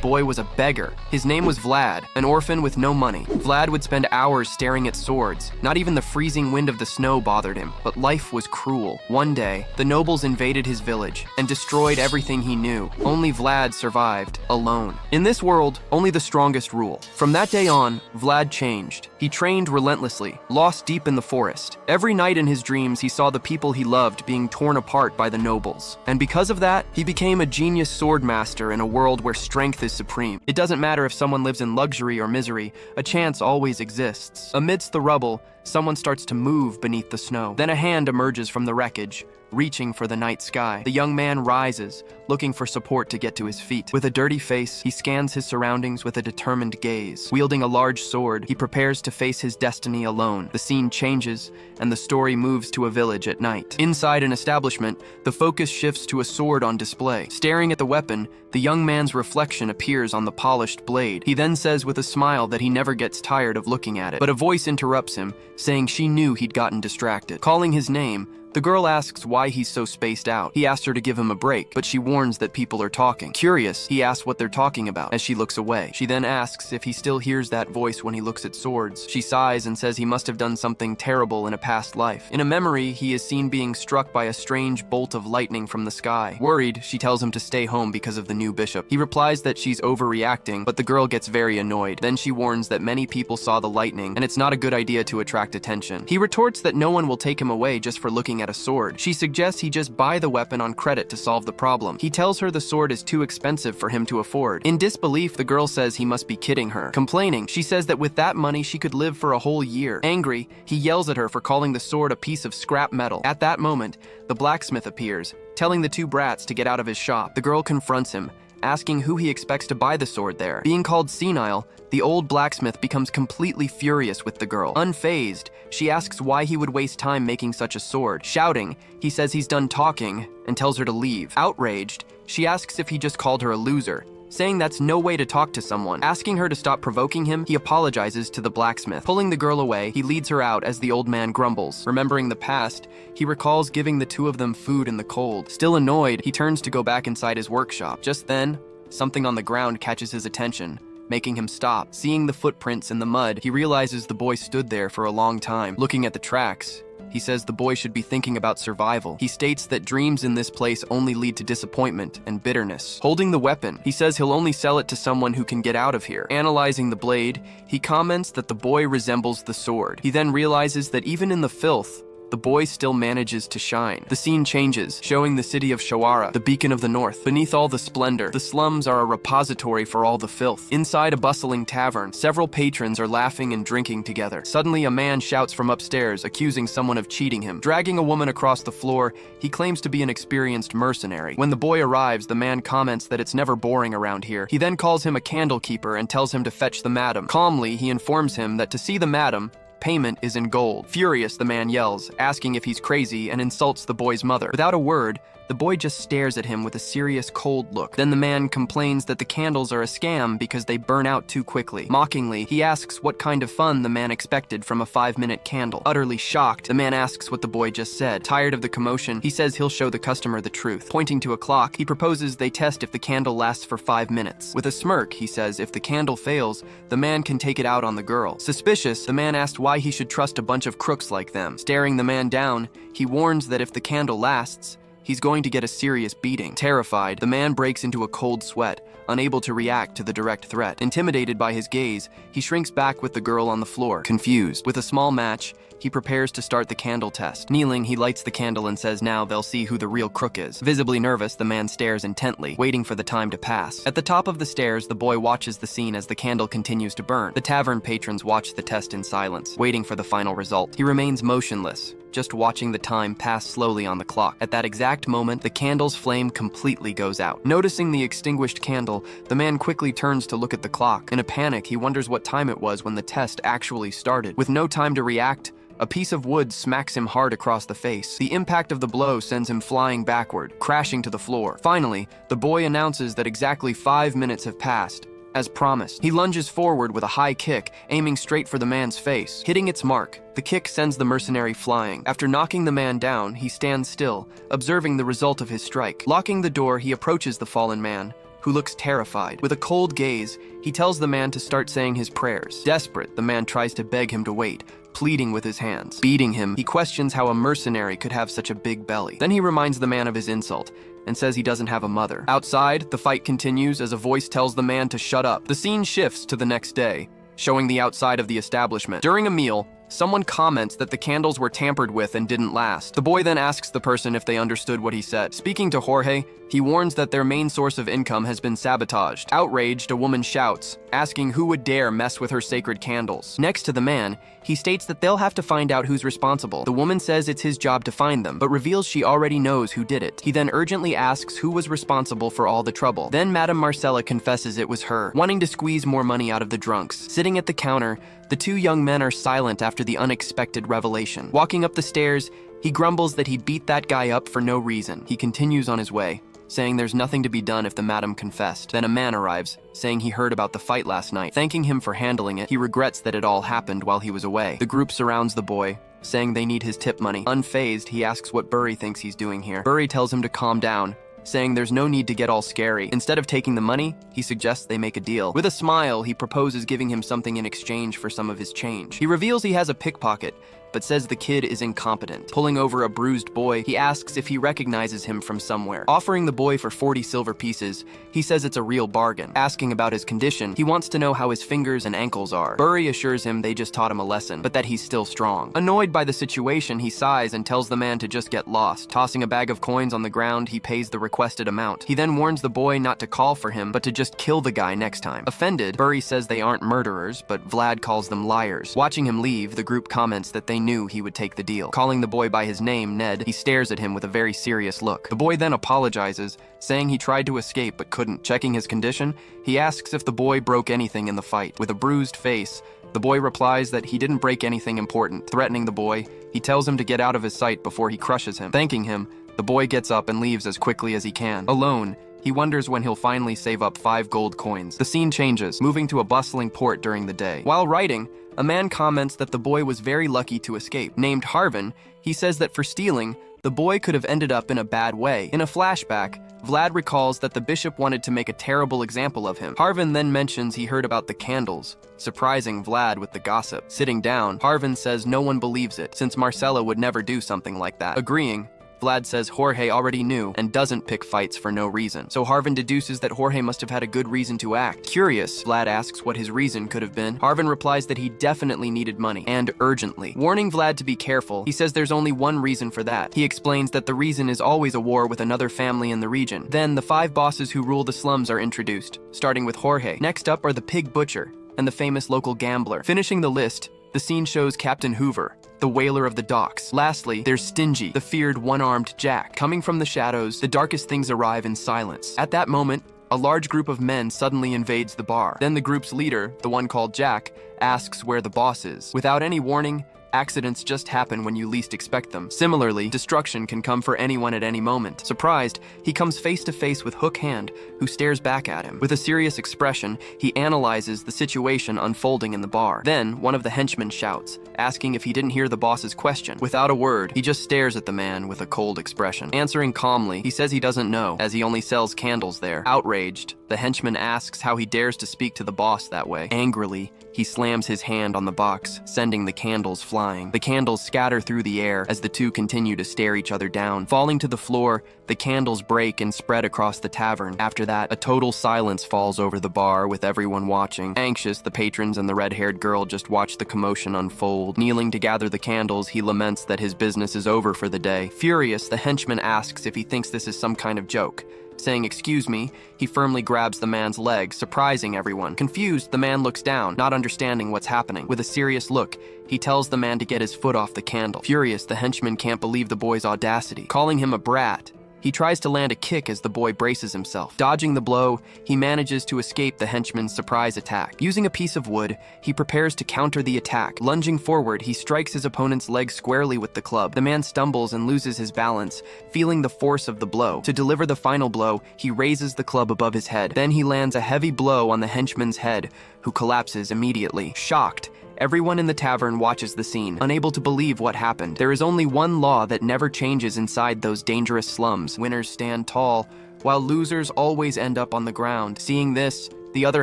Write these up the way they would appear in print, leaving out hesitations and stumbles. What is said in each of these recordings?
boy was a beggar. His name was Vlad, an orphan with no money. Vlad would spend hours staring at swords. Not even the freezing wind of the snow bothered him, but life was cruel. One day, the nobles invaded his village and destroyed everything he knew. Only Vlad survived, alone. In this world, only the strongest rule. From that day on, Vlad changed. He trained relentlessly, lost deep in the forest. Every night in his dreams, he saw the people he loved being torn apart by the nobles. And because of that, he became a genius sword master in a world where strength is supreme. It doesn't matter if someone lives in luxury or misery, a chance always exists. Amidst the rubble, someone starts to move beneath the snow. Then a hand emerges from the wreckage, reaching for the night sky. The young man rises, looking for support to get to his feet. With a dirty face, he scans his surroundings with a determined gaze. Wielding a large sword, he prepares to face his destiny alone. The scene changes, and the story moves to a village at night. Inside an establishment, the focus shifts to a sword on display. Staring at the weapon, the young man's reflection appears on the polished blade. He then says with a smile that he never gets tired of looking at it. But a voice interrupts him, saying she knew he'd gotten distracted. Calling his name, the girl asks why he's so spaced out. He asks her to give him a break, but she warns that people are talking. Curious, he asks what they're talking about as she looks away. She then asks if he still hears that voice when he looks at swords. She sighs and says he must have done something terrible in a past life. In a memory, he is seen being struck by a strange bolt of lightning from the sky. Worried, she tells him to stay home because of the new bishop. He replies that she's overreacting, but the girl gets very annoyed. Then she warns that many people saw the lightning, and it's not a good idea to attract attention. He retorts that no one will take him away just for looking at a sword. She suggests he just buy the weapon on credit to solve the problem. He tells her the sword is too expensive for him to afford. In disbelief, the girl says he must be kidding her. Complaining, she says that with that money she could live for a whole year. Angry, he yells at her for calling the sword a piece of scrap metal. At that moment, the blacksmith appears, telling the two brats to get out of his shop. The girl confronts him, asking who he expects to buy the sword there. Being called senile, the old blacksmith becomes completely furious with the girl. Unfazed, she asks why he would waste time making such a sword. Shouting, he says he's done talking and tells her to leave. Outraged, she asks if he just called her a loser, saying that's no way to talk to someone. Asking her to stop provoking him, he apologizes to the blacksmith. Pulling the girl away, he leads her out as the old man grumbles. Remembering the past, he recalls giving the two of them food in the cold. Still annoyed, he turns to go back inside his workshop. Just then, something on the ground catches his attention, making him stop. Seeing the footprints in the mud, he realizes the boy stood there for a long time. Looking at the tracks, he says the boy should be thinking about survival. He states that dreams in this place only lead to disappointment and bitterness. Holding the weapon, he says he'll only sell it to someone who can get out of here. Analyzing the blade, he comments that the boy resembles the sword. He then realizes that even in the filth, the boy still manages to shine. The scene changes, showing the city of Shawara, the beacon of the north. Beneath all the splendor, the slums are a repository for all the filth. Inside a bustling tavern, several patrons are laughing and drinking together. Suddenly, a man shouts from upstairs, accusing someone of cheating him. Dragging a woman across the floor, he claims to be an experienced mercenary. When the boy arrives, the man comments that it's never boring around here. He then calls him a candle keeper and tells him to fetch the madam. Calmly, he informs him that to see the madam, payment is in gold. Furious, the man yells, asking if he's crazy, and insults the boy's mother. Without a word, the boy just stares at him with a serious, cold look. Then the man complains that the candles are a scam because they burn out too quickly. Mockingly, he asks what kind of fun the man expected from a 5-minute candle. Utterly shocked, the man asks what the boy just said. Tired of the commotion, he says he'll show the customer the truth. Pointing to a clock, he proposes they test if the candle lasts for 5 minutes. With a smirk, he says if the candle fails, the man can take it out on the girl. Suspicious, the man asks why he should trust a bunch of crooks like them. Staring the man down, he warns that if the candle lasts, he's going to get a serious beating. Terrified, the man breaks into a cold sweat, unable to react to the direct threat. Intimidated by his gaze, he shrinks back with the girl on the floor. Confused, with a small match, he prepares to start the candle test. Kneeling, he lights the candle and says now they'll see who the real crook is. Visibly nervous, the man stares intently, waiting for the time to pass. At the top of the stairs, the boy watches the scene as the candle continues to burn. The tavern patrons watch the test in silence, waiting for the final result. He remains motionless, just watching the time pass slowly on the clock. At that exact moment, the candle's flame completely goes out. Noticing the extinguished candle, the man quickly turns to look at the clock. In a panic, he wonders what time it was when the test actually started. With no time to react, a piece of wood smacks him hard across the face. The impact of the blow sends him flying backward, crashing to the floor. Finally, the boy announces that exactly 5 minutes have passed. As promised, he lunges forward with a high kick, aiming straight for the man's face. Hitting its mark, the kick sends the mercenary flying. After knocking the man down, he stands still, observing the result of his strike. Locking the door, he approaches the fallen man, who looks terrified. With a cold gaze, he tells the man to start saying his prayers. Desperate, the man tries to beg him to wait, pleading with his hands. Beating him, he questions how a mercenary could have such a big belly. Then he reminds the man of his insult and says he doesn't have a mother. Outside, the fight continues as a voice tells the man to shut up. The scene shifts to the next day, showing the outside of the establishment. During a meal, someone comments that the candles were tampered with and didn't last. The boy then asks the person if they understood what he said. Speaking to Jorge, he warns that their main source of income has been sabotaged. Outraged, a woman shouts, asking who would dare mess with her sacred candles. Next to the man, he states that they'll have to find out who's responsible. The woman says it's his job to find them, but reveals she already knows who did it. He then urgently asks who was responsible for all the trouble. Then Madame Marcella confesses it was her, wanting to squeeze more money out of the drunks. Sitting at the counter, the two young men are silent after the unexpected revelation. Walking up the stairs, he grumbles that he beat that guy up for no reason. He continues on his way, saying there's nothing to be done if the madam confessed. Then a man arrives, saying he heard about the fight last night. Thanking him for handling it, he regrets that it all happened while he was away. The group surrounds the boy, saying they need his tip money. Unfazed, he asks what Burry thinks he's doing here. Burry tells him to calm down, saying there's no need to get all scary. Instead of taking the money, he suggests they make a deal. With a smile, he proposes giving him something in exchange for some of his change. He reveals he has a pickpocket, but says the kid is incompetent. Pulling over a bruised boy, he asks if he recognizes him from somewhere. Offering the boy for 40 silver pieces, he says it's a real bargain. Asking about his condition, he wants to know how his fingers and ankles are. Burry assures him they just taught him a lesson, but that he's still strong. Annoyed by the situation, he sighs and tells the man to just get lost. Tossing a bag of coins on the ground, he pays the requested amount. He then warns the boy not to call for him, but to just kill the guy next time. Offended, Burry says they aren't murderers, but Vlad calls them liars. Watching him leave, the group comments that they knew he would take the deal. Calling the boy by his name, Ned, he stares at him with a very serious look. The boy then apologizes, saying he tried to escape but couldn't. Checking his condition, he asks if the boy broke anything in the fight. With a bruised face, the boy replies that he didn't break anything important. Threatening the boy, he tells him to get out of his sight before he crushes him. Thanking him, the boy gets up and leaves as quickly as he can. Alone, he wonders when he'll finally save up 5 gold coins. The scene changes, moving to a bustling port during the day. While writing, a man comments that the boy was very lucky to escape. Named Harvin, he says that for stealing, the boy could have ended up in a bad way. In a flashback, Vlad recalls that the bishop wanted to make a terrible example of him. Harvin then mentions he heard about the candles, surprising Vlad with the gossip. Sitting down, Harvin says no one believes it, since Marcella would never do something like that. Agreeing, Vlad says Jorge already knew and doesn't pick fights for no reason. So Harvin deduces that Jorge must have had a good reason to act. Curious, Vlad asks what his reason could have been. Harvin replies that he definitely needed money, and urgently. Warning Vlad to be careful, he says there's only one reason for that. He explains that the reason is always a war with another family in the region. Then the 5 bosses who rule the slums are introduced, starting with Jorge. Next up are the pig butcher and the famous local gambler. Finishing the list, the scene shows Captain Hoover, the whaler of the docks. Lastly, there's Stingy, the feared one-armed Jack. Coming from the shadows, the darkest things arrive in silence. At that moment, a large group of men suddenly invades the bar. Then the group's leader, the one called Jack, asks where the boss is. Without any warning, accidents just happen when you least expect them. Similarly, destruction can come for anyone at any moment. Surprised, he comes face to face with Hook Hand, who stares back at him. With a serious expression, he analyzes the situation unfolding in the bar. Then, one of the henchmen shouts, asking if he didn't hear the boss's question. Without a word, he just stares at the man with a cold expression. Answering calmly, he says he doesn't know, as he only sells candles there. Outraged, the henchman asks how he dares to speak to the boss that way. Angrily, he slams his hand on the box, sending the candles flying. The candles scatter through the air as the two continue to stare each other down. Falling to the floor, the candles break and spread across the tavern. After that, a total silence falls over the bar with everyone watching. Anxious, the patrons and the red-haired girl just watch the commotion unfold. Kneeling to gather the candles, he laments that his business is over for the day. Furious, the henchman asks if he thinks this is some kind of joke. Saying, "Excuse me," he firmly grabs the man's leg, surprising everyone. Confused, the man looks down, not understanding what's happening. With a serious look, he tells the man to get his foot off the candle. Furious, the henchman can't believe the boy's audacity. Calling him a brat, he tries to land a kick as the boy braces himself. Dodging the blow, he manages to escape the henchman's surprise attack. Using a piece of wood, he prepares to counter the attack. Lunging forward, he strikes his opponent's leg squarely with the club. The man stumbles and loses his balance, feeling the force of the blow. To deliver the final blow, he raises the club above his head. Then he lands a heavy blow on the henchman's head, who collapses immediately. Shocked, everyone in the tavern watches the scene, unable to believe what happened. There is only one law that never changes inside those dangerous slums. Winners stand tall, while losers always end up on the ground. Seeing this, the other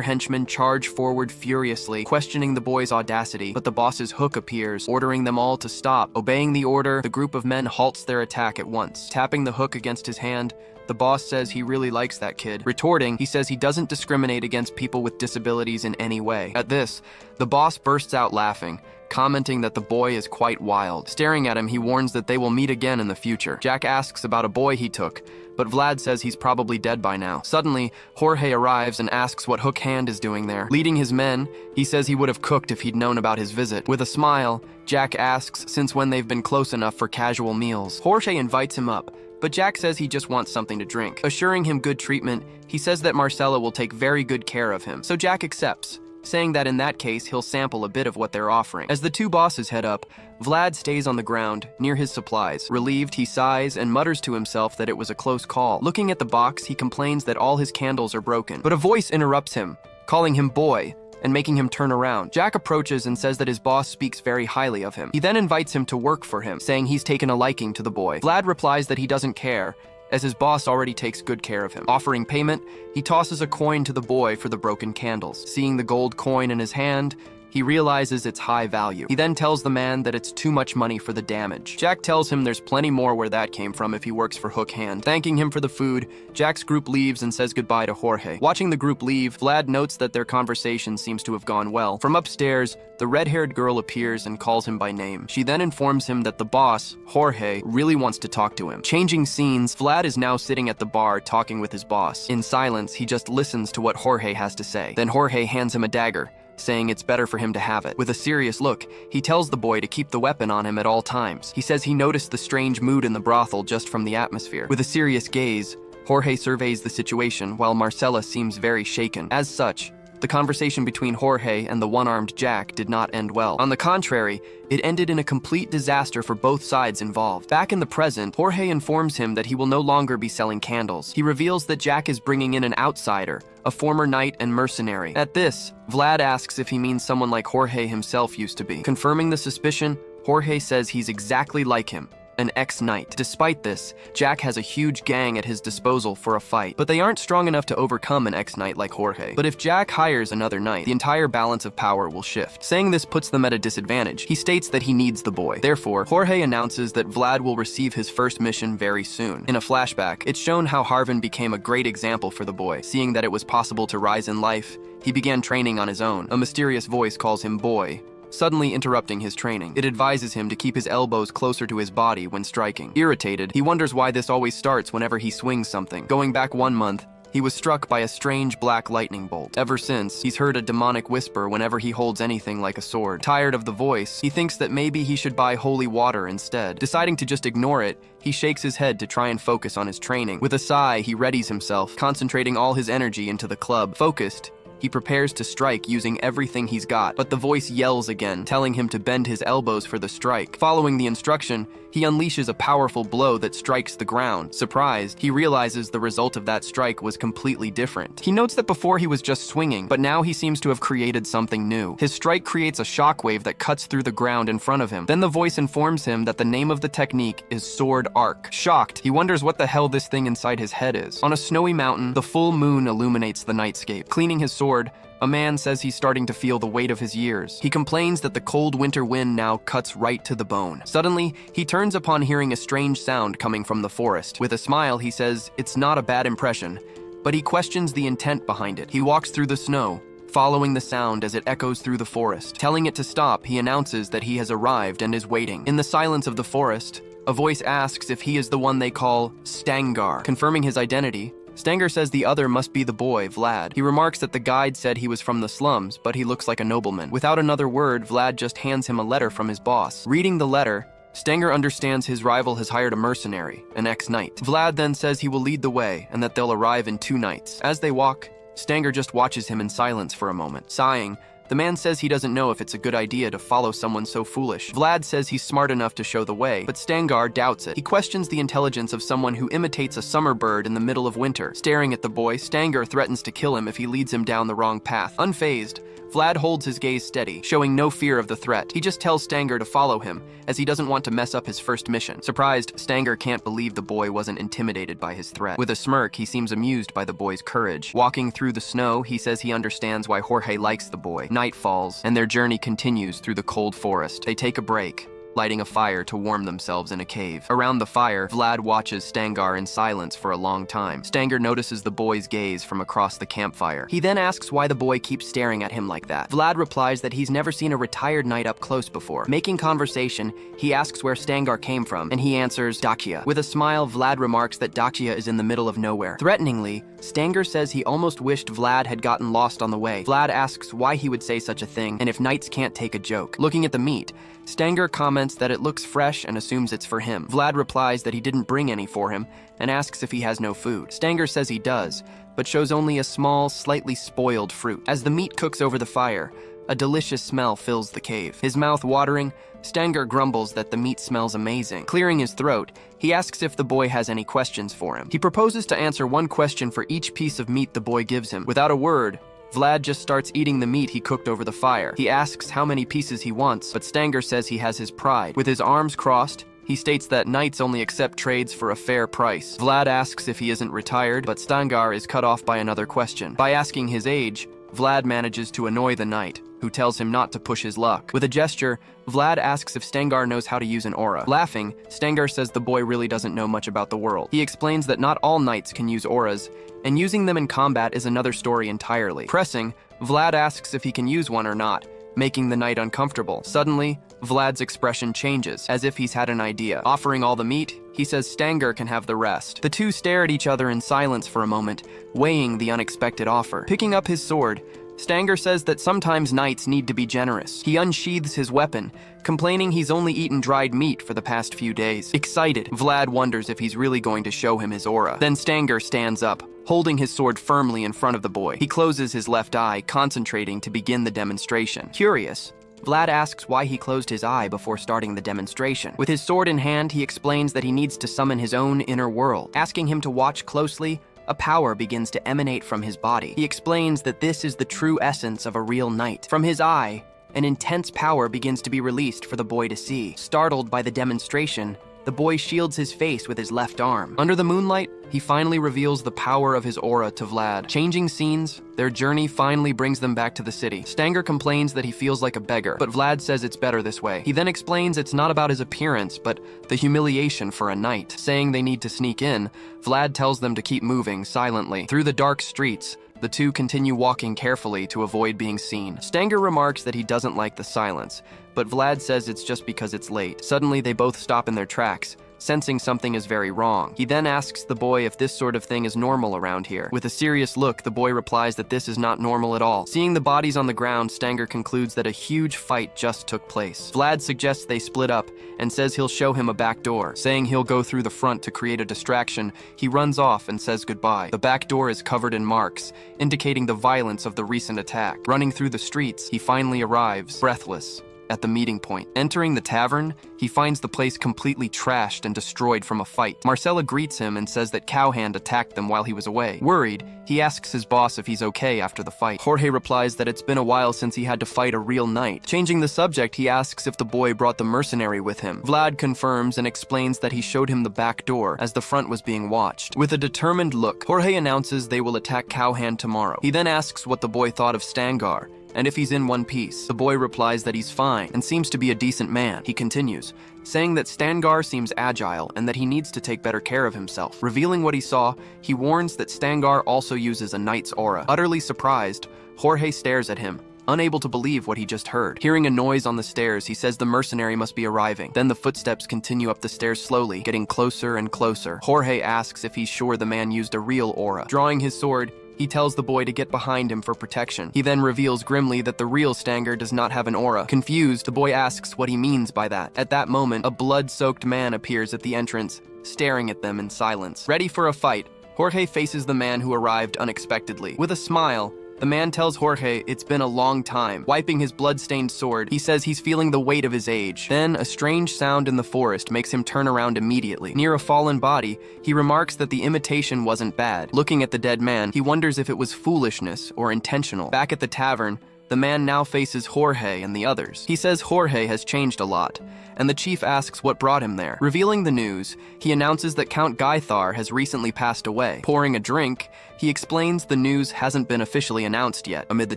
henchmen charge forward furiously, questioning the boy's audacity, but the boss's hook appears, ordering them all to stop. Obeying the order, the group of men halts their attack at once. Tapping the hook against his hand, the boss says he really likes that kid. Retorting, he says he doesn't discriminate against people with disabilities in any way. At this, the boss bursts out laughing, commenting that the boy is quite wild. Staring at him, he warns that they will meet again in the future. Jack asks about a boy he took, but Vlad says he's probably dead by now. Suddenly, Jorge arrives and asks what Hook Hand is doing there. Leading his men, he says he would have cooked if he'd known about his visit. With a smile, Jack asks since when they've been close enough for casual meals. Jorge invites him up, but Jack says he just wants something to drink. Assuring him good treatment, he says that Marcella will take very good care of him, so Jack accepts, saying that in that case he'll sample a bit of what they're offering. As the two bosses head up, Vlad stays on the ground, near his supplies. Relieved, he sighs and mutters to himself that it was a close call. Looking at the box, he complains that all his candles are broken, but a voice interrupts him, calling him boy, and making him turn around. Jack approaches and says that his boss speaks very highly of him. He then invites him to work for him, saying he's taken a liking to the boy. Vlad replies that he doesn't care, as his boss already takes good care of him. Offering payment, he tosses a coin to the boy for the broken candles. Seeing the gold coin in his hand, he realizes its high value. He then tells the man that it's too much money for the damage. Jack tells him there's plenty more where that came from if he works for Hook Hand. Thanking him for the food, Jack's group leaves and says goodbye to Jorge. Watching the group leave, Vlad notes that their conversation seems to have gone well. From upstairs, the red-haired girl appears and calls him by name. She then informs him that the boss, Jorge, really wants to talk to him. Changing scenes, Vlad is now sitting at the bar talking with his boss. In silence, he just listens to what Jorge has to say. Then Jorge hands him a dagger, saying it's better for him to have it. With a serious look, he tells the boy to keep the weapon on him at all times. He says he noticed the strange mood in the brothel just from the atmosphere. With a serious gaze, Jorge surveys the situation while Marcella seems very shaken. As such, the conversation between Jorge and the one-armed Jack did not end well. On the contrary, it ended in a complete disaster for both sides involved. Back in the present, Jorge informs him that he will no longer be selling candles. He reveals that Jack is bringing in an outsider, a former knight and mercenary. At this, Vlad asks if he means someone like Jorge himself used to be. Confirming the suspicion, Jorge says he's exactly like him, an ex-knight. Despite this, Jack has a huge gang at his disposal for a fight, but they aren't strong enough to overcome an ex-knight like Jorge. But if Jack hires another knight, the entire balance of power will shift. Saying this puts them at a disadvantage. He states that he needs the boy. Therefore, Jorge announces that Vlad will receive his first mission very soon. In a flashback, it's shown how Harvin became a great example for the boy. Seeing that it was possible to rise in life, he began training on his own. A mysterious voice calls him boy, suddenly interrupting his training. It advises him to keep his elbows closer to his body when striking. Irritated, he wonders why this always starts whenever he swings something. Going back 1 month, he was struck by a strange black lightning bolt. Ever since, he's heard a demonic whisper whenever he holds anything like a sword. Tired of the voice, he thinks that maybe he should buy holy water instead. Deciding to just ignore it, he shakes his head to try and focus on his training. With a sigh, he readies himself, concentrating all his energy into the club. Focused, he prepares to strike using everything he's got, but the voice yells again, telling him to bend his elbows for the strike. Following the instruction, he unleashes a powerful blow that strikes the ground. Surprised, he realizes the result of that strike was completely different. He notes that before he was just swinging, but now he seems to have created something new. His strike creates a shockwave that cuts through the ground in front of him. Then the voice informs him that the name of the technique is Sword Arc. Shocked, he wonders what the hell this thing inside his head is. On a snowy mountain, the full moon illuminates the nightscape. Cleaning his sword, a man says he's starting to feel the weight of his years. He complains that the cold winter wind now cuts right to the bone. Suddenly, he turns upon hearing a strange sound coming from the forest. With a smile, he says it's not a bad impression, but he questions the intent behind it. He walks through the snow, following the sound as it echoes through the forest. Telling it to stop, he announces that he has arrived and is waiting. In the silence of the forest, a voice asks if he is the one they call Stangar. Confirming his identity, Stanger says the other must be the boy, Vlad. He remarks that the guide said he was from the slums, but he looks like a nobleman. Without another word, Vlad just hands him a letter from his boss. Reading the letter, Stanger understands his rival has hired a mercenary, an ex-knight. Vlad then says he will lead the way and that they'll arrive in 2 nights. As they walk, Stanger just watches him in silence for a moment. Sighing, the man says he doesn't know if it's a good idea to follow someone so foolish. Vlad says he's smart enough to show the way, but Stangar doubts it. He questions the intelligence of someone who imitates a summer bird in the middle of winter. Staring at the boy, Stangar threatens to kill him if he leads him down the wrong path. Unfazed, Vlad holds his gaze steady, showing no fear of the threat. He just tells Stanger to follow him, as he doesn't want to mess up his first mission. Surprised, Stanger can't believe the boy wasn't intimidated by his threat. With a smirk, he seems amused by the boy's courage. Walking through the snow, he says he understands why Jorge likes the boy. Night falls, and their journey continues through the cold forest. They take a break, lighting a fire to warm themselves in a cave. Around the fire, Vlad watches Stangar in silence for a long time. Stanger notices the boy's gaze from across the campfire. He then asks why the boy keeps staring at him like that. Vlad replies that he's never seen a retired knight up close before. Making conversation, he asks where Stangar came from, and he answers, Dacia. With a smile, Vlad remarks that Dacia is in the middle of nowhere. Threateningly, Stanger says he almost wished Vlad had gotten lost on the way. Vlad asks why he would say such a thing, and if knights can't take a joke. Looking at the meat, Stanger comments that it looks fresh and assumes it's for him. Vlad replies that he didn't bring any for him and asks if he has no food. Stanger says he does, but shows only a small, slightly spoiled fruit. As the meat cooks over the fire, a delicious smell fills the cave. His mouth watering, Stanger grumbles that the meat smells amazing. Clearing his throat, he asks if the boy has any questions for him. He proposes to answer one question for each piece of meat the boy gives him. Without a word, Vlad just starts eating the meat he cooked over the fire. He asks how many pieces he wants, but Stanger says he has his pride. With his arms crossed, he states that knights only accept trades for a fair price. Vlad asks if he isn't retired, but Stangar is cut off by another question. By asking his age, Vlad manages to annoy the knight, who tells him not to push his luck. With a gesture, Vlad asks if Stangar knows how to use an aura. Laughing, Stangar says the boy really doesn't know much about the world. He explains that not all knights can use auras, and using them in combat is another story entirely. Pressing, Vlad asks if he can use one or not, making the knight uncomfortable. Suddenly, Vlad's expression changes, as if he's had an idea. Offering all the meat, he says Stanger can have the rest. The two stare at each other in silence for a moment, weighing the unexpected offer. Picking up his sword, Stanger says that sometimes knights need to be generous. He unsheathes his weapon, complaining he's only eaten dried meat for the past few days. Excited, Vlad wonders if he's really going to show him his aura. Then Stanger stands up, holding his sword firmly in front of the boy. He closes his left eye, concentrating to begin the demonstration. Curious, Vlad asks why he closed his eye before starting the demonstration. With his sword in hand, he explains that he needs to summon his own inner world. Asking him to watch closely, a power begins to emanate from his body. He explains that this is the true essence of a real knight. From his eye, an intense power begins to be released for the boy to see. Startled by the demonstration, the boy shields his face with his left arm. Under the moonlight, he finally reveals the power of his aura to Vlad. Changing scenes, their journey finally brings them back to the city. Stanger complains that he feels like a beggar, but Vlad says it's better this way. He then explains it's not about his appearance, but the humiliation for a knight. Saying they need to sneak in, Vlad tells them to keep moving silently. Through the dark streets, the two continue walking carefully to avoid being seen. Stanger remarks that he doesn't like the silence, but Vlad says it's just because it's late. Suddenly, they both stop in their tracks, sensing something is very wrong. He then asks the boy if this sort of thing is normal around here. With a serious look, the boy replies that this is not normal at all. Seeing the bodies on the ground, Stanger concludes that a huge fight just took place. Vlad suggests they split up and says he'll show him a back door. Saying he'll go through the front to create a distraction, he runs off and says goodbye. The back door is covered in marks, indicating the violence of the recent attack. Running through the streets, he finally arrives, breathless, at the meeting point. Entering the tavern, he finds the place completely trashed and destroyed from a fight. Marcella greets him and says that Cowhand attacked them while he was away. Worried, he asks his boss if he's okay after the fight. Jorge replies that it's been a while since he had to fight a real knight. Changing the subject, he asks if the boy brought the mercenary with him. Vlad confirms and explains that he showed him the back door as the front was being watched. With a determined look, Jorge announces they will attack Cowhand tomorrow. He then asks what the boy thought of Stangar, and if he's in one piece. The boy replies that he's fine and seems to be a decent man. He continues, saying that Stangar seems agile and that he needs to take better care of himself. Revealing what he saw, he warns that Stangar also uses a knight's aura. Utterly surprised, Jorge stares at him, unable to believe what he just heard. Hearing a noise on the stairs, he says the mercenary must be arriving. Then the footsteps continue up the stairs slowly, getting closer and closer. Jorge asks if he's sure the man used a real aura. Drawing his sword, he tells the boy to get behind him for protection. He then reveals grimly that the real Stanger does not have an aura. Confused, the boy asks what he means by that. At that moment, a blood-soaked man appears at the entrance, staring at them in silence. Ready for a fight, Jorge faces the man who arrived unexpectedly. With a smile, the man tells Jorge it's been a long time. Wiping his blood-stained sword, he says he's feeling the weight of his age. Then, a strange sound in the forest makes him turn around immediately. Near a fallen body, he remarks that the imitation wasn't bad. Looking at the dead man, he wonders if it was foolishness or intentional. Back at the tavern, The man now faces Jorge and the others. He says Jorge has changed a lot, and the chief asks what brought him there. Revealing the news, he announces that Count Gaithar has recently passed away. Pouring a drink, he explains the news hasn't been officially announced yet. Amid the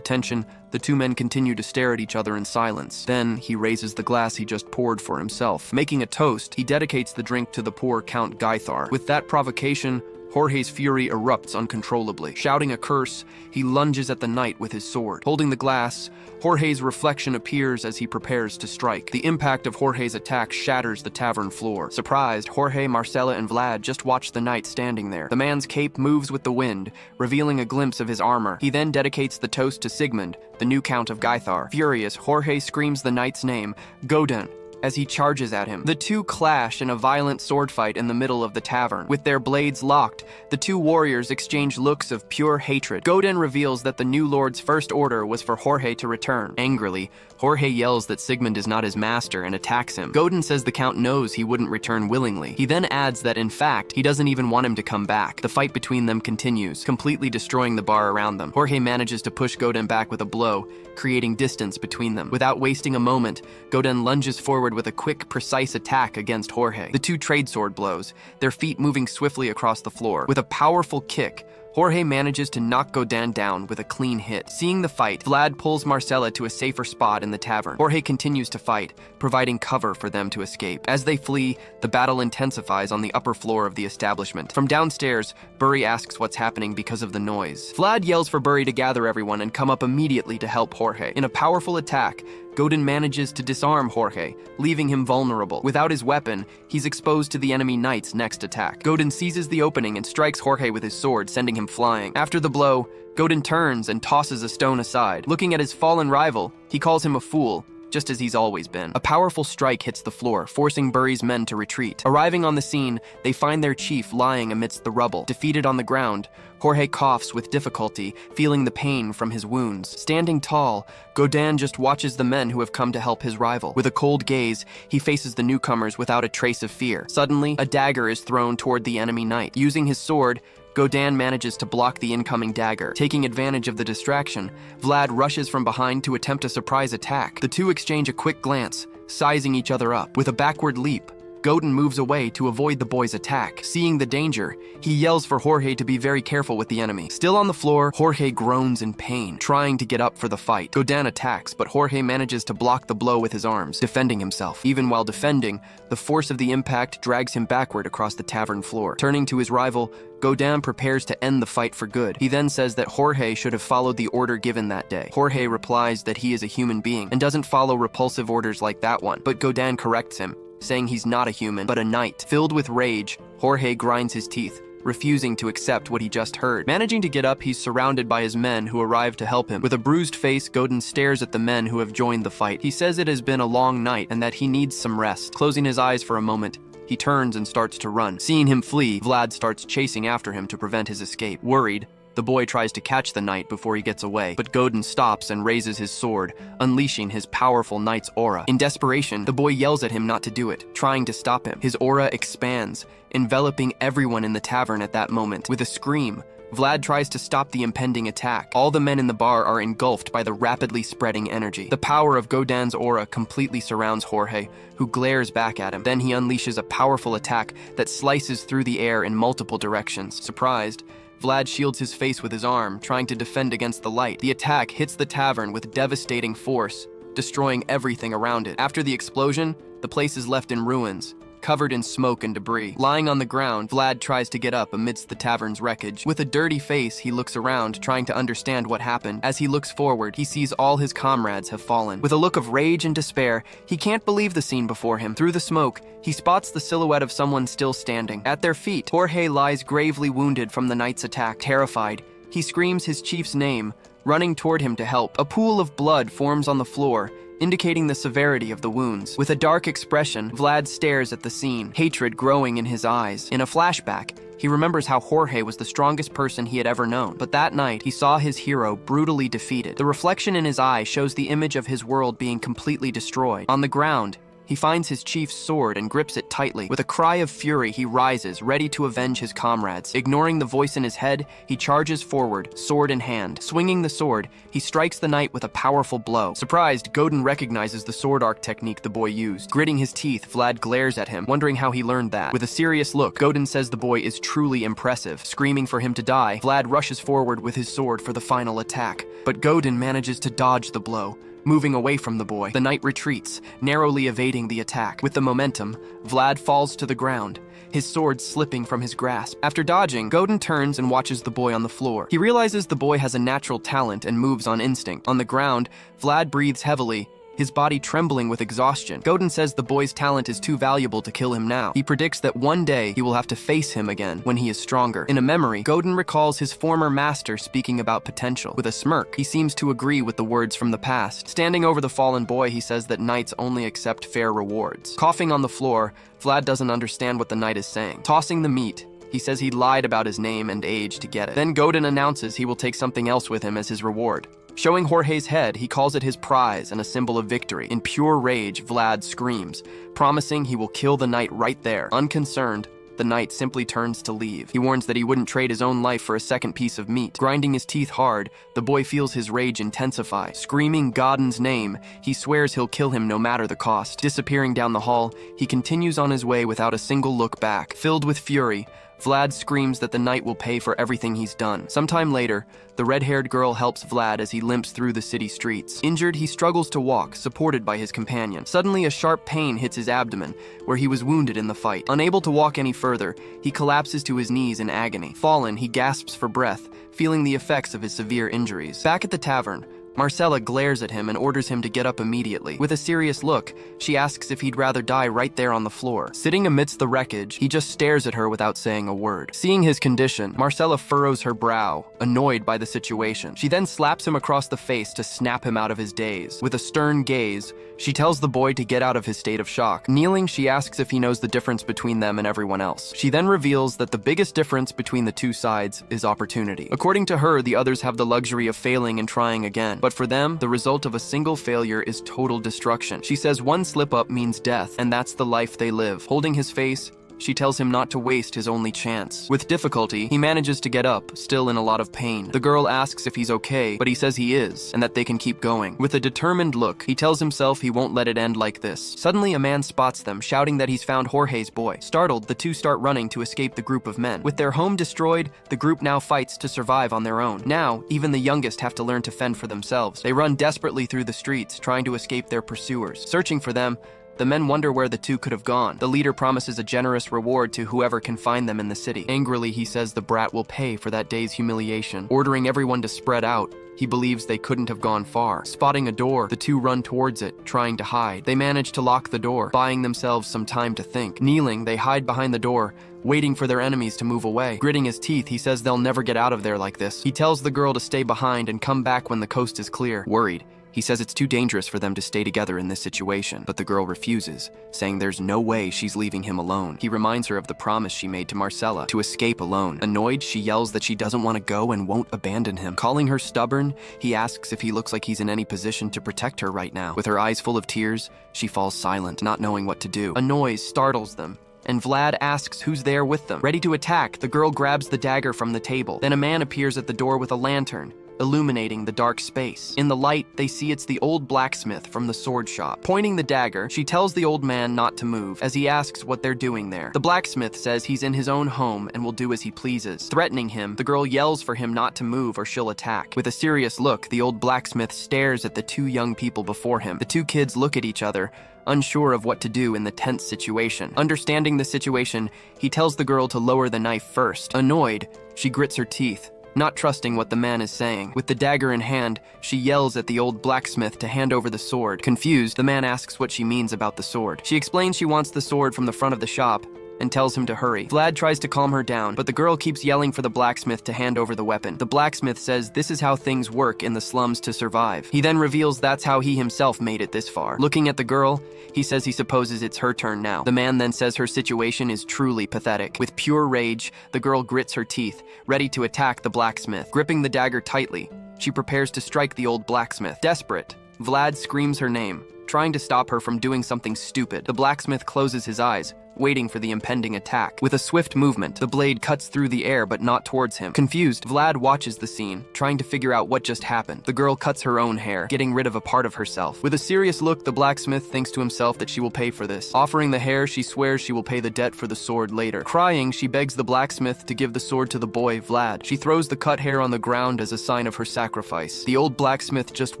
tension, the two men continue to stare at each other in silence. Then, he raises the glass he just poured for himself. Making a toast, he dedicates the drink to the poor Count Gaithar. With that provocation, Jorge's fury erupts uncontrollably. Shouting a curse, he lunges at the knight with his sword. Holding the glass, Jorge's reflection appears as he prepares to strike. The impact of Jorge's attack shatters the tavern floor. Surprised, Jorge, Marcella, and Vlad just watch the knight standing there. The man's cape moves with the wind, revealing a glimpse of his armor. He then dedicates the toast to Sigmund, the new Count of Gaithar. Furious, Jorge screams the knight's name, Godin, as he charges at him. The two clash in a violent sword fight in the middle of the tavern. With their blades locked, the two warriors exchange looks of pure hatred. Godin reveals that the new lord's first order was for Jorge to return. Angrily, Jorge yells that Sigmund is not his master and attacks him. Godin says the count knows he wouldn't return willingly. He then adds that in fact, he doesn't even want him to come back. The fight between them continues, completely destroying the bar around them. Jorge manages to push Godin back with a blow, creating distance between them. Without wasting a moment, Godin lunges forward with a quick, precise attack against Jorge. The two trade sword blows, their feet moving swiftly across the floor. With a powerful kick, Jorge manages to knock Godin down with a clean hit. Seeing the fight, Vlad pulls Marcella to a safer spot in the tavern. Jorge continues to fight, providing cover for them to escape. As they flee, the battle intensifies on the upper floor of the establishment. From downstairs, Burry asks what's happening because of the noise. Vlad yells for Burry to gather everyone and come up immediately to help Jorge. In a powerful attack, Godin manages to disarm Jorge, leaving him vulnerable. Without his weapon, he's exposed to the enemy knight's next attack. Godin seizes the opening and strikes Jorge with his sword, sending him flying. After the blow, Godin turns and tosses a stone aside. Looking at his fallen rival, he calls him a fool, just as he's always been. A powerful strike hits the floor, forcing Burry's men to retreat. Arriving on the scene, they find their chief lying amidst the rubble. Defeated on the ground, Jorge coughs with difficulty, feeling the pain from his wounds. Standing tall, Godin just watches the men who have come to help his rival. With a cold gaze, he faces the newcomers without a trace of fear. Suddenly, a dagger is thrown toward the enemy knight. Using his sword, Godin manages to block the incoming dagger. Taking advantage of the distraction, Vlad rushes from behind to attempt a surprise attack. The two exchange a quick glance, sizing each other up. With a backward leap, Godin moves away to avoid the boy's attack. Seeing the danger, he yells for Jorge to be very careful with the enemy. Still on the floor, Jorge groans in pain, trying to get up for the fight. Godin attacks, but Jorge manages to block the blow with his arms, defending himself. Even while defending, the force of the impact drags him backward across the tavern floor. Turning to his rival, Godin prepares to end the fight for good. He then says that Jorge should have followed the order given that day. Jorge replies that he is a human being and doesn't follow repulsive orders like that one, but Godin corrects him, saying he's not a human, but a knight. Filled with rage, Jorge grinds his teeth, refusing to accept what he just heard. Managing to get up, he's surrounded by his men who arrive to help him. With a bruised face, Godin stares at the men who have joined the fight. He says it has been a long night and that he needs some rest. Closing his eyes for a moment, he turns and starts to run. Seeing him flee, Vlad starts chasing after him to prevent his escape. Worried, the boy tries to catch the knight before he gets away, but Godin stops and raises his sword, unleashing his powerful knight's aura. In desperation, the boy yells at him not to do it, trying to stop him. His aura expands, enveloping everyone in the tavern at that moment. With a scream, Vlad tries to stop the impending attack. All the men in the bar are engulfed by the rapidly spreading energy. The power of Godin's aura completely surrounds Jorge, who glares back at him. Then he unleashes a powerful attack that slices through the air in multiple directions. Surprised, Vlad shields his face with his arm, trying to defend against the light. The attack hits the tavern with devastating force, destroying everything around it. After the explosion, the place is left in ruins, covered in smoke and debris. Lying on the ground, Vlad tries to get up amidst the tavern's wreckage. With a dirty face, he looks around, trying to understand what happened. As he looks forward, he sees all his comrades have fallen. With a look of rage and despair, he can't believe the scene before him. Through the smoke, he spots the silhouette of someone still standing. At their feet, Jorge lies gravely wounded from the knight's attack. Terrified, he screams his chief's name, running toward him to help. A pool of blood forms on the floor, indicating the severity of the wounds. With a dark expression, Vlad stares at the scene, hatred growing in his eyes. In a flashback, he remembers how Jorge was the strongest person he had ever known, but that night, he saw his hero brutally defeated. The reflection in his eye shows the image of his world being completely destroyed. On the ground, He finds his chief's sword and grips it tightly. With a cry of fury, he rises, ready to avenge his comrades. Ignoring the voice in his head, he charges forward, sword in hand. Swinging the sword, he strikes the knight with a powerful blow. Surprised, Godin recognizes the sword arc technique the boy used. Gritting his teeth, Vlad glares at him, wondering how he learned that. With a serious look, Godin says the boy is truly impressive. Screaming for him to die, Vlad rushes forward with his sword for the final attack. But Godin manages to dodge the blow. Moving away from the boy, the knight retreats, narrowly evading the attack. With the momentum, Vlad falls to the ground, his sword slipping from his grasp. After dodging, Godin turns and watches the boy on the floor. He realizes the boy has a natural talent and moves on instinct. On the ground, Vlad breathes heavily, his body trembling with exhaustion. Godin says the boy's talent is too valuable to kill him now. He predicts that one day he will have to face him again when he is stronger. In a memory, Godin recalls his former master speaking about potential. With a smirk, he seems to agree with the words from the past. Standing over the fallen boy, he says that knights only accept fair rewards. Coughing on the floor, Vlad doesn't understand what the knight is saying. Tossing the meat, he says he lied about his name and age to get it. Then Godin announces he will take something else with him as his reward. Showing Jorge's head, he calls it his prize and a symbol of victory. In pure rage, Vlad screams, promising he will kill the knight right there. Unconcerned, the knight simply turns to leave. He warns that he wouldn't trade his own life for a second piece of meat. Grinding his teeth hard, the boy feels his rage intensify. Screaming Godin's name, he swears he'll kill him no matter the cost. Disappearing down the hall, he continues on his way without a single look back. Filled with fury, Vlad screams that the knight will pay for everything he's done. Sometime later, the red-haired girl helps Vlad as he limps through the city streets. Injured, he struggles to walk, supported by his companion. Suddenly, a sharp pain hits his abdomen, where he was wounded in the fight. Unable to walk any further, he collapses to his knees in agony. Fallen, he gasps for breath, feeling the effects of his severe injuries. Back at the tavern, Marcella glares at him and orders him to get up immediately. With a serious look, she asks if he'd rather die right there on the floor. Sitting amidst the wreckage, he just stares at her without saying a word. Seeing his condition, Marcella furrows her brow, annoyed by the situation. She then slaps him across the face to snap him out of his daze. With a stern gaze, she tells the boy to get out of his state of shock. Kneeling, she asks if he knows the difference between them and everyone else. She then reveals that the biggest difference between the two sides is opportunity. According to her, the others have the luxury of failing and trying again. But for them, the result of a single failure is total destruction. She says one slip-up means death, and that's the life they live. Holding his face, she tells him not to waste his only chance. With difficulty, he manages to get up, still in a lot of pain. The girl asks if he's okay, but he says he is, and that they can keep going. With a determined look, he tells himself he won't let it end like this. Suddenly, a man spots them, shouting that he's found Jorge's boy. Startled, the two start running to escape the group of men. With their home destroyed, the group now fights to survive on their own. Now, even the youngest have to learn to fend for themselves. They run desperately through the streets, trying to escape their pursuers. Searching for them, the men wonder where the two could have gone. The leader promises a generous reward to whoever can find them in the city. Angrily, he says the brat will pay for that day's humiliation. Ordering everyone to spread out, he believes they couldn't have gone far. Spotting a door, the two run towards it, trying to hide. They manage to lock the door, buying themselves some time to think. Kneeling, they hide behind the door, waiting for their enemies to move away. Gritting his teeth, he says they'll never get out of there like this. He tells the girl to stay behind and come back when the coast is clear. Worried, he says it's too dangerous for them to stay together in this situation, but the girl refuses, saying there's no way she's leaving him alone. He reminds her of the promise she made to Marcella, to escape alone. Annoyed, she yells that she doesn't want to go and won't abandon him. Calling her stubborn, he asks if he looks like he's in any position to protect her right now. With her eyes full of tears, she falls silent, not knowing what to do. A noise startles them, and Vlad asks who's there with them. Ready to attack, the girl grabs the dagger from the table. Then a man appears at the door with a lantern, illuminating the dark space. In the light, they see it's the old blacksmith from the sword shop. Pointing the dagger, she tells the old man not to move, as he asks what they're doing there. The blacksmith says he's in his own home and will do as he pleases. Threatening him, the girl yells for him not to move or she'll attack. With a serious look, the old blacksmith stares at the two young people before him. The two kids look at each other, unsure of what to do in the tense situation. Understanding the situation, he tells the girl to lower the knife first. Annoyed, she grits her teeth, not trusting what the man is saying. With the dagger in hand, she yells at the old blacksmith to hand over the sword. Confused, the man asks what she means about the sword. She explains she wants the sword from the front of the shop and tells him to hurry. Vlad tries to calm her down, but the girl keeps yelling for the blacksmith to hand over the weapon. The blacksmith says this is how things work in the slums to survive. He then reveals that's how he himself made it this far. Looking at the girl, he says he supposes it's her turn now. The man then says her situation is truly pathetic. With pure rage, the girl grits her teeth, ready to attack the blacksmith. Gripping the dagger tightly, she prepares to strike the old blacksmith. Desperate, Vlad screams her name, trying to stop her from doing something stupid. The blacksmith closes his eyes, waiting for the impending attack. With a swift movement, the blade cuts through the air but not towards him. Confused, Vlad watches the scene, trying to figure out what just happened. The girl cuts her own hair, getting rid of a part of herself. With a serious look, the blacksmith thinks to himself that she will pay for this. Offering the hair, she swears she will pay the debt for the sword later. Crying, she begs the blacksmith to give the sword to the boy, Vlad. She throws the cut hair on the ground as a sign of her sacrifice. The old blacksmith just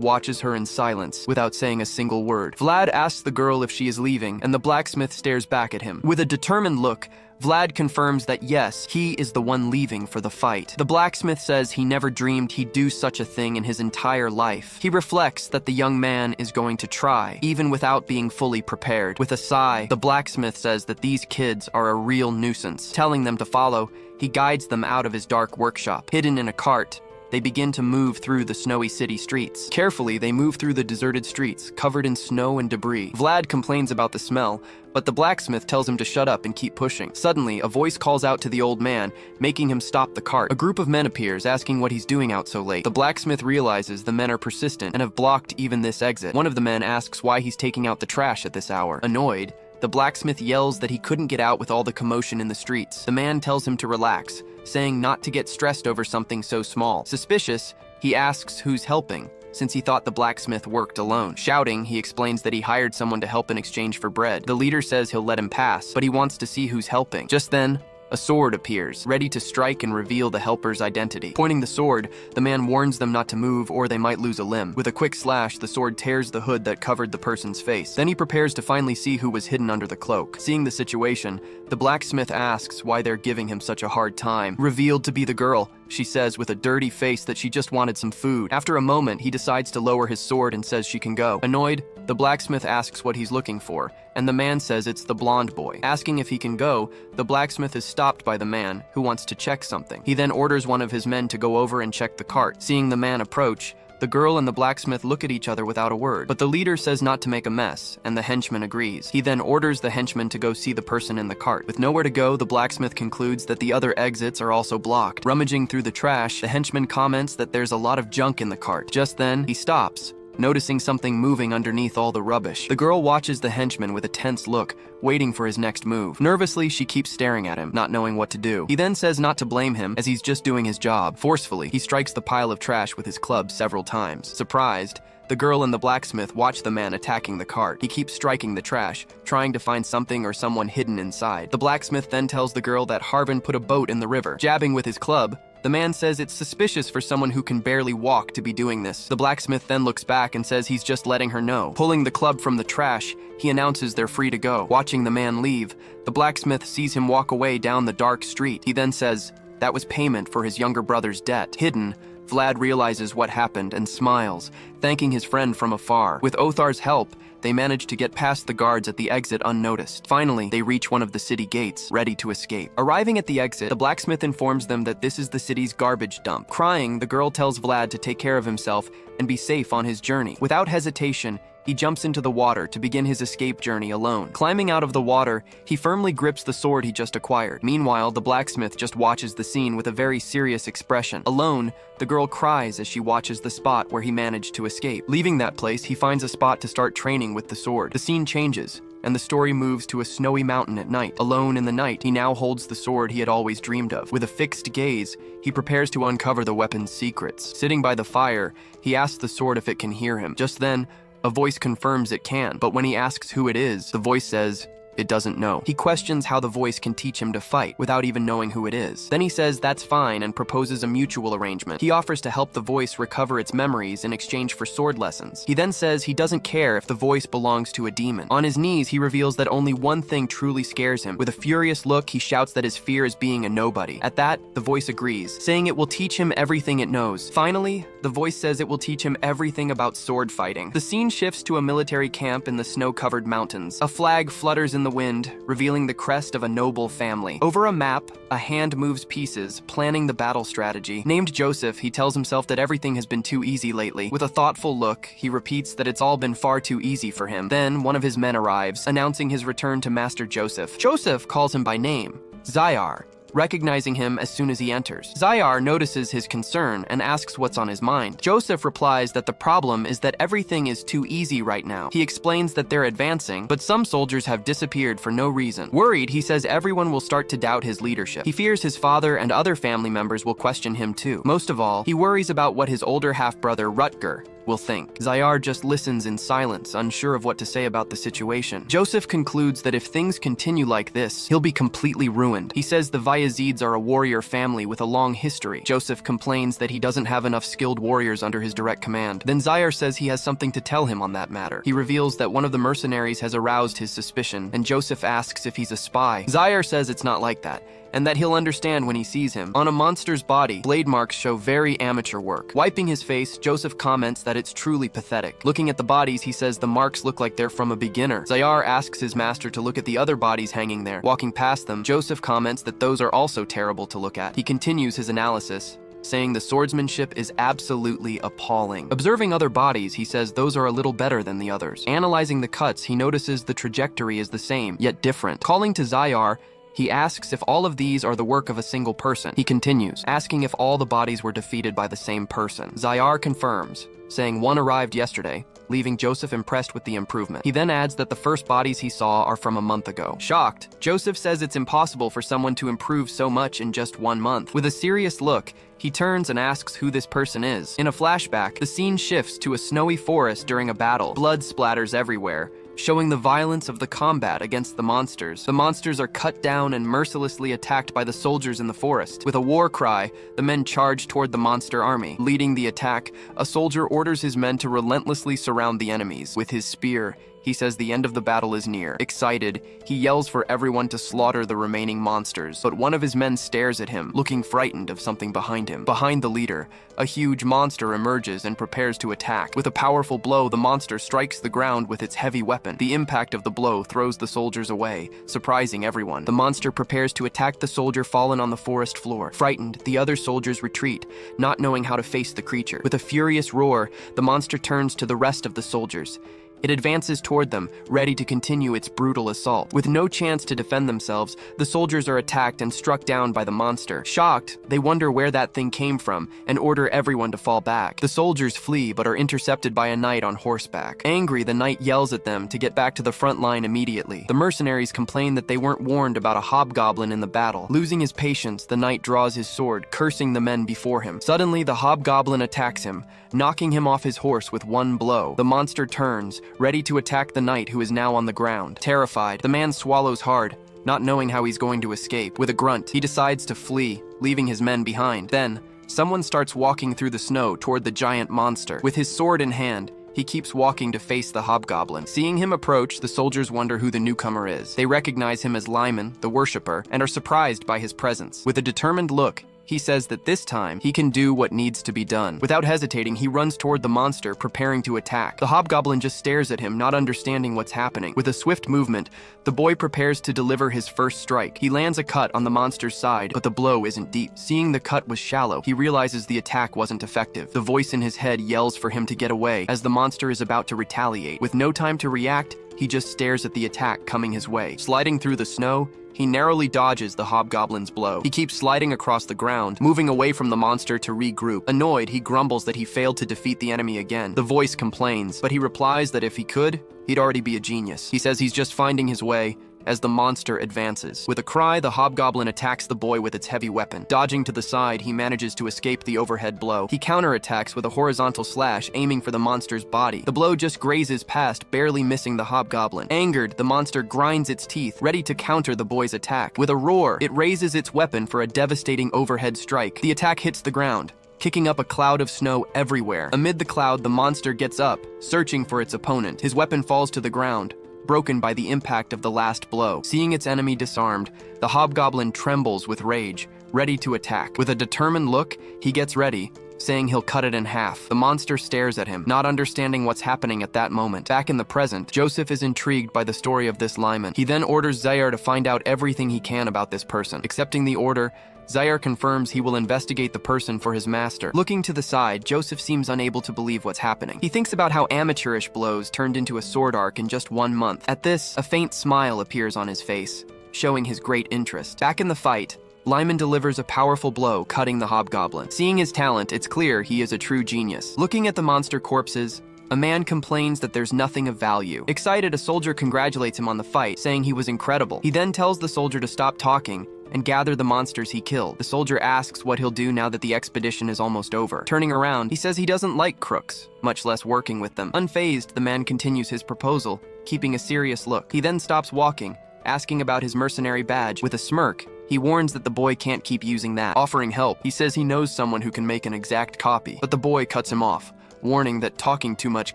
watches her in silence, without saying a single word. Vlad asks the girl if she is leaving, and the blacksmith stares back at him. With a determined look, Vlad confirms that yes, he is the one leaving for the fight. The blacksmith says he never dreamed he'd do such a thing in his entire life. He reflects that the young man is going to try, even without being fully prepared. With a sigh, the blacksmith says that these kids are a real nuisance. Telling them to follow, he guides them out of his dark workshop. Hidden in a cart, they begin to move through the snowy city streets. Carefully, they move through the deserted streets, covered in snow and debris. Vlad complains about the smell, but the blacksmith tells him to shut up and keep pushing. Suddenly, a voice calls out to the old man, making him stop the cart. A group of men appears, asking what he's doing out so late. The blacksmith realizes the men are persistent and have blocked even this exit. One of the men asks why he's taking out the trash at this hour. Annoyed, the blacksmith yells that he couldn't get out with all the commotion in the streets. The man tells him to relax, saying not to get stressed over something so small. Suspicious, he asks who's helping, since he thought the blacksmith worked alone. Shouting, he explains that he hired someone to help in exchange for bread. The leader says he'll let him pass, but he wants to see who's helping. Just then, a sword appears, ready to strike and reveal the helper's identity. Pointing the sword, the man warns them not to move or they might lose a limb. With a quick slash, the sword tears the hood that covered the person's face. Then he prepares to finally see who was hidden under the cloak. Seeing the situation, the blacksmith asks why they're giving him such a hard time. Revealed to be the girl, she says with a dirty face that she just wanted some food. After a moment, he decides to lower his sword and says she can go. Annoyed, the blacksmith asks what he's looking for, and the man says it's the blonde boy. Asking if he can go, the blacksmith is stopped by the man, who wants to check something. He then orders one of his men to go over and check the cart. Seeing the man approach, the girl and the blacksmith look at each other without a word, but the leader says not to make a mess, and the henchman agrees. He then orders the henchman to go see the person in the cart. With nowhere to go, the blacksmith concludes that the other exits are also blocked. Rummaging through the trash, the henchman comments that there's a lot of junk in the cart. Just then, he stops, noticing something moving underneath all the rubbish. The girl watches the henchman with a tense look, waiting for his next move. Nervously, she keeps staring at him, not knowing what to do. He then says not to blame him, as he's just doing his job. Forcefully, he strikes the pile of trash with his club several times. Surprised, the girl and the blacksmith watch the man attacking the cart. He keeps striking the trash, trying to find something or someone hidden inside. The blacksmith then tells the girl that Harvin put a boat in the river. Jabbing with his club, the man says it's suspicious for someone who can barely walk to be doing this. The blacksmith then looks back and says he's just letting her know. Pulling the club from the trash, he announces they're free to go. Watching the man leave, the blacksmith sees him walk away down the dark street. He then says that was payment for his younger brother's debt. Hidden, Vlad realizes what happened and smiles, thanking his friend from afar. With Othar's help, they manage to get past the guards at the exit unnoticed. Finally, they reach one of the city gates, ready to escape. Arriving at the exit, the blacksmith informs them that this is the city's garbage dump. Crying, the girl tells Vlad to take care of himself and be safe on his journey. Without hesitation, he jumps into the water to begin his escape journey alone. Climbing out of the water, he firmly grips the sword he just acquired. Meanwhile, the blacksmith just watches the scene with a very serious expression. Alone, the girl cries as she watches the spot where he managed to escape. Leaving that place, he finds a spot to start training with the sword. The scene changes, and the story moves to a snowy mountain at night. Alone in the night, he now holds the sword he had always dreamed of. With a fixed gaze, he prepares to uncover the weapon's secrets. Sitting by the fire, he asks the sword if it can hear him. Just then, a voice confirms it can, but when he asks who it is, the voice says it doesn't know. He questions how the voice can teach him to fight without even knowing who it is. Then he says that's fine and proposes a mutual arrangement. He offers to help the voice recover its memories in exchange for sword lessons. He then says he doesn't care if the voice belongs to a demon. On his knees, he reveals that only one thing truly scares him. With a furious look, he shouts that his fear is being a nobody. At that, the voice agrees, saying it will teach him everything it knows. Finally, the voice says it will teach him everything about sword fighting. The scene shifts to a military camp in the snow-covered mountains. A flag flutters in the wind, revealing the crest of a noble family. Over a map, a hand moves pieces, planning the battle strategy. Named Joseph, he tells himself that everything has been too easy lately. With a thoughtful look, he repeats that it's all been far too easy for him. Then, one of his men arrives, announcing his return to Master Joseph. Joseph calls him by name, Zayar, recognizing him as soon as he enters. Zayar notices his concern and asks what's on his mind. Joseph replies that the problem is that everything is too easy right now. He explains that they're advancing, but some soldiers have disappeared for no reason. Worried, he says everyone will start to doubt his leadership. He fears his father and other family members will question him too. Most of all, he worries about what his older half-brother Rutger will think. Zayar just listens in silence, unsure of what to say about the situation. Joseph concludes that if things continue like this, he'll be completely ruined. He says the Vayazids are a warrior family with a long history. Joseph complains that he doesn't have enough skilled warriors under his direct command. Then Zayar says he has something to tell him on that matter. He reveals that one of the mercenaries has aroused his suspicion, and Joseph asks if he's a spy. Zayar says it's not like that, and that he'll understand when he sees him. On a monster's body, blade marks show very amateur work. Wiping his face, Joseph comments that it's truly pathetic. Looking at the bodies, he says the marks look like they're from a beginner. Zayar asks his master to look at the other bodies hanging there. Walking past them, Joseph comments that those are also terrible to look at. He continues his analysis, saying the swordsmanship is absolutely appalling. Observing other bodies, he says those are a little better than the others. Analyzing the cuts, he notices the trajectory is the same, yet different. Calling to Zayar, he asks if all of these are the work of a single person. He continues, asking if all the bodies were defeated by the same person. Zayar confirms, saying one arrived yesterday, leaving Joseph impressed with the improvement. He then adds that the first bodies he saw are from a month ago. Shocked, Joseph says it's impossible for someone to improve so much in just 1 month. With a serious look, he turns and asks who this person is. In a flashback, the scene shifts to a snowy forest during a battle. Blood splatters everywhere, showing the violence of the combat against the monsters. The monsters are cut down and mercilessly attacked by the soldiers in the forest. With a war cry, the men charge toward the monster army. Leading the attack, a soldier orders his men to relentlessly surround the enemies. With his spear, he says the end of the battle is near. Excited, he yells for everyone to slaughter the remaining monsters, but one of his men stares at him, looking frightened of something behind him. Behind the leader, a huge monster emerges and prepares to attack. With a powerful blow, the monster strikes the ground with its heavy weapon. The impact of the blow throws the soldiers away, surprising everyone. The monster prepares to attack the soldier fallen on the forest floor. Frightened, the other soldiers retreat, not knowing how to face the creature. With a furious roar, the monster turns to the rest of the soldiers. It advances toward them, ready to continue its brutal assault. With no chance to defend themselves, the soldiers are attacked and struck down by the monster. Shocked, they wonder where that thing came from and order everyone to fall back. The soldiers flee but are intercepted by a knight on horseback. Angry, the knight yells at them to get back to the front line immediately. The mercenaries complain that they weren't warned about a hobgoblin in the battle. Losing his patience, the knight draws his sword, cursing the men before him. Suddenly, the hobgoblin attacks him, knocking him off his horse with one blow. The monster turns, ready to attack the knight who is now on the ground. Terrified, the man swallows hard, not knowing how he's going to escape. With a grunt, he decides to flee, leaving his men behind. Then, someone starts walking through the snow toward the giant monster. With his sword in hand, he keeps walking to face the hobgoblin. Seeing him approach, the soldiers wonder who the newcomer is. They recognize him as Lyman, the worshipper, and are surprised by his presence. With a determined look, he says that this time, he can do what needs to be done. Without hesitating, he runs toward the monster, preparing to attack. The hobgoblin just stares at him, not understanding what's happening. With a swift movement, the boy prepares to deliver his first strike. He lands a cut on the monster's side, but the blow isn't deep. Seeing the cut was shallow, he realizes the attack wasn't effective. The voice in his head yells for him to get away, as the monster is about to retaliate. With no time to react, he just stares at the attack coming his way. Sliding through the snow, he narrowly dodges the hobgoblin's blow. He keeps sliding across the ground, moving away from the monster to regroup. Annoyed, he grumbles that he failed to defeat the enemy again. The voice complains, but he replies that if he could, he'd already be a genius. He says he's just finding his way as the monster advances. With a cry, the hobgoblin attacks the boy with its heavy weapon. Dodging to the side, he manages to escape the overhead blow. He counterattacks with a horizontal slash, aiming for the monster's body. The blow just grazes past, barely missing the hobgoblin. Angered, the monster grinds its teeth, ready to counter the boy's attack. With a roar, it raises its weapon for a devastating overhead strike. The attack hits the ground, kicking up a cloud of snow everywhere. Amid the cloud, the monster gets up, searching for its opponent. His weapon falls to the ground, broken by the impact of the last blow. Seeing its enemy disarmed, the hobgoblin trembles with rage, ready to attack. With a determined look, he gets ready, saying he'll cut it in half. The monster stares at him, not understanding what's happening at that moment. Back in the present, Joseph is intrigued by the story of this Lyman. He then orders Zayar to find out everything he can about this person. Accepting the order, Zayar confirms he will investigate the person for his master. Looking to the side, Joseph seems unable to believe what's happening. He thinks about how amateurish blows turned into a sword arc in just 1 month. At this, a faint smile appears on his face, showing his great interest. Back in the fight, Lyman delivers a powerful blow, cutting the hobgoblin. Seeing his talent, it's clear he is a true genius. Looking at the monster corpses, a man complains that there's nothing of value. Excited, a soldier congratulates him on the fight, saying he was incredible. He then tells the soldier to stop talking and gather the monsters he killed. The soldier asks what he'll do now that the expedition is almost over. Turning around, he says he doesn't like crooks, much less working with them. Unfazed, the man continues his proposal, keeping a serious look. He then stops walking, asking about his mercenary badge. With a smirk, he warns that the boy can't keep using that. Offering help, he says he knows someone who can make an exact copy, but the boy cuts him off, warning that talking too much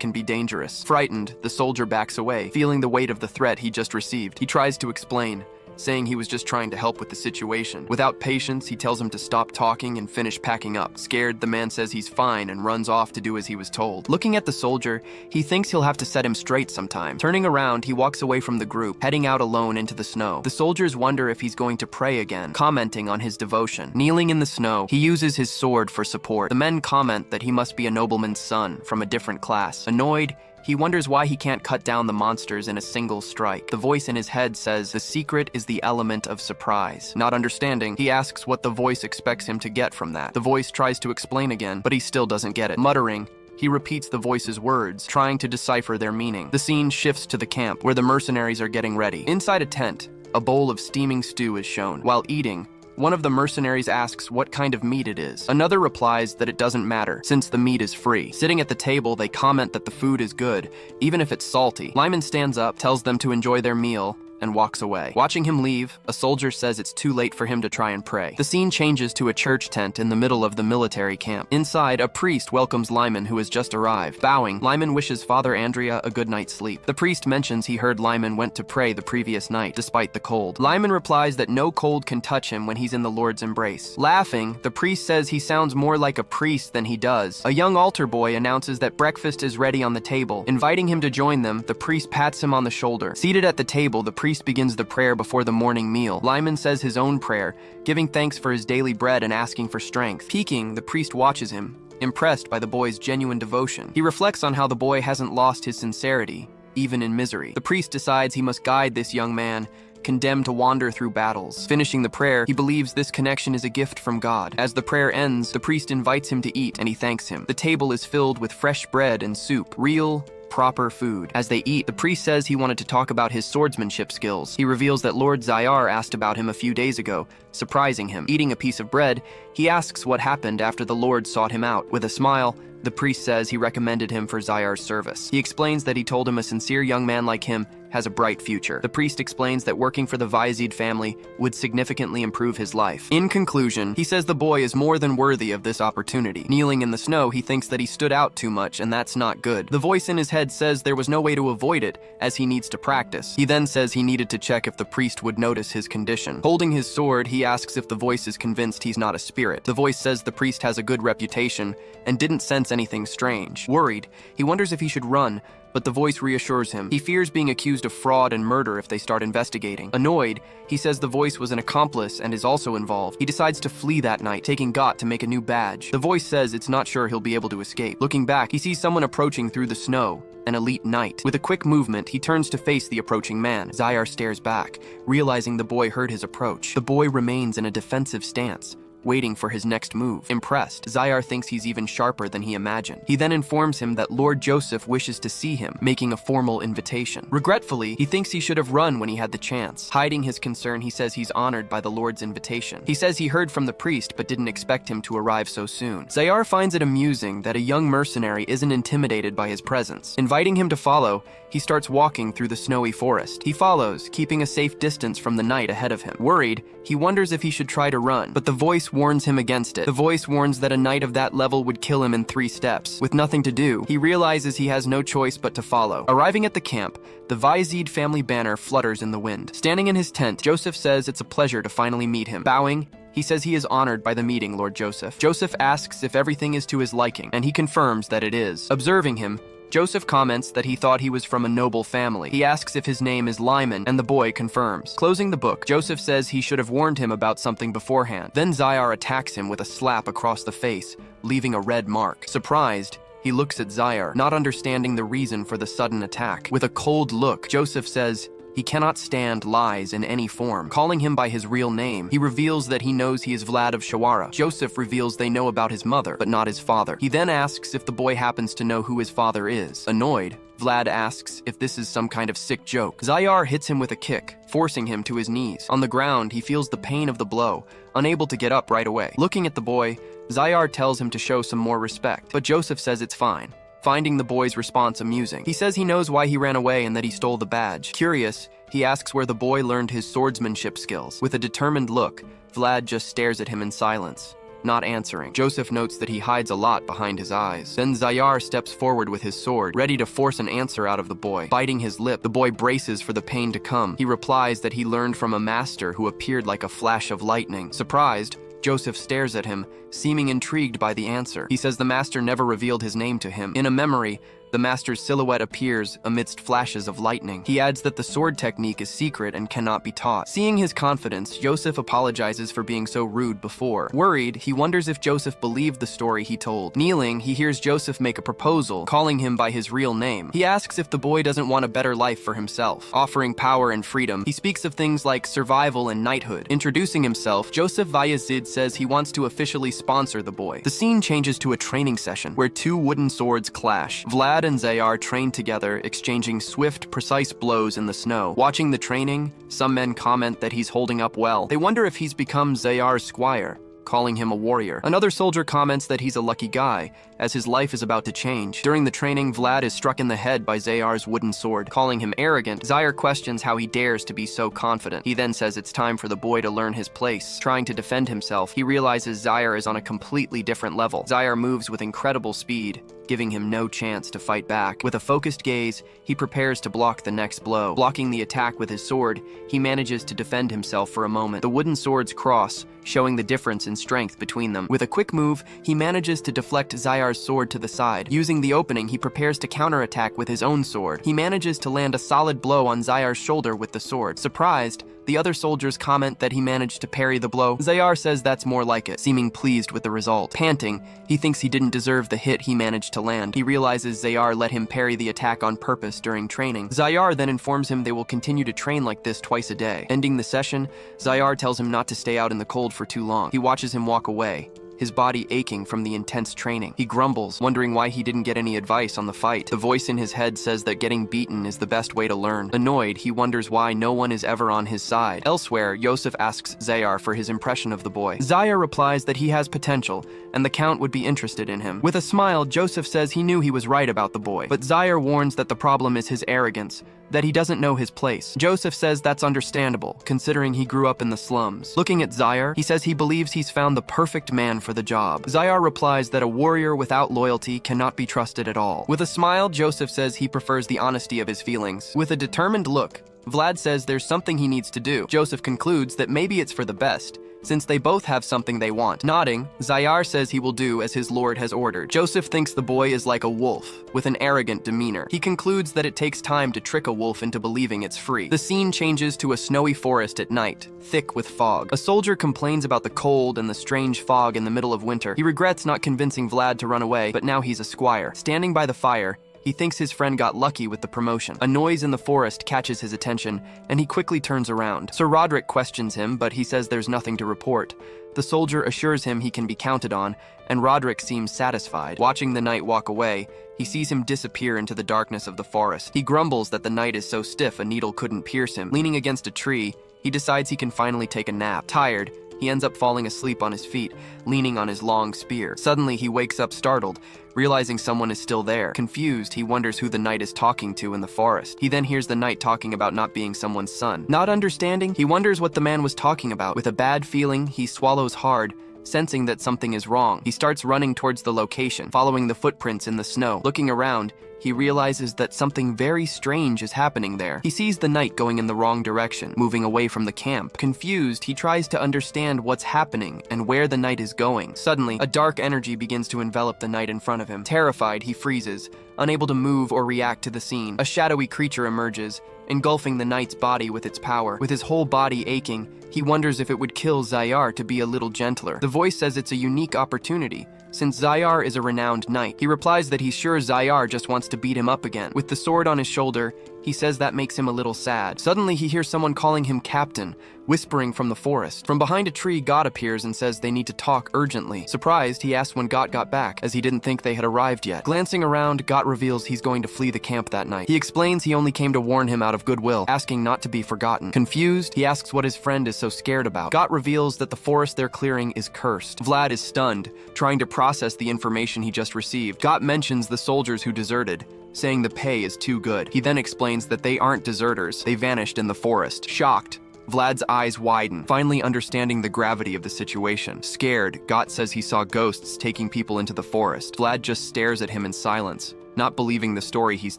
can be dangerous. Frightened, the soldier backs away, feeling the weight of the threat he just received. He tries to explain, saying he was just trying to help with the situation. Without patience, he tells him to stop talking and finish packing up. Scared, the man says he's fine and runs off to do as he was told. Looking at the soldier, he thinks he'll have to set him straight sometime. Turning around, he walks away from the group, heading out alone into the snow. The soldiers wonder if he's going to pray again, commenting on his devotion. Kneeling in the snow, he uses his sword for support. The men comment that he must be a nobleman's son from a different class. Annoyed, he wonders why he can't cut down the monsters in a single strike. The voice in his head says the secret is the element of surprise. Not understanding, he asks what the voice expects him to get from that. The voice tries to explain again, but he still doesn't get it. Muttering, he repeats the voice's words, trying to decipher their meaning. The scene shifts to the camp, where the mercenaries are getting ready. Inside a tent, a bowl of steaming stew is shown. While eating, one of the mercenaries asks what kind of meat it is. Another replies that it doesn't matter, since the meat is free. Sitting at the table, they comment that the food is good, even if it's salty. Lyman stands up, tells them to enjoy their meal, and walks away. Watching him leave, a soldier says it's too late for him to try and pray. The scene changes to a church tent in the middle of the military camp. Inside, a priest welcomes Lyman, who has just arrived. Bowing, Lyman wishes Father Andrea a good night's sleep. The priest mentions he heard Lyman went to pray the previous night, despite the cold. Lyman replies that no cold can touch him when he's in the Lord's embrace. Laughing, the priest says he sounds more like a priest than he does. A young altar boy announces that breakfast is ready on the table. Inviting him to join them, the priest pats him on the shoulder. Seated at the table, the priest begins the prayer before the morning meal. Lyman says his own prayer, giving thanks for his daily bread and asking for strength. Peeking, the priest watches him, impressed by the boy's genuine devotion. He reflects on how the boy hasn't lost his sincerity, even in misery. The priest decides he must guide this young man, condemned to wander through battles. Finishing the prayer, he believes this connection is a gift from God. As the prayer ends, the priest invites him to eat, and he thanks him. The table is filled with fresh bread and soup, real, proper food. As they eat, the priest says he wanted to talk about his swordsmanship skills. He reveals that Lord Zayar asked about him a few days ago, surprising him. Eating a piece of bread, he asks what happened after the Lord sought him out. With a smile, the priest says he recommended him for Zayar's service. He explains that he told him a sincere young man like him has a bright future. The priest explains that working for the Vizid family would significantly improve his life. In conclusion, he says the boy is more than worthy of this opportunity. Kneeling in the snow, he thinks that he stood out too much, and that's not good. The voice in his head says there was no way to avoid it, as he needs to practice. He then says he needed to check if the priest would notice his condition. Holding his sword, he asks if the voice is convinced he's not a spirit. The voice says the priest has a good reputation and didn't sense anything strange. Worried, he wonders if he should run, but the voice reassures him. He fears being accused of fraud and murder if they start investigating. Annoyed, he says the voice was an accomplice and is also involved. He decides to flee that night, taking Got to make a new badge. The voice says it's not sure he'll be able to escape. Looking back, he sees someone approaching through the snow, an elite knight. With a quick movement, he turns to face the approaching man. Zayar stares back, realizing the boy heard his approach. The boy remains in a defensive stance, waiting for his next move. Impressed, Zayar thinks he's even sharper than he imagined. He then informs him that Lord Joseph wishes to see him, making a formal invitation. Regretfully, he thinks he should have run when he had the chance. Hiding his concern, he says he's honored by the Lord's invitation. He says he heard from the priest but didn't expect him to arrive so soon. Zayar finds it amusing that a young mercenary isn't intimidated by his presence. Inviting him to follow, he starts walking through the snowy forest. He follows, keeping a safe distance from the knight ahead of him. Worried, he wonders if he should try to run, but the voice warns him against it. The voice warns that a knight of that level would kill him in 3 steps. With nothing to do, he realizes he has no choice but to follow. Arriving at the camp, the Vizid family banner flutters in the wind. Standing in his tent, Joseph says it's a pleasure to finally meet him. Bowing, he says he is honored by the meeting, Lord Joseph. Joseph asks if everything is to his liking, and he confirms that it is. Observing him, Joseph comments that he thought he was from a noble family. He asks if his name is Lyman, and the boy confirms. Closing the book, Joseph says he should have warned him about something beforehand. Then Zayar attacks him with a slap across the face, leaving a red mark. Surprised, he looks at Zayar, not understanding the reason for the sudden attack. With a cold look, Joseph says He cannot stand lies in any form. Calling him by his real name, he reveals that he knows he is Vlad of Shawara. Joseph reveals they know about his mother, but not his father. He then asks if the boy happens to know who his father is. Annoyed, Vlad asks if this is some kind of sick joke. Zayar hits him with a kick, forcing him to his knees. On the ground, he feels the pain of the blow, unable to get up right away. Looking at the boy, Zayar tells him to show some more respect, but Joseph says it's fine, finding the boy's response amusing. He says he knows why he ran away and that he stole the badge. Curious, he asks where the boy learned his swordsmanship skills. With a determined look, Vlad just stares at him in silence, not answering. Joseph notes that he hides a lot behind his eyes. Then Zayar steps forward with his sword, ready to force an answer out of the boy. Biting his lip, the boy braces for the pain to come. He replies that he learned from a master who appeared like a flash of lightning. Surprised, Joseph stares at him, seeming intrigued by the answer. He says the master never revealed his name to him. In a memory, the master's silhouette appears amidst flashes of lightning. He adds that the sword technique is secret and cannot be taught. Seeing his confidence, Joseph apologizes for being so rude before. Worried, he wonders if Joseph believed the story he told. Kneeling, he hears Joseph make a proposal, calling him by his real name. He asks if the boy doesn't want a better life for himself, offering power and freedom. He speaks of things like survival and knighthood. Introducing himself, Joseph Bayezid says he wants to officially sponsor the boy. The scene changes to a training session, where two wooden swords clash. Vlad and Zayar train together, exchanging swift, precise blows in the snow. Watching the training, some men comment that he's holding up well. They wonder if he's become Zayar's squire, calling him a warrior. Another soldier comments that he's a lucky guy, as his life is about to change. During the training, Vlad is struck in the head by Zayar's wooden sword, calling him arrogant. Zayar questions how he dares to be so confident. He then says it's time for the boy to learn his place. Trying to defend himself, he realizes Zayar is on a completely different level. Zayar moves with incredible speed, giving him no chance to fight back. With a focused gaze, he prepares to block the next blow. Blocking the attack with his sword, he manages to defend himself for a moment. The wooden swords cross, showing the difference in strength between them. With a quick move, he manages to deflect Zayar's sword to the side. Using the opening, he prepares to counterattack with his own sword. He manages to land a solid blow on Zayar's shoulder with the sword. Surprised, the other soldiers comment that he managed to parry the blow. Zayar says that's more like it, seeming pleased with the result. Panting, he thinks he didn't deserve the hit he managed to land. He realizes Zayar let him parry the attack on purpose during training. Zayar then informs him they will continue to train like this twice a day. Ending the session, Zayar tells him not to stay out in the cold for too long. He watches him walk away, his body aching from the intense training. He grumbles, wondering why he didn't get any advice on the fight. The voice in his head says that getting beaten is the best way to learn. Annoyed, he wonders why no one is ever on his side. Elsewhere, Yosef asks Zayar for his impression of the boy. Zayar replies that he has potential, and the Count would be interested in him. With a smile, Joseph says he knew he was right about the boy, but Zayar warns that the problem is his arrogance, that he doesn't know his place. Joseph says that's understandable, considering he grew up in the slums. Looking at Zayar, he says he believes he's found the perfect man for the job. Zayar replies that a warrior without loyalty cannot be trusted at all. With a smile, Joseph says he prefers the honesty of his feelings. With a determined look, Vlad says there's something he needs to do. Joseph concludes that maybe it's for the best, since they both have something they want. Nodding, Zayar says he will do as his lord has ordered. Joseph thinks the boy is like a wolf, with an arrogant demeanor. He concludes that it takes time to trick a wolf into believing it's free. The scene changes to a snowy forest at night, thick with fog. A soldier complains about the cold and the strange fog in the middle of winter. He regrets not convincing Vlad to run away, but now he's a squire. Standing by the fire, he thinks his friend got lucky with the promotion. A noise in the forest catches his attention, and he quickly turns around. Sir Roderick questions him, but he says there's nothing to report. The soldier assures him he can be counted on, and Roderick seems satisfied. Watching the knight walk away, he sees him disappear into the darkness of the forest. He grumbles that the night is so stiff a needle couldn't pierce him. Leaning against a tree, he decides he can finally take a nap. Tired, he ends up falling asleep on his feet, leaning on his long spear. Suddenly, he wakes up startled, realizing someone is still there. Confused, he wonders who the knight is talking to in the forest. He then hears the knight talking about not being someone's son. Not understanding, he wonders what the man was talking about. With a bad feeling, he swallows hard, sensing that something is wrong. He starts running towards the location, following the footprints in the snow. Looking around, he realizes that something very strange is happening there. He sees the knight going in the wrong direction, moving away from the camp. Confused, he tries to understand what's happening and where the knight is going. Suddenly, a dark energy begins to envelop the knight in front of him. Terrified, he freezes, unable to move or react to the scene. A shadowy creature emerges, engulfing the knight's body with its power. With his whole body aching, he wonders if it would kill Zayar to be a little gentler. The voice says it's a unique opportunity, since Zayar is a renowned knight. He replies that he's sure Zayar just wants to beat him up again. With the sword on his shoulder, He says that makes him a little sad. Suddenly, he hears someone calling him Captain, whispering from the forest. From behind a tree, Got appears and says they need to talk urgently. Surprised, he asks when Got got back, as he didn't think they had arrived yet. Glancing around, Got reveals he's going to flee the camp that night. He explains he only came to warn him out of goodwill, asking not to be forgotten. Confused, he asks what his friend is so scared about. Got reveals that the forest they're clearing is cursed. Vlad is stunned, trying to process the information he just received. Got mentions the soldiers who deserted, saying the pay is too good. He then explains that they aren't deserters, they vanished in the forest. Shocked, Vlad's eyes widen, finally understanding the gravity of the situation. Scared, Got says he saw ghosts taking people into the forest. Vlad just stares at him in silence, not believing the story he's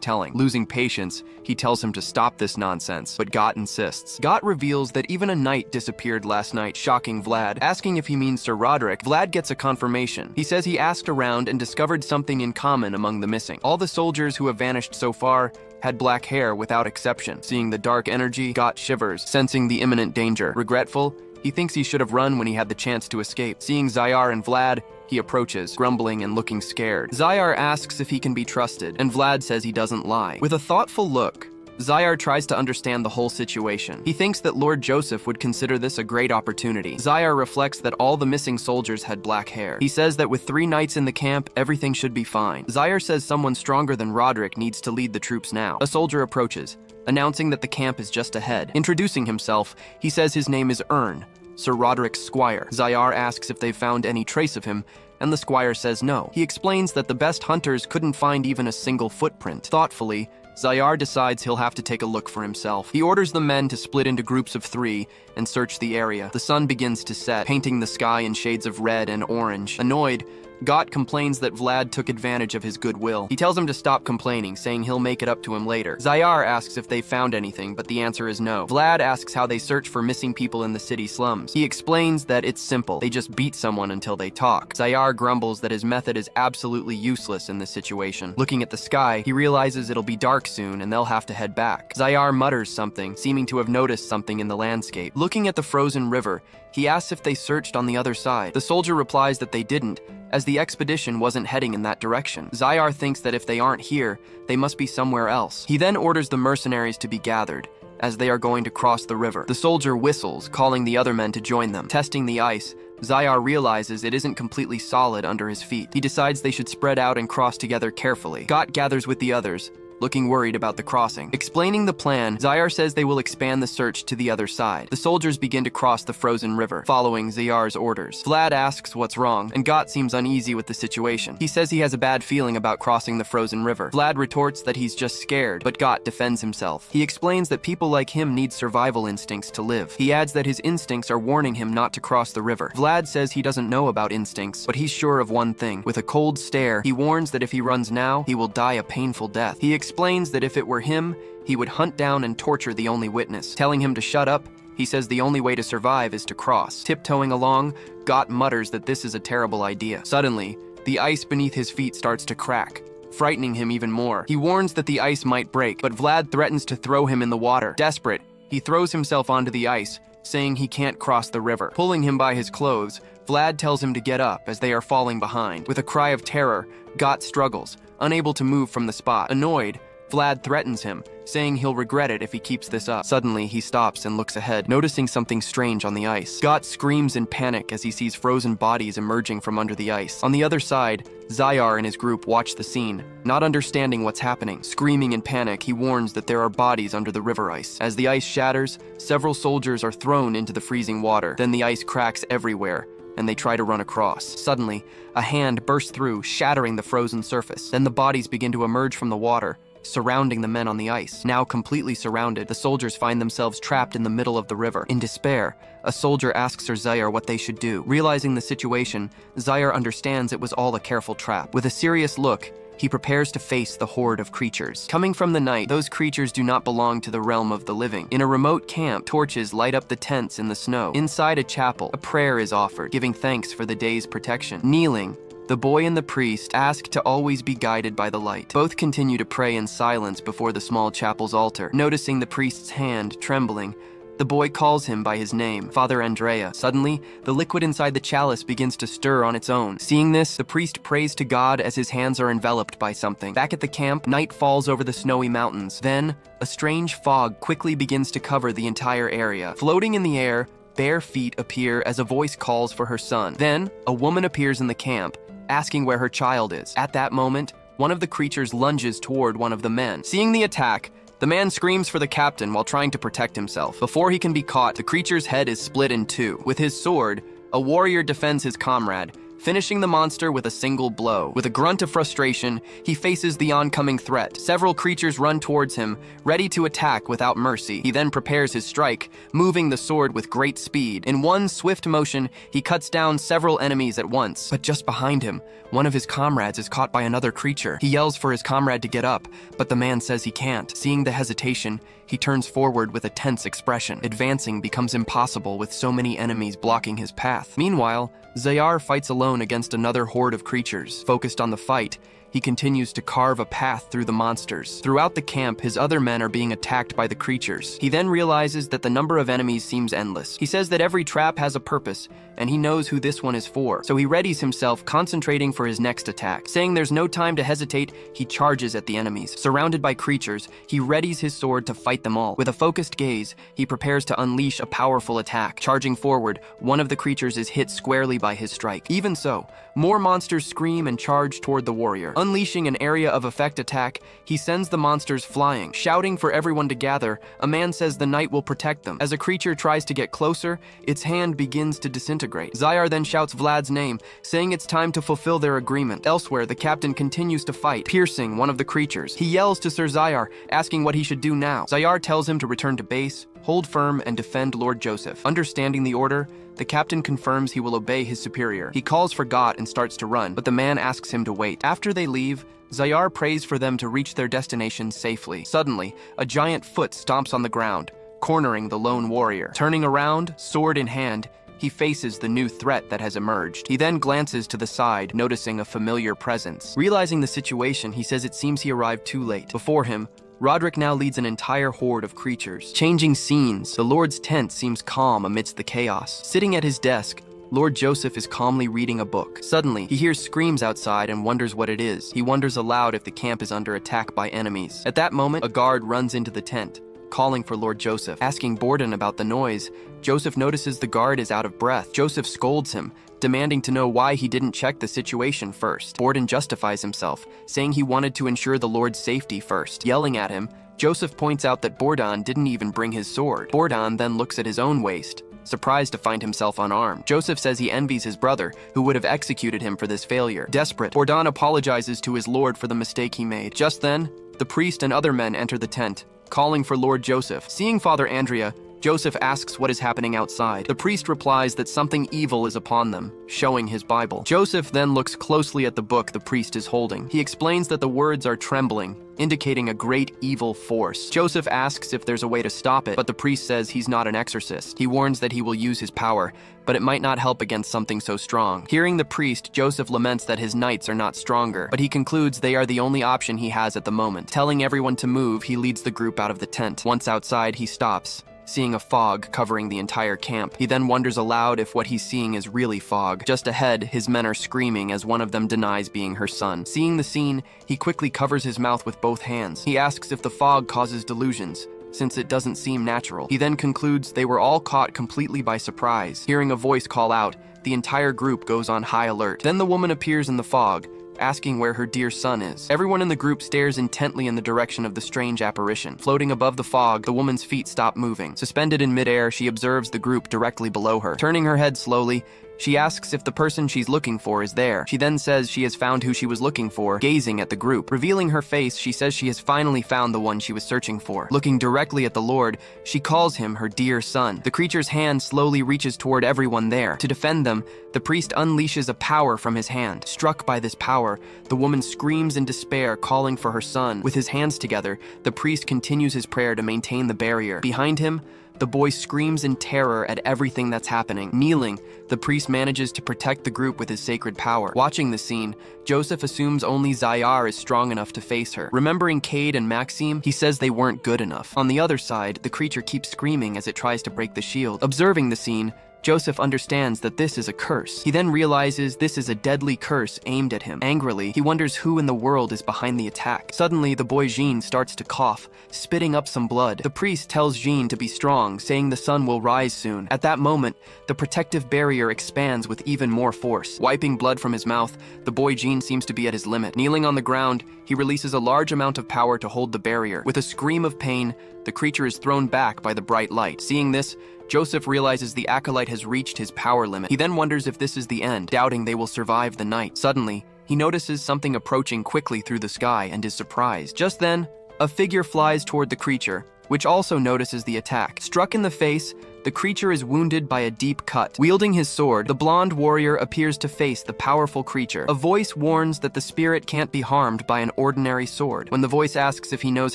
telling. Losing patience, he tells him to stop this nonsense, but Got insists. Got reveals that even a knight disappeared last night, shocking Vlad. Asking if he means Sir Roderick, Vlad gets a confirmation. He says he asked around and discovered something in common among the missing. All the soldiers who have vanished so far had black hair without exception. Seeing the dark energy, Got shivers, sensing the imminent danger. Regretful, he thinks he should have run when he had the chance to escape. Seeing Zayar and Vlad, he approaches, grumbling and looking scared. Zayar asks if he can be trusted, and Vlad says he doesn't lie. With a thoughtful look, Zayar tries to understand the whole situation. He thinks that Lord Joseph would consider this a great opportunity. Zayar reflects that all the missing soldiers had black hair. He says that with 3 knights in the camp, everything should be fine. Zayar says someone stronger than Roderick needs to lead the troops now. A soldier approaches, announcing that the camp is just ahead. Introducing himself, he says his name is Ern, Sir Roderick's squire. Zayar asks if they've found any trace of him, and the squire says no. He explains that the best hunters couldn't find even a single footprint. Thoughtfully, Zayar decides he'll have to take a look for himself. He orders the men to split into groups of 3 and search the area. The sun begins to set, painting the sky in shades of red and orange. Annoyed, Got complains that Vlad took advantage of his goodwill. He tells him to stop complaining, saying he'll make it up to him later. Zayar asks if they found anything, but the answer is no. Vlad asks how they search for missing people in the city slums. He explains that it's simple. They just beat someone until they talk. Zayar grumbles that his method is absolutely useless in this situation. Looking at the sky, he realizes it'll be dark soon and they'll have to head back. Zayar mutters something, seeming to have noticed something in the landscape. Looking at the frozen river, he asks if they searched on the other side. The soldier replies that they didn't, as the expedition wasn't heading in that direction. Zayar thinks that if they aren't here, they must be somewhere else. He then orders the mercenaries to be gathered, as they are going to cross the river. The soldier whistles, calling the other men to join them. Testing the ice, Zayar realizes it isn't completely solid under his feet. He decides they should spread out and cross together carefully. Got gathers with the others, looking worried about the crossing. Explaining the plan, Zayar says they will expand the search to the other side. The soldiers begin to cross the frozen river, following Zayar's orders. Vlad asks what's wrong, and Got seems uneasy with the situation. He says he has a bad feeling about crossing the frozen river. Vlad retorts that he's just scared, but Got defends himself. He explains that people like him need survival instincts to live. He adds that his instincts are warning him not to cross the river. Vlad says he doesn't know about instincts, but he's sure of one thing. With a cold stare, he warns that if he runs now, he will die a painful death. He explains that if it were him, he would hunt down and torture the only witness. Telling him to shut up, he says the only way to survive is to cross. Tiptoeing along, Got mutters that this is a terrible idea. Suddenly, the ice beneath his feet starts to crack, frightening him even more. He warns that the ice might break, but Vlad threatens to throw him in the water. Desperate, he throws himself onto the ice, saying he can't cross the river. Pulling him by his clothes, Vlad tells him to get up as they are falling behind. With a cry of terror, Got struggles, unable to move from the spot. Annoyed, Vlad threatens him, saying he'll regret it if he keeps this up. Suddenly, he stops and looks ahead, noticing something strange on the ice. Got screams in panic as he sees frozen bodies emerging from under the ice. On the other side, Zayar and his group watch the scene, not understanding what's happening. Screaming in panic, he warns that there are bodies under the river ice. As the ice shatters, several soldiers are thrown into the freezing water. Then the ice cracks everywhere, and they try to run across. Suddenly, a hand bursts through, shattering the frozen surface. Then the bodies begin to emerge from the water, surrounding the men on the ice. Now completely surrounded, the soldiers find themselves trapped in the middle of the river. In despair, a soldier asks Sir Zayar what they should do. Realizing the situation, Zayar understands it was all a careful trap. With a serious look, he prepares to face the horde of creatures. Coming from the night, those creatures do not belong to the realm of the living. In a remote camp, torches light up the tents in the snow. Inside a chapel, a prayer is offered, giving thanks for the day's protection. Kneeling, the boy and the priest ask to always be guided by the light. Both continue to pray in silence before the small chapel's altar. Noticing the priest's hand trembling, The boy calls him by his name, Father Andrea. Suddenly, the liquid inside the chalice begins to stir on its own. Seeing this, the priest prays to God as his hands are enveloped by something. Back at the camp, night falls over the snowy mountains. Then, a strange fog quickly begins to cover the entire area. Floating in the air, bare feet appear as a voice calls for her son. Then, a woman appears in the camp, asking where her child is. At that moment, one of the creatures lunges toward one of the men. Seeing the attack, the man screams for the captain while trying to protect himself. Before he can be caught, the creature's head is split in two. With his sword, a warrior defends his comrade, finishing the monster with a single blow. With a grunt of frustration, he faces the oncoming threat. Several creatures run towards him, ready to attack without mercy. He then prepares his strike, moving the sword with great speed. In one swift motion, he cuts down several enemies at once. But just behind him, one of his comrades is caught by another creature. He yells for his comrade to get up, but the man says he can't. Seeing the hesitation, he turns forward with a tense expression. Advancing becomes impossible with so many enemies blocking his path. Meanwhile, Zayar fights alone against another horde of creatures. Focused on the fight, he continues to carve a path through the monsters. Throughout the camp, his other men are being attacked by the creatures. He then realizes that the number of enemies seems endless. He says that every trap has a purpose, and he knows who this one is for. So he readies himself, concentrating for his next attack. Saying there's no time to hesitate, he charges at the enemies. Surrounded by creatures, he readies his sword to fight them all. With a focused gaze, he prepares to unleash a powerful attack. Charging forward, one of the creatures is hit squarely by his strike. Even so, more monsters scream and charge toward the warrior. Unleashing an area of effect attack, he sends the monsters flying. Shouting for everyone to gather, a man says the knight will protect them. As a creature tries to get closer, its hand begins to disintegrate. Zayar then shouts Vlad's name, saying it's time to fulfill their agreement. Elsewhere, the captain continues to fight, piercing one of the creatures. He yells to Sir Zayar, asking what he should do now. Zayar tells him to return to base, hold firm, and defend Lord Joseph. Understanding the order, the captain confirms he will obey his superior. He calls for Gott and starts to run, but the man asks him to wait. After they leave, Zayar prays for them to reach their destination safely. Suddenly, a giant foot stomps on the ground, cornering the lone warrior. Turning around, sword in hand, he faces the new threat that has emerged. He then glances to the side, noticing a familiar presence. Realizing the situation, he says it seems he arrived too late. Before him, Roderick now leads an entire horde of creatures. Changing scenes, the Lord's tent seems calm amidst the chaos. Sitting at his desk, Lord Joseph is calmly reading a book. Suddenly, he hears screams outside and wonders what it is. He wonders aloud if the camp is under attack by enemies. At that moment, a guard runs into the tent, calling for Lord Joseph. Asking Borden about the noise, Joseph notices the guard is out of breath. Joseph scolds him, demanding to know why he didn't check the situation first. Borden justifies himself, saying he wanted to ensure the Lord's safety first. Yelling at him, Joseph points out that Borden didn't even bring his sword. Borden then looks at his own waist, surprised to find himself unarmed. Joseph says he envies his brother, who would have executed him for this failure. Desperate, Borden apologizes to his lord for the mistake he made. Just then, the priest and other men enter the tent, calling for Lord Joseph. Seeing Father Andrea, Joseph asks what is happening outside. The priest replies that something evil is upon them, showing his Bible. Joseph then looks closely at the book the priest is holding. He explains that the words are trembling, indicating a great evil force. Joseph asks if there's a way to stop it, but the priest says he's not an exorcist. He warns that he will use his power, but it might not help against something so strong. Hearing the priest, Joseph laments that his knights are not stronger, but he concludes they are the only option he has at the moment. Telling everyone to move, he leads the group out of the tent. Once outside, he stops, seeing a fog covering the entire camp. He then wonders aloud if what he's seeing is really fog. Just ahead, his men are screaming as one of them denies being her son. Seeing the scene, he quickly covers his mouth with both hands. He asks if the fog causes delusions, since it doesn't seem natural. He then concludes they were all caught completely by surprise. Hearing a voice call out, the entire group goes on high alert. Then the woman appears in the fog, asking where her dear son is. Everyone in the group stares intently in the direction of the strange apparition. Floating above the fog, the woman's feet stop moving. Suspended in midair, she observes the group directly below her. Turning her head slowly, she asks if the person she's looking for is there. She then says she has found who she was looking for, gazing at the group. Revealing her face, she says she has finally found the one she was searching for. Looking directly at the Lord, she calls him her dear son. The creature's hand slowly reaches toward everyone there. To defend them, the priest unleashes a power from his hand. Struck by this power, the woman screams in despair, calling for her son. With his hands together, the priest continues his prayer to maintain the barrier. Behind him, The boy screams in terror at everything that's happening. Kneeling, the priest manages to protect the group with his sacred power. Watching the scene, Joseph assumes only Zayar is strong enough to face her. Remembering Cade and Maxime, he says they weren't good enough. On the other side, the creature keeps screaming as it tries to break the shield. Observing the scene, Joseph understands that this is a curse. He then realizes this is a deadly curse aimed at him. Angrily, he wonders who in the world is behind the attack. Suddenly, the boy Jean starts to cough, spitting up some blood. The priest tells Jean to be strong, saying the sun will rise soon. At that moment, the protective barrier expands with even more force. Wiping blood from his mouth, the boy Jean seems to be at his limit. Kneeling on the ground, he releases a large amount of power to hold the barrier. With a scream of pain, the creature is thrown back by the bright light. Seeing this, Joseph realizes the acolyte has reached his power limit. He then wonders if this is the end, doubting they will survive the night. Suddenly, he notices something approaching quickly through the sky and is surprised. Just then, a figure flies toward the creature, which also notices the attack. Struck in the face, the creature is wounded by a deep cut. Wielding his sword, the blonde warrior appears to face the powerful creature. A voice warns that the spirit can't be harmed by an ordinary sword. When the voice asks if he knows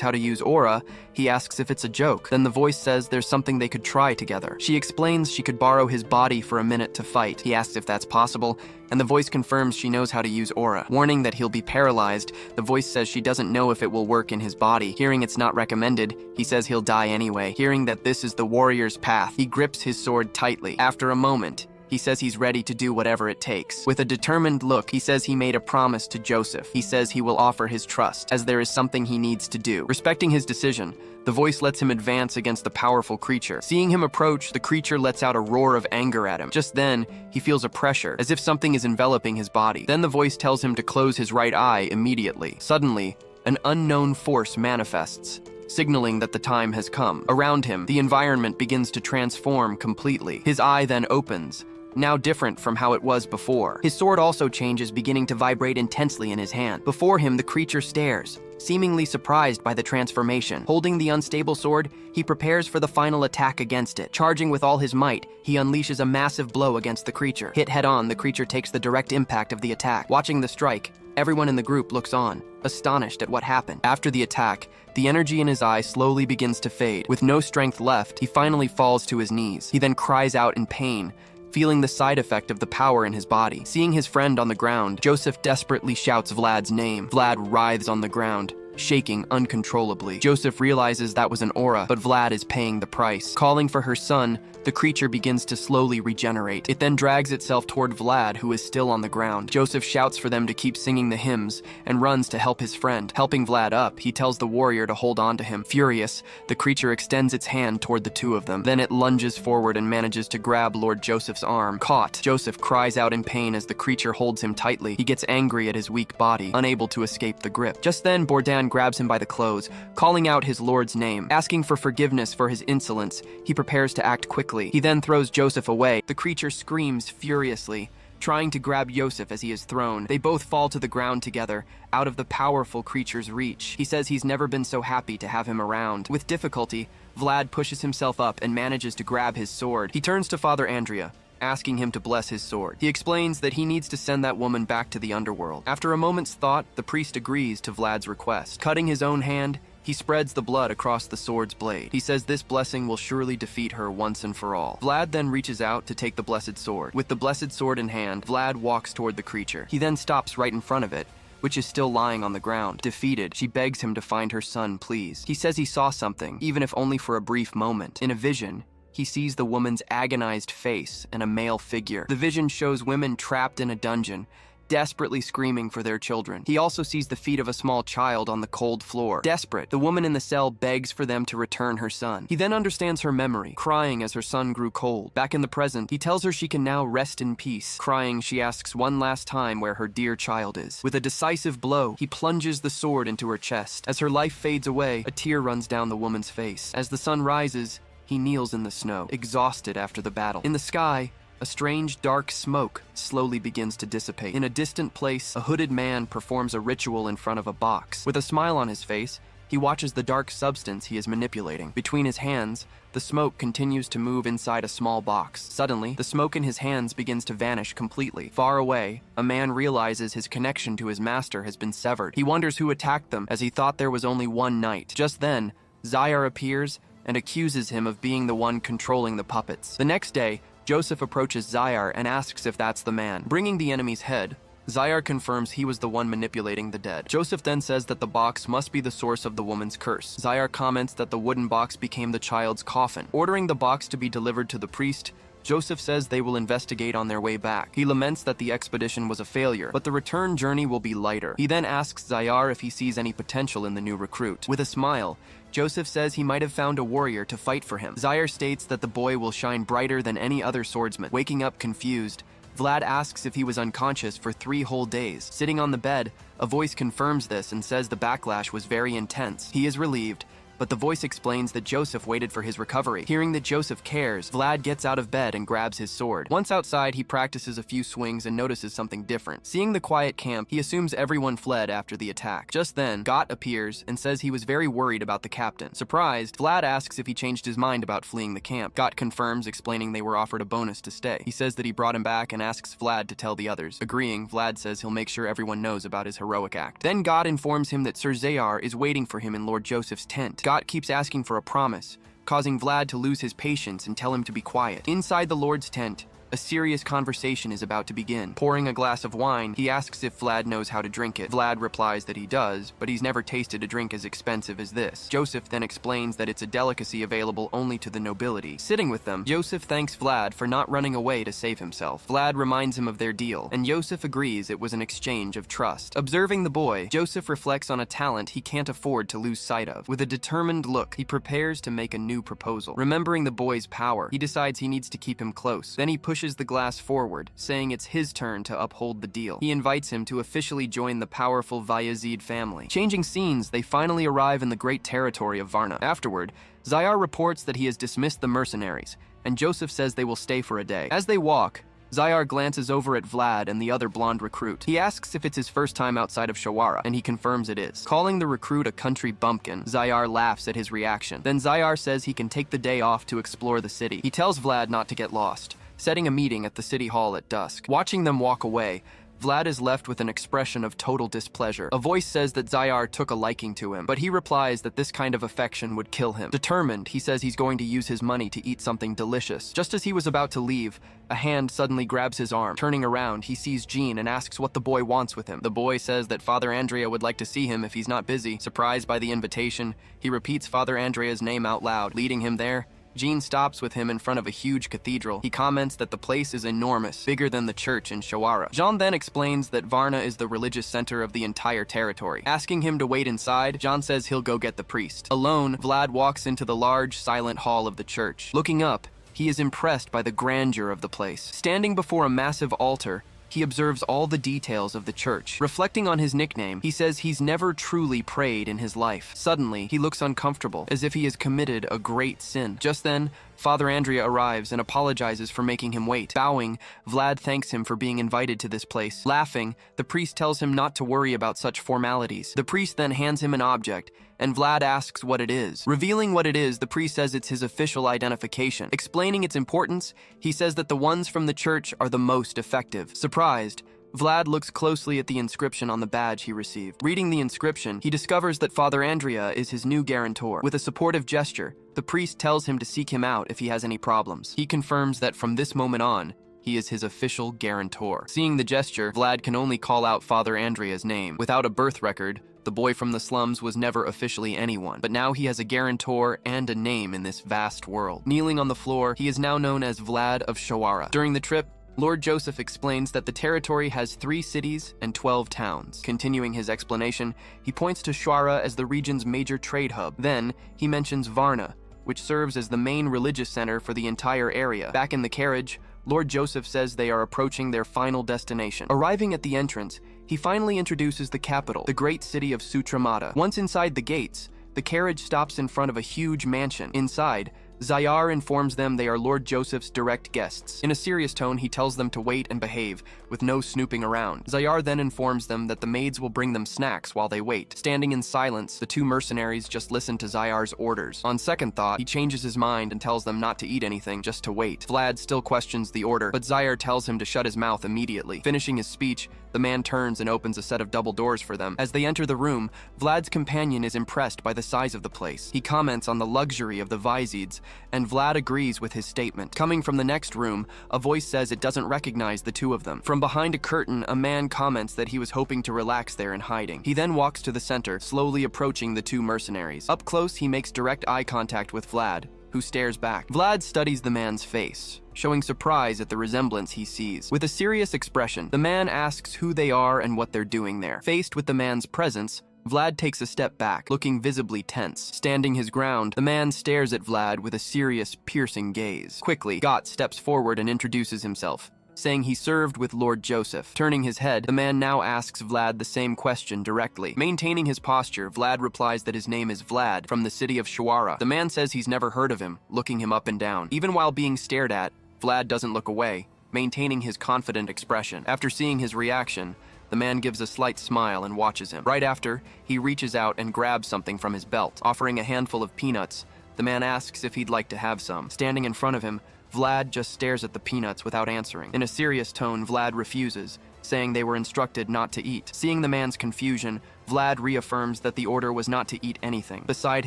how to use aura, he asks if it's a joke. Then the voice says there's something they could try together. She explains she could borrow his body for a minute to fight. He asks if that's possible, and the voice confirms she knows how to use aura. Warning that he'll be paralyzed, the voice says she doesn't know if it will work in his body. Hearing it's not recommended, he says he'll die anyway. Hearing that this is the warrior's path, he grips his sword tightly. After a moment, he says he's ready to do whatever it takes. With a determined look, he says he made a promise to Joseph. He says he will offer his trust, as there is something he needs to do. Respecting his decision, the voice lets him advance against the powerful creature. Seeing him approach, the creature lets out a roar of anger at him. Just then, he feels a pressure, as if something is enveloping his body. Then the voice tells him to close his right eye immediately. Suddenly, an unknown force manifests, signaling that the time has come. Around him, the environment begins to transform completely. His eye then opens, now different from how it was before. His sword also changes, beginning to vibrate intensely in his hand. Before him, the creature stares, seemingly surprised by the transformation. Holding the unstable sword, he prepares for the final attack against it. Charging with all his might, he unleashes a massive blow against the creature. Hit head-on, the creature takes the direct impact of the attack. Watching the strike, everyone in the group looks on, astonished at what happened. After the attack, the energy in his eye slowly begins to fade. With no strength left, he finally falls to his knees. He then cries out in pain, feeling the side effect of the power in his body. Seeing his friend on the ground, Joseph desperately shouts Vlad's name. Vlad writhes on the ground, shaking uncontrollably. Joseph realizes that was an aura, but Vlad is paying the price. Calling for her son, the creature begins to slowly regenerate. It then drags itself toward Vlad, who is still on the ground. Joseph shouts for them to keep singing the hymns and runs to help his friend. Helping Vlad up, he tells the warrior to hold on to him. Furious, the creature extends its hand toward the two of them. Then it lunges forward and manages to grab Lord Joseph's arm. Caught, Joseph cries out in pain as the creature holds him tightly. He gets angry at his weak body, unable to escape the grip. Just then, Bourdain grabs him by the clothes, calling out his lord's name. Asking for forgiveness for his insolence, he prepares to act quickly. He then throws Joseph away. The creature screams furiously, trying to grab Joseph as he is thrown. They both fall to the ground together, out of the powerful creature's reach. He says he's never been so happy to have him around. With difficulty, Vlad pushes himself up and manages to grab his sword. He turns to Father Andrea, asking him to bless his sword. He explains that he needs to send that woman back to the underworld. After a moment's thought, the priest agrees to Vlad's request. Cutting his own hand, he spreads the blood across the sword's blade. He says this blessing will surely defeat her once and for all. Vlad then reaches out to take the blessed sword. With the blessed sword in hand, Vlad walks toward the creature. He then stops right in front of it, which is still lying on the ground. Defeated, she begs him to find her son, please. He says he saw something, even if only for a brief moment. In a vision, he sees the woman's agonized face and a male figure. The vision shows women trapped in a dungeon, desperately screaming for their children. He also sees the feet of a small child on the cold floor. Desperate, the woman in the cell begs for them to return her son. He then understands her memory, crying as her son grew cold. Back in the present, he tells her she can now rest in peace. Crying, she asks one last time where her dear child is. With a decisive blow, he plunges the sword into her chest. As her life fades away, a tear runs down the woman's face. As the sun rises, he kneels in the snow, exhausted after the battle. In the sky, a strange, dark smoke slowly begins to dissipate. In a distant place, a hooded man performs a ritual in front of a box. With a smile on his face, he watches the dark substance he is manipulating. Between his hands, the smoke continues to move inside a small box. Suddenly, the smoke in his hands begins to vanish completely. Far away, a man realizes his connection to his master has been severed. He wonders who attacked them, as he thought there was only one knight. Just then, Zayar appears, and accuses him of being the one controlling the puppets. The next day, Joseph approaches Zayar and asks if that's the man. Bringing the enemy's head, Zayar confirms he was the one manipulating the dead. Joseph then says that the box must be the source of the woman's curse. Zayar comments that the wooden box became the child's coffin. Ordering the box to be delivered to the priest, Joseph says they will investigate on their way back. He laments that the expedition was a failure, but the return journey will be lighter. He then asks Zayar if he sees any potential in the new recruit. With a smile, Joseph says he might have found a warrior to fight for him. Zayar states that the boy will shine brighter than any other swordsman. Waking up confused, Vlad asks if he was unconscious for 3 whole days. Sitting on the bed, a voice confirms this and says the backlash was very intense. He is relieved, but the voice explains that Joseph waited for his recovery. Hearing that Joseph cares, Vlad gets out of bed and grabs his sword. Once outside, he practices a few swings and notices something different. Seeing the quiet camp, he assumes everyone fled after the attack. Just then, Gott appears and says he was very worried about the captain. Surprised, Vlad asks if he changed his mind about fleeing the camp. Gott confirms, explaining they were offered a bonus to stay. He says that he brought him back and asks Vlad to tell the others. Agreeing, Vlad says he'll make sure everyone knows about his heroic act. Then Gott informs him that Sir Zayar is waiting for him in Lord Joseph's tent. Gott keeps asking for a promise, causing Vlad to lose his patience and tell him to be quiet. Inside the Lord's tent, a serious conversation is about to begin. Pouring a glass of wine, he asks if Vlad knows how to drink it. Vlad replies that he does, but he's never tasted a drink as expensive as this. Joseph then explains that it's a delicacy available only to the nobility. Sitting with them, Joseph thanks Vlad for not running away to save himself. Vlad reminds him of their deal, and Joseph agrees it was an exchange of trust. Observing the boy, Joseph reflects on a talent he can't afford to lose sight of. With a determined look, he prepares to make a new proposal. Remembering the boy's power, he decides he needs to keep him close. Then he pushes the glass forward, saying it's his turn to uphold the deal. He invites him to officially join the powerful Bayezid family. Changing scenes, they finally arrive in the great territory of Varna. Afterward, Zayar reports that he has dismissed the mercenaries, and Joseph says they will stay for a day. As they walk, Zayar glances over at Vlad and the other blonde recruit. He asks if it's his first time outside of Shawara, and he confirms it is. Calling the recruit a country bumpkin, Zayar laughs at his reaction. Then Zayar says he can take the day off to explore the city. He tells Vlad not to get lost, setting a meeting at the city hall at dusk. Watching them walk away, Vlad is left with an expression of total displeasure. A voice says that Zayar took a liking to him, but he replies that this kind of affection would kill him. Determined, he says he's going to use his money to eat something delicious. Just as he was about to leave, a hand suddenly grabs his arm. Turning around, he sees Jean and asks what the boy wants with him. The boy says that Father Andrea would like to see him if he's not busy. Surprised by the invitation, he repeats Father Andrea's name out loud. Leading him there, Jean stops with him in front of a huge cathedral. He comments that the place is enormous, bigger than the church in Shawara. Jean then explains that Varna is the religious center of the entire territory. Asking him to wait inside, Jean says he'll go get the priest. Alone, Vlad walks into the large, silent hall of the church. Looking up, he is impressed by the grandeur of the place. Standing before a massive altar, he observes all the details of the church. Reflecting on his nickname, he says he's never truly prayed in his life. Suddenly, he looks uncomfortable, as if he has committed a great sin. Just then, Father Andrea arrives and apologizes for making him wait. Bowing, Vlad thanks him for being invited to this place. Laughing, the priest tells him not to worry about such formalities. The priest then hands him an object, and Vlad asks what it is. Revealing what it is, the priest says it's his official identification. Explaining its importance, he says that the ones from the church are the most effective. Surprised, Vlad looks closely at the inscription on the badge he received. Reading the inscription, he discovers that Father Andrea is his new guarantor. With a supportive gesture, the priest tells him to seek him out if he has any problems. He confirms that from this moment on, he is his official guarantor. Seeing the gesture, Vlad can only call out Father Andrea's name. Without a birth record, the boy from the slums was never officially anyone, but now he has a guarantor and a name in this vast world. Kneeling on the floor, he is now known as Vlad of Shawara. During the trip, Lord Joseph explains that the territory has 3 cities and 12 towns. Continuing his explanation, he points to Shawara as the region's major trade hub. Then, he mentions Varna, which serves as the main religious center for the entire area. Back in the carriage, Lord Joseph says they are approaching their final destination. Arriving at the entrance, he finally introduces the capital, the great city of Sutramata. Once inside the gates, the carriage stops in front of a huge mansion. Inside, Zayar informs them they are Lord Joseph's direct guests. In a serious tone, he tells them to wait and behave, with no snooping around. Zayar then informs them that the maids will bring them snacks while they wait. Standing in silence, the 2 mercenaries just listen to Zayar's orders. On second thought, he changes his mind and tells them not to eat anything, just to wait. Vlad still questions the order, but Zayar tells him to shut his mouth immediately. Finishing his speech, The man turns and opens a set of double doors for them. As they enter the room, Vlad's companion is impressed by the size of the place. He comments on the luxury of the Vaizids, and Vlad agrees with his statement. Coming from the next room, a voice says it doesn't recognize the two of them. From behind a curtain, a man comments that he was hoping to relax there in hiding. He then walks to the center, slowly approaching the two mercenaries. Up close, he makes direct eye contact with Vlad, who stares back. Vlad studies the man's face, showing surprise at the resemblance he sees. With a serious expression, the man asks who they are and what they're doing there. Faced with the man's presence, Vlad takes a step back, looking visibly tense. Standing his ground, the man stares at Vlad with a serious, piercing gaze. Quickly, Gott steps forward and introduces himself, saying he served with Lord Joseph. Turning his head, the man now asks Vlad the same question directly. Maintaining his posture, Vlad replies that his name is Vlad, from the city of Shawara. The man says he's never heard of him, looking him up and down. Even while being stared at, Vlad doesn't look away, maintaining his confident expression. After seeing his reaction, the man gives a slight smile and watches him. Right after, he reaches out and grabs something from his belt. Offering a handful of peanuts, the man asks if he'd like to have some. Standing in front of him, Vlad just stares at the peanuts without answering. In a serious tone, Vlad refuses, saying they were instructed not to eat. Seeing the man's confusion, Vlad reaffirms that the order was not to eat anything. Beside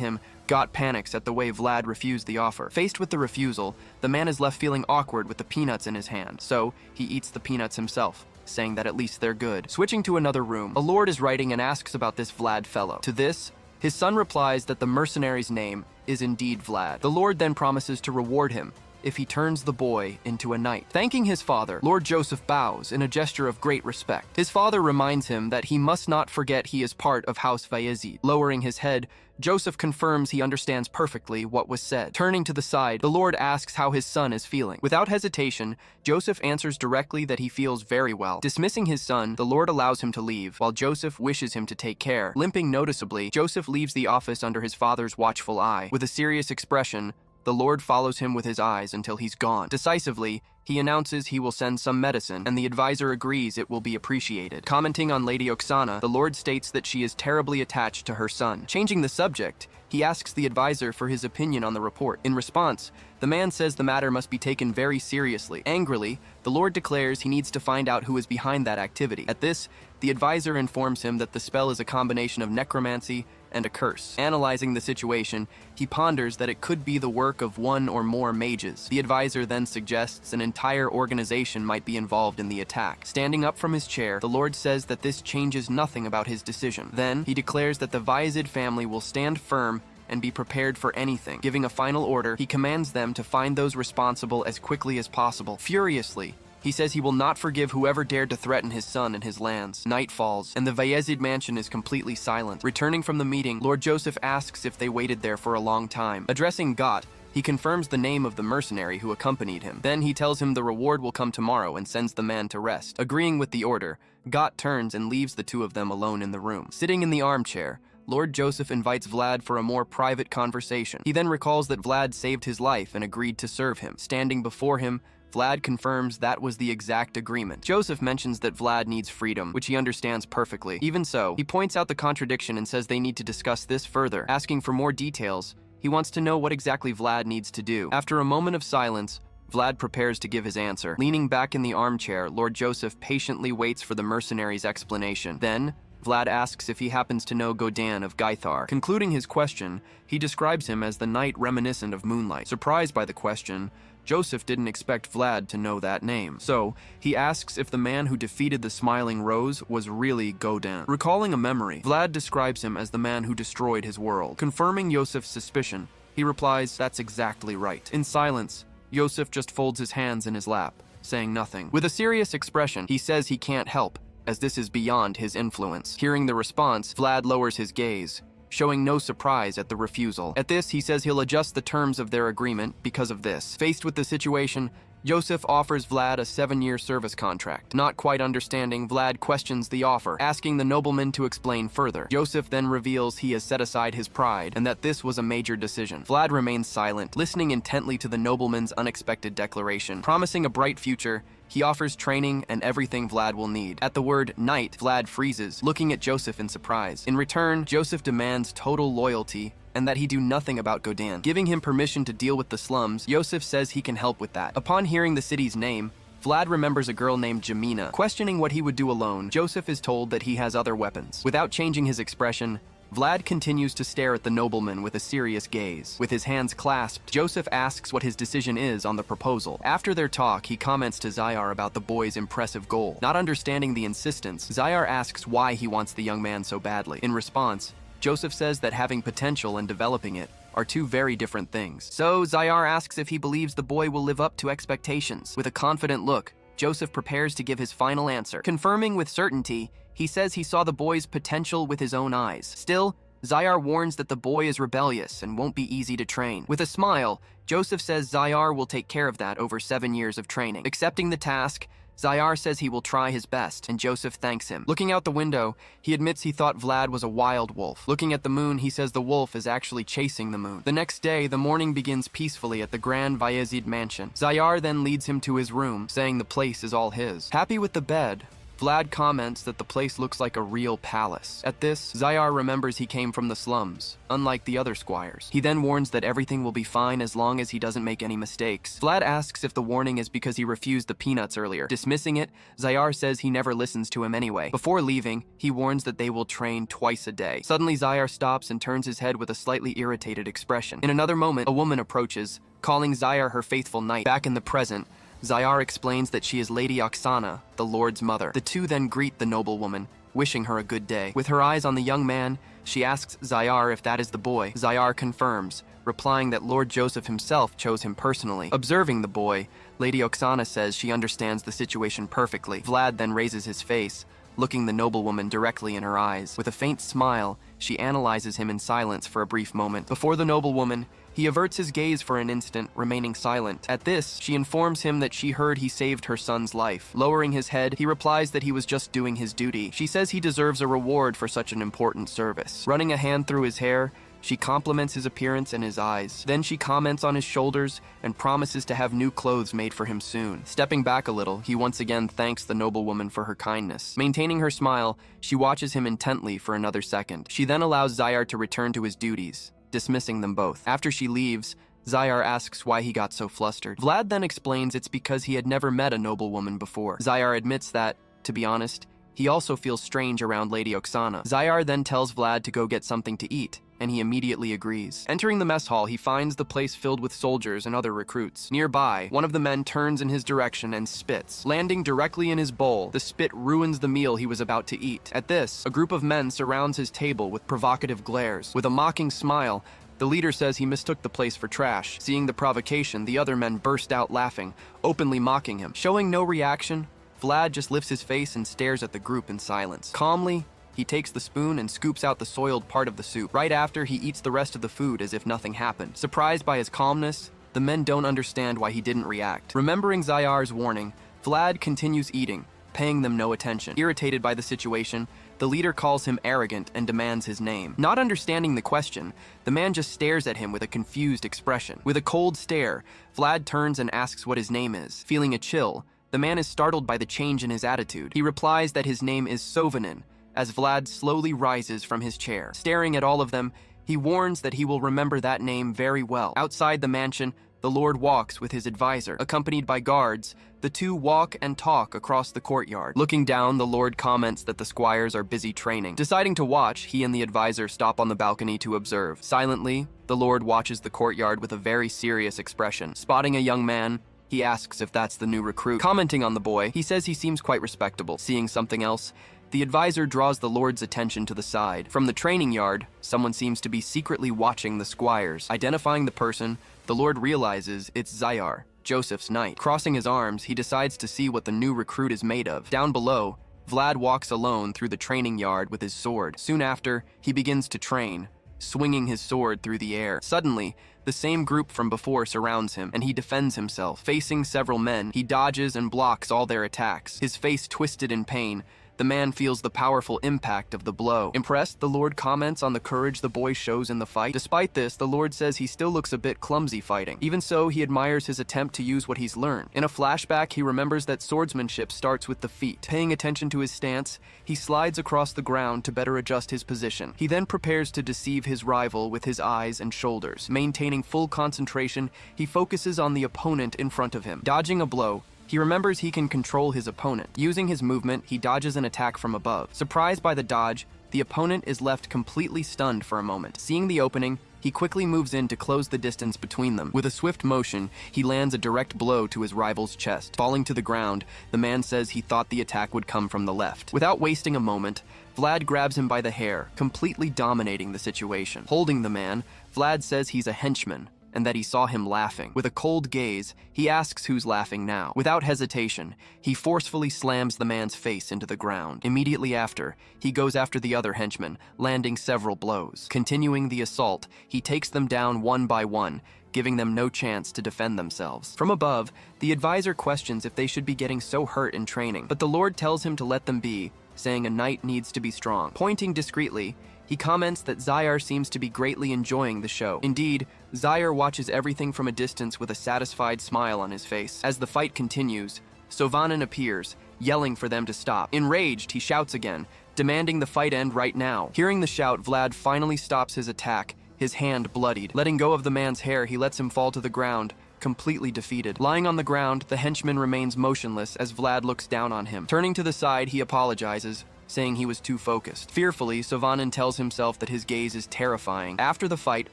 him, Gott panics at the way Vlad refused the offer. Faced with the refusal, the man is left feeling awkward with the peanuts in his hand, so he eats the peanuts himself, saying that at least they're good. Switching to another room, a lord is writing and asks about this Vlad fellow. To this, his son replies that the mercenary's name is indeed Vlad. The lord then promises to reward him if he turns the boy into a knight. Thanking his father, Lord Joseph bows in a gesture of great respect. His father reminds him that he must not forget he is part of House Bayezid. Lowering his head, Joseph confirms he understands perfectly what was said. Turning to the side, the Lord asks how his son is feeling. Without hesitation, Joseph answers directly that he feels very well. Dismissing his son, the Lord allows him to leave, while Joseph wishes him to take care. Limping noticeably, Joseph leaves the office under his father's watchful eye. With a serious expression, the Lord follows him with his eyes until he's gone. Decisively, he announces he will send some medicine, and the advisor agrees it will be appreciated. Commenting on Lady Oksana, the Lord states that she is terribly attached to her son. Changing the subject, he asks the advisor for his opinion on the report. In response, the man says the matter must be taken very seriously. Angrily, the Lord declares he needs to find out who is behind that activity. At this, the advisor informs him that the spell is a combination of necromancy and a curse. Analyzing the situation, he ponders that it could be the work of one or more mages. The advisor then suggests an entire organization might be involved in the attack. Standing up from his chair, the Lord says that this changes nothing about his decision. Then, he declares that the Bayezid family will stand firm and be prepared for anything. Giving a final order, he commands them to find those responsible as quickly as possible. Furiously, he says he will not forgive whoever dared to threaten his son and his lands. Night falls, and the Bayezid mansion is completely silent. Returning from the meeting, Lord Joseph asks if they waited there for a long time. Addressing Gott, he confirms the name of the mercenary who accompanied him. Then he tells him the reward will come tomorrow and sends the man to rest. Agreeing with the order, Gott turns and leaves the two of them alone in the room. Sitting in the armchair, Lord Joseph invites Vlad for a more private conversation. He then recalls that Vlad saved his life and agreed to serve him. Standing before him, Vlad confirms that was the exact agreement. Joseph mentions that Vlad needs freedom, which he understands perfectly. Even so, he points out the contradiction and says they need to discuss this further. Asking for more details, he wants to know what exactly Vlad needs to do. After a moment of silence, Vlad prepares to give his answer. Leaning back in the armchair, Lord Joseph patiently waits for the mercenary's explanation. Then, Vlad asks if he happens to know Godin of Gaithar. Concluding his question, he describes him as the knight reminiscent of moonlight. Surprised by the question, Joseph didn't expect Vlad to know that name. So, he asks if the man who defeated the Smiling Rose was really Godin. Recalling a memory, Vlad describes him as the man who destroyed his world. Confirming Yosef's suspicion, he replies, "That's exactly right." In silence, Yosef just folds his hands in his lap, saying nothing. With a serious expression, he says he can't help, as this is beyond his influence. Hearing the response, Vlad lowers his gaze, showing no surprise at the refusal. At this, he says he'll adjust the terms of their agreement because of this. Faced with the situation, Joseph offers Vlad a 7-year service contract. Not quite understanding, Vlad questions the offer, asking the nobleman to explain further. Joseph then reveals he has set aside his pride and that this was a major decision. Vlad remains silent, listening intently to the nobleman's unexpected declaration. Promising a bright future, he offers training and everything Vlad will need. At the word knight, Vlad freezes, looking at Joseph in surprise. In return, Joseph demands total loyalty and that he do nothing about Godin. Giving him permission to deal with the slums, Joseph says he can help with that. Upon hearing the city's name, Vlad remembers a girl named Jamina. Questioning what he would do alone, Joseph is told that he has other weapons. Without changing his expression, Vlad continues to stare at the nobleman with a serious gaze. With his hands clasped, Joseph asks what his decision is on the proposal. After their talk, he comments to Zayar about the boy's impressive goal. Not understanding the insistence, Zayar asks why he wants the young man so badly. In response, Joseph says that having potential and developing it are two very different things. So Zayar asks if he believes the boy will live up to expectations. With a confident look, Joseph prepares to give his final answer. Confirming with certainty, he says he saw the boy's potential with his own eyes. Still, Zayar warns that the boy is rebellious and won't be easy to train. With a smile, Joseph says Zayar will take care of that over 7 years of training. Accepting the task, Zayar says he will try his best, and Joseph thanks him. Looking out the window, he admits he thought Vlad was a wild wolf. Looking at the moon, he says the wolf is actually chasing the moon. The next day, the morning begins peacefully at the Grand Bayezid mansion. Zayar then leads him to his room, saying the place is all his. Happy with the bed, Vlad comments that the place looks like a real palace. At this, Zayar remembers he came from the slums, unlike the other squires. He then warns that everything will be fine as long as he doesn't make any mistakes. Vlad asks if the warning is because he refused the peanuts earlier. Dismissing it, Zayar says he never listens to him anyway. Before leaving, he warns that they will train twice a day. Suddenly, Zayar stops and turns his head with a slightly irritated expression. In another moment, a woman approaches, calling Zayar her faithful knight. Back in the present, Zayar explains that she is Lady Oksana, the Lord's mother. The two then greet the noblewoman, wishing her a good day. With her eyes on the young man, she asks Zayar if that is the boy. Zayar confirms, replying that Lord Joseph himself chose him personally. Observing the boy, Lady Oksana says she understands the situation perfectly. Vlad then raises his face, looking the noblewoman directly in her eyes. With a faint smile, she analyzes him in silence for a brief moment. Before the noblewoman, he averts his gaze for an instant, remaining silent. At this, she informs him that she heard he saved her son's life. Lowering his head, he replies that he was just doing his duty. She says he deserves a reward for such an important service. Running a hand through his hair, she compliments his appearance and his eyes. Then she comments on his shoulders and promises to have new clothes made for him soon. Stepping back a little, he once again thanks the noblewoman for her kindness. Maintaining her smile, she watches him intently for another second. She then allows Zayar to return to his duties, dismissing them both. After she leaves, Zayar asks why he got so flustered. Vlad then explains it's because he had never met a noblewoman before. Zayar admits that, to be honest, he also feels strange around Lady Oksana. Zayar then tells Vlad to go get something to eat, and he immediately agrees. Entering the mess hall, he finds the place filled with soldiers and other recruits. Nearby, one of the men turns in his direction and spits. Landing directly in his bowl, the spit ruins the meal he was about to eat. At this, a group of men surrounds his table with provocative glares. With a mocking smile, the leader says he mistook the place for trash. Seeing the provocation, the other men burst out laughing, openly mocking him. Showing no reaction, Vlad just lifts his face and stares at the group in silence. Calmly, he takes the spoon and scoops out the soiled part of the soup. Right after, he eats the rest of the food as if nothing happened. Surprised by his calmness, the men don't understand why he didn't react. Remembering Zayar's warning, Vlad continues eating, paying them no attention. Irritated by the situation, the leader calls him arrogant and demands his name. Not understanding the question, the man just stares at him with a confused expression. With a cold stare, Vlad turns and asks what his name is. Feeling a chill, the man is startled by the change in his attitude. He replies that his name is Sovanin, as Vlad slowly rises from his chair. Staring at all of them, he warns that he will remember that name very well. Outside the mansion, the Lord walks with his advisor. Accompanied by guards, the two walk and talk across the courtyard. Looking down, the Lord comments that the squires are busy training. Deciding to watch, he and the advisor stop on the balcony to observe. Silently, the Lord watches the courtyard with a very serious expression. Spotting a young man, he asks if that's the new recruit. Commenting on the boy, he says he seems quite respectable. Seeing something else, the advisor draws the Lord's attention to the side. From the training yard, someone seems to be secretly watching the squires. Identifying the person, the Lord realizes it's Zayar, Joseph's knight. Crossing his arms, he decides to see what the new recruit is made of. Down below, Vlad walks alone through the training yard with his sword. Soon after, he begins to train, swinging his sword through the air. Suddenly, the same group from before surrounds him, and he defends himself. Facing several men, he dodges and blocks all their attacks. His face twisted in pain, the man feels the powerful impact of the blow. Impressed, the Lord comments on the courage the boy shows in the fight. Despite this, the Lord says he still looks a bit clumsy fighting. Even so, he admires his attempt to use what he's learned. In a flashback, he remembers that swordsmanship starts with the feet. Paying attention to his stance, he slides across the ground to better adjust his position. He then prepares to deceive his rival with his eyes and shoulders. Maintaining full concentration, he focuses on the opponent in front of him. Dodging a blow, He remembers he can control his opponent. Using his movement, he dodges an attack from above. Surprised by the dodge, the opponent is left completely stunned for a moment. Seeing the opening, he quickly moves in to close the distance between them. With a swift motion, he lands a direct blow to his rival's chest. Falling to the ground, the man says he thought the attack would come from the left. Without wasting a moment, Vlad grabs him by the hair, completely dominating the situation. Holding the man, Vlad says he's a henchman, and that he saw him laughing. With a cold gaze, he asks who's laughing now. Without hesitation, he forcefully slams the man's face into the ground. Immediately after, he goes after the other henchman, landing several blows. Continuing the assault, he takes them down one by one, giving them no chance to defend themselves. From above, the advisor questions if they should be getting so hurt in training, but the Lord tells him to let them be, saying a knight needs to be strong. Pointing discreetly, he comments that Zayar seems to be greatly enjoying the show. Indeed, Zayar watches everything from a distance with a satisfied smile on his face. As the fight continues, Sovanen appears, yelling for them to stop. Enraged, he shouts again, demanding the fight end right now. Hearing the shout, Vlad finally stops his attack, his hand bloodied. Letting go of the man's hair, he lets him fall to the ground, completely defeated. Lying on the ground, the henchman remains motionless as Vlad looks down on him. Turning to the side, he apologizes, saying he was too focused. Fearfully, Sovanen tells himself that his gaze is terrifying. After the fight,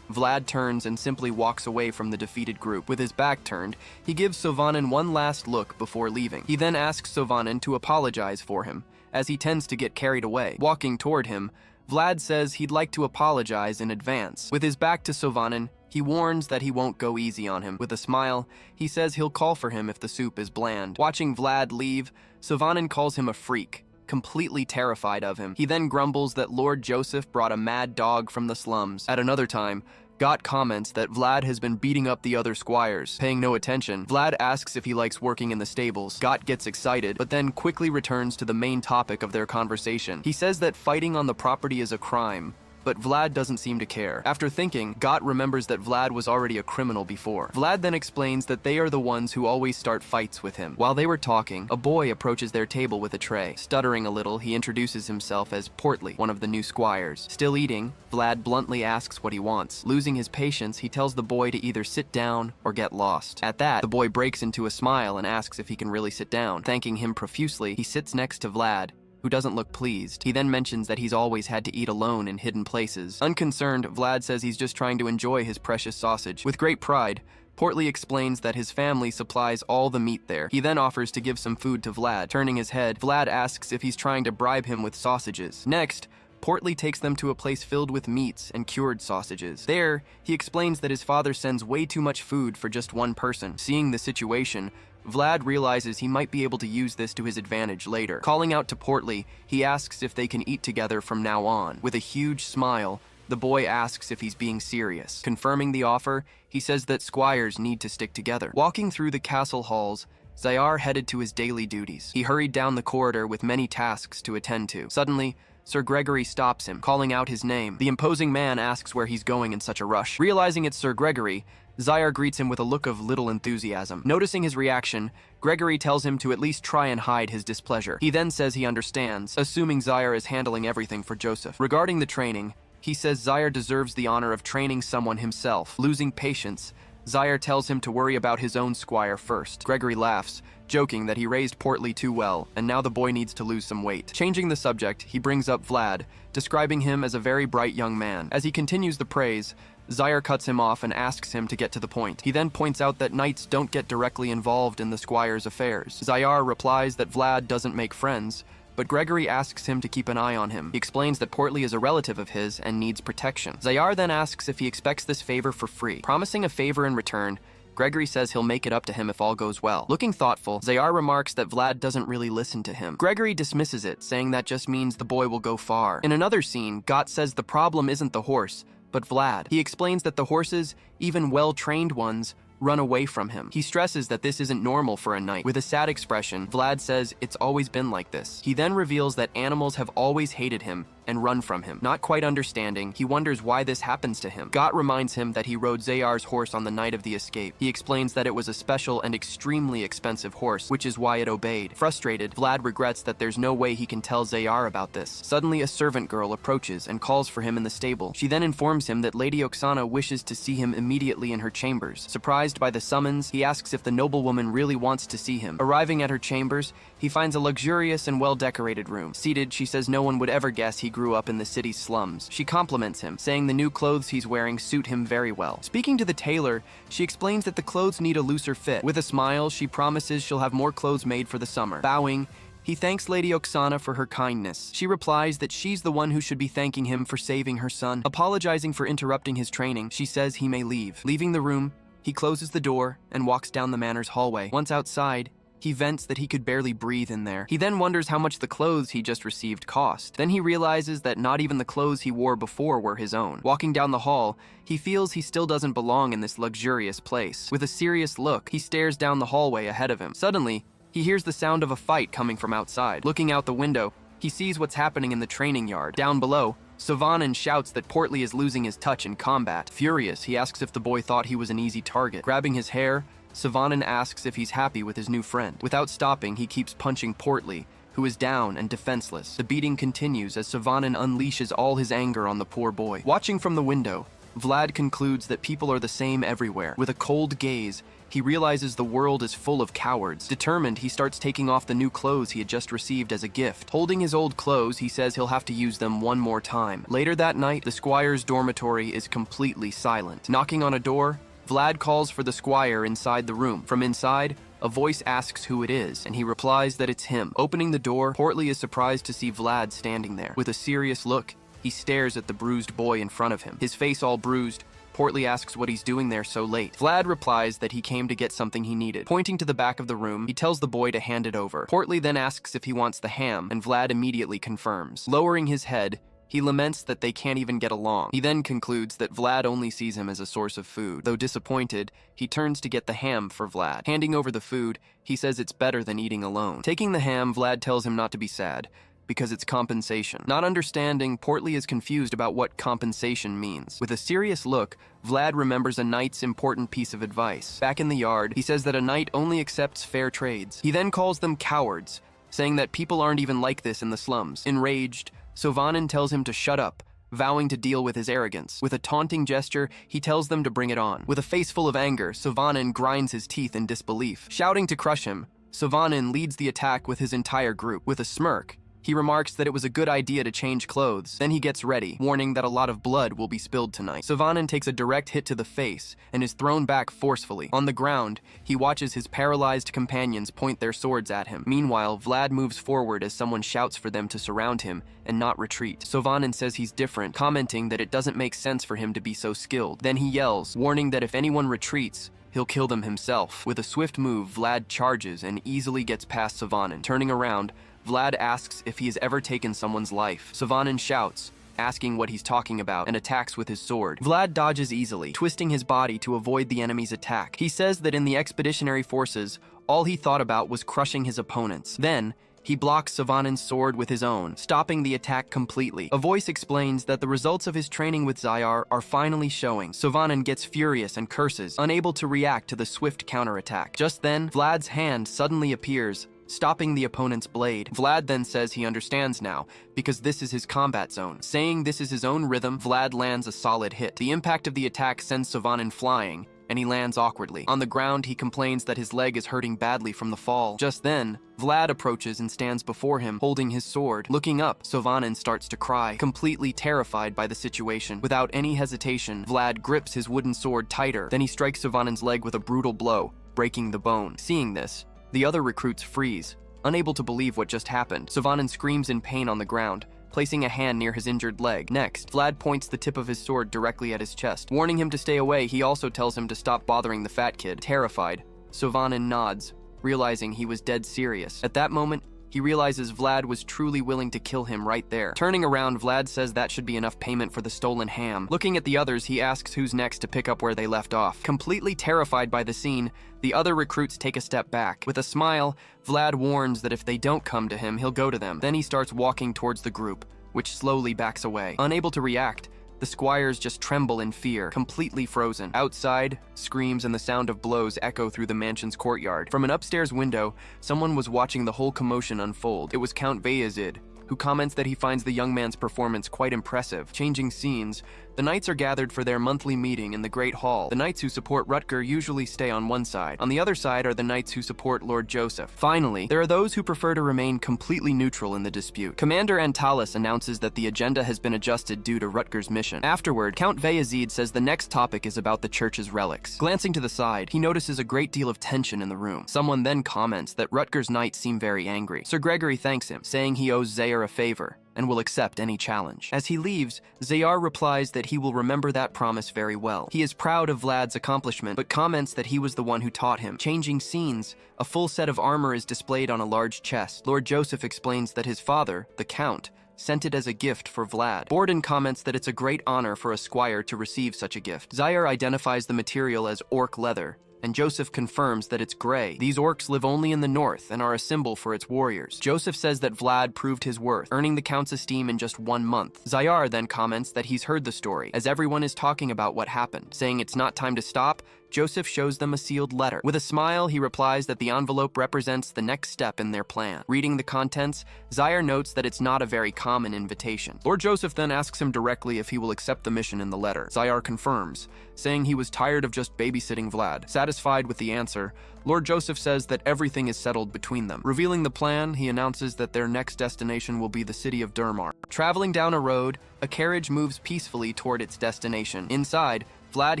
Vlad turns and simply walks away from the defeated group. With his back turned, he gives Sovanen one last look before leaving. He then asks Sovanen to apologize for him, as he tends to get carried away. Walking toward him, Vlad says he'd like to apologize in advance. With his back to Sovanen, he warns that he won't go easy on him. With a smile, he says he'll call for him if the soup is bland. Watching Vlad leave, Sovanen calls him a freak, completely terrified of him. He then grumbles that Lord Joseph brought a mad dog from the slums. At another time, Got comments that Vlad has been beating up the other squires. Paying no attention, Vlad asks if he likes working in the stables. Got gets excited, but then quickly returns to the main topic of their conversation. He says that fighting on the property is a crime, but Vlad doesn't seem to care. After thinking, Got remembers that Vlad was already a criminal before. Vlad then explains that they are the ones who always start fights with him. While they were talking, a boy approaches their table with a tray. Stuttering a little, he introduces himself as Portly, one of the new squires. Still eating, Vlad bluntly asks what he wants. Losing his patience, he tells the boy to either sit down or get lost. At that, the boy breaks into a smile and asks if he can really sit down. Thanking him profusely, he sits next to Vlad, who doesn't look pleased. He then mentions that he's always had to eat alone in hidden places. Unconcerned, Vlad says he's just trying to enjoy his precious sausage. With great pride, Portly explains that his family supplies all the meat there. He then offers to give some food to Vlad. Turning his head, Vlad asks if he's trying to bribe him with sausages. Next, Portly takes them to a place filled with meats and cured sausages. There, he explains that his father sends way too much food for just one person. Seeing the situation, Vlad realizes he might be able to use this to his advantage later. Calling out to Portly, he asks if they can eat together from now on. With a huge smile, the boy asks if he's being serious. Confirming the offer, he says that squires need to stick together. Walking through the castle halls, Zayar headed to his daily duties. He hurried down the corridor with many tasks to attend to. Suddenly, Sir Gregory stops him, calling out his name. The imposing man asks where he's going in such a rush. Realizing it's Sir Gregory, Zayar greets him with a look of little enthusiasm. Noticing his reaction, Gregory tells him to at least try and hide his displeasure. He then says he understands, assuming Zayar is handling everything for Joseph. Regarding the training, he says Zayar deserves the honor of training someone himself. Losing patience, Zayar tells him to worry about his own squire first. Gregory laughs, joking that he raised Portly too well, and now the boy needs to lose some weight. Changing the subject, he brings up Vlad, describing him as a very bright young man. As he continues the praise, Zayar cuts him off and asks him to get to the point. He then points out that knights don't get directly involved in the squire's affairs. Zayar replies that Vlad doesn't make friends, but Gregory asks him to keep an eye on him. He explains that Portly is a relative of his and needs protection. Zayar then asks if he expects this favor for free. Promising a favor in return, Gregory says he'll make it up to him if all goes well. Looking thoughtful, Zayar remarks that Vlad doesn't really listen to him. Gregory dismisses it, saying that just means the boy will go far. In another scene, Got says the problem isn't the horse, but Vlad. He explains that the horses, even well-trained ones, run away from him. He stresses that this isn't normal for a knight. With a sad expression, Vlad says it's always been like this. He then reveals that animals have always hated him and run from him. Not quite understanding, he wonders why this happens to him. Gott reminds him that he rode Zayar's horse on the night of the escape. He explains that it was a special and extremely expensive horse, which is why it obeyed. Frustrated, Vlad regrets that there's no way he can tell Zayar about this. Suddenly, a servant girl approaches and calls for him in the stable. She then informs him that Lady Oksana wishes to see him immediately in her chambers. Surprised by the summons, he asks if the noblewoman really wants to see him. Arriving at her chambers, he finds a luxurious and well-decorated room. Seated, she says no one would ever guess he grew up in the city's slums. She compliments him, saying the new clothes he's wearing suit him very well. Speaking to the tailor, she explains that the clothes need a looser fit. With a smile, she promises she'll have more clothes made for the summer. Bowing, he thanks Lady Oksana for her kindness. She replies that she's the one who should be thanking him for saving her son. Apologizing for interrupting his training, she says he may leave. Leaving the room, he closes the door and walks down the manor's hallway. Once outside, he vents that he could barely breathe in there. He then wonders how much the clothes he just received cost. Then he realizes that not even the clothes he wore before were his own. Walking down the hall, he feels he still doesn't belong in this luxurious place. With a serious look, he stares down the hallway ahead of him. Suddenly, he hears the sound of a fight coming from outside. Looking out the window, he sees what's happening in the training yard. Down below, Savanin shouts that Portly is losing his touch in combat. Furious, he asks if the boy thought he was an easy target. Grabbing his hair, Savanin asks if he's happy with his new friend. Without stopping, he keeps punching Portly, who is down and defenseless. The beating continues as Savanin unleashes all his anger on the poor boy. Watching from the window, Vlad concludes that people are the same everywhere. With a cold gaze, he realizes the world is full of cowards. Determined, he starts taking off the new clothes he had just received as a gift. Holding his old clothes, he says he'll have to use them one more time. Later that night, the squire's dormitory is completely silent. Knocking on a door, Vlad calls for the squire inside the room. From inside, a voice asks who it is, and he replies that it's him. Opening the door, Portly is surprised to see Vlad standing there. With a serious look, he stares at the bruised boy in front of him. His face all bruised, Portly asks what he's doing there so late. Vlad replies that he came to get something he needed. Pointing to the back of the room, he tells the boy to hand it over. Portly then asks if he wants the ham, and Vlad immediately confirms. Lowering his head, he laments that they can't even get along. He then concludes that Vlad only sees him as a source of food. Though disappointed, he turns to get the ham for Vlad. Handing over the food, he says it's better than eating alone. Taking the ham, Vlad tells him not to be sad, because it's compensation. Not understanding, Portly is confused about what compensation means. With a serious look, Vlad remembers a knight's important piece of advice. Back in the yard, he says that a knight only accepts fair trades. He then calls them cowards, saying that people aren't even like this in the slums. Enraged, Sovanin tells him to shut up, vowing to deal with his arrogance. With a taunting gesture, he tells them to bring it on. With a face full of anger, Sovanin grinds his teeth in disbelief. Shouting to crush him, Sovanin leads the attack with his entire group. With a smirk, he remarks that it was a good idea to change clothes. Then he gets ready, warning that a lot of blood will be spilled tonight. Sovanin takes a direct hit to the face and is thrown back forcefully. On the ground, he watches his paralyzed companions point their swords at him. Meanwhile, Vlad moves forward as someone shouts for them to surround him and not retreat. Sovanin says he's different, commenting that it doesn't make sense for him to be so skilled. Then he yells, warning that if anyone retreats, he'll kill them himself. With a swift move, Vlad charges and easily gets past Savanin. Turning around, Vlad asks if he has ever taken someone's life. Savanin shouts, asking what he's talking about, and attacks with his sword. Vlad dodges easily, twisting his body to avoid the enemy's attack. He says that in the expeditionary forces, all he thought about was crushing his opponents. Then, he blocks Savanin's sword with his own, stopping the attack completely. A voice explains that the results of his training with Zayar are finally showing. Savanin gets furious and curses, unable to react to the swift counterattack. Just then, Vlad's hand suddenly appears, stopping the opponent's blade. Vlad then says he understands now, because this is his combat zone. Saying this is his own rhythm, Vlad lands a solid hit. The impact of the attack sends Savanin flying, and he lands awkwardly. On the ground, he complains that his leg is hurting badly from the fall. Just then, Vlad approaches and stands before him, holding his sword. Looking up, Savanin starts to cry, completely terrified by the situation. Without any hesitation, Vlad grips his wooden sword tighter. Then he strikes Savanin's leg with a brutal blow, breaking the bone. Seeing this, the other recruits freeze, unable to believe what just happened. Savanin screams in pain on the ground, placing a hand near his injured leg. Next, Vlad points the tip of his sword directly at his chest. Warning him to stay away, he also tells him to stop bothering the fat kid. Terrified, Savanin nods, realizing he was dead serious. At that moment, he realizes Vlad was truly willing to kill him right there. Turning around, Vlad says that should be enough payment for the stolen ham. Looking at the others, he asks who's next to pick up where they left off. Completely terrified by the scene, the other recruits take a step back. With a smile, Vlad warns that if they don't come to him, he'll go to them. Then he starts walking towards the group, which slowly backs away. Unable to react, the squires just tremble in fear, completely frozen. Outside, screams and the sound of blows echo through the mansion's courtyard. From an upstairs window, someone was watching the whole commotion unfold. It was Count Bayezid, who comments that he finds the young man's performance quite impressive. Changing scenes, the knights are gathered for their monthly meeting in the Great Hall. The knights who support Rutger usually stay on one side. On the other side are the knights who support Lord Joseph. Finally, there are those who prefer to remain completely neutral in the dispute. Commander Antalis announces that the agenda has been adjusted due to Rutger's mission. Afterward, Count Bayezid says the next topic is about the church's relics. Glancing to the side, he notices a great deal of tension in the room. Someone then comments that Rutger's knights seem very angry. Sir Gregory thanks him, saying he owes Zaire a favor and will accept any challenge. As he leaves, Zayar replies that he will remember that promise very well. He is proud of Vlad's accomplishment, but comments that he was the one who taught him. Changing scenes, a full set of armor is displayed on a large chest. Lord Joseph explains that his father, the Count, sent it as a gift for Vlad. Borden comments that it's a great honor for a squire to receive such a gift. Zaire identifies the material as orc leather, and Joseph confirms that it's gray. These orcs live only in the north and are a symbol for its warriors. Joseph says that Vlad proved his worth, earning the Count's esteem in just 1 month. Zaire then comments that he's heard the story, as everyone is talking about what happened. Saying it's not time to stop, Joseph shows them a sealed letter. With a smile, he replies that the envelope represents the next step in their plan. Reading the contents, Zaire notes that it's not a very common invitation. Lord Joseph then asks him directly if he will accept the mission in the letter. Zaire confirms, saying he was tired of just babysitting Vlad. Satisfied with the answer, Lord Joseph says that everything is settled between them. Revealing the plan, he announces that their next destination will be the city of Durmar. Traveling down a road, a carriage moves peacefully toward its destination. Inside, Vlad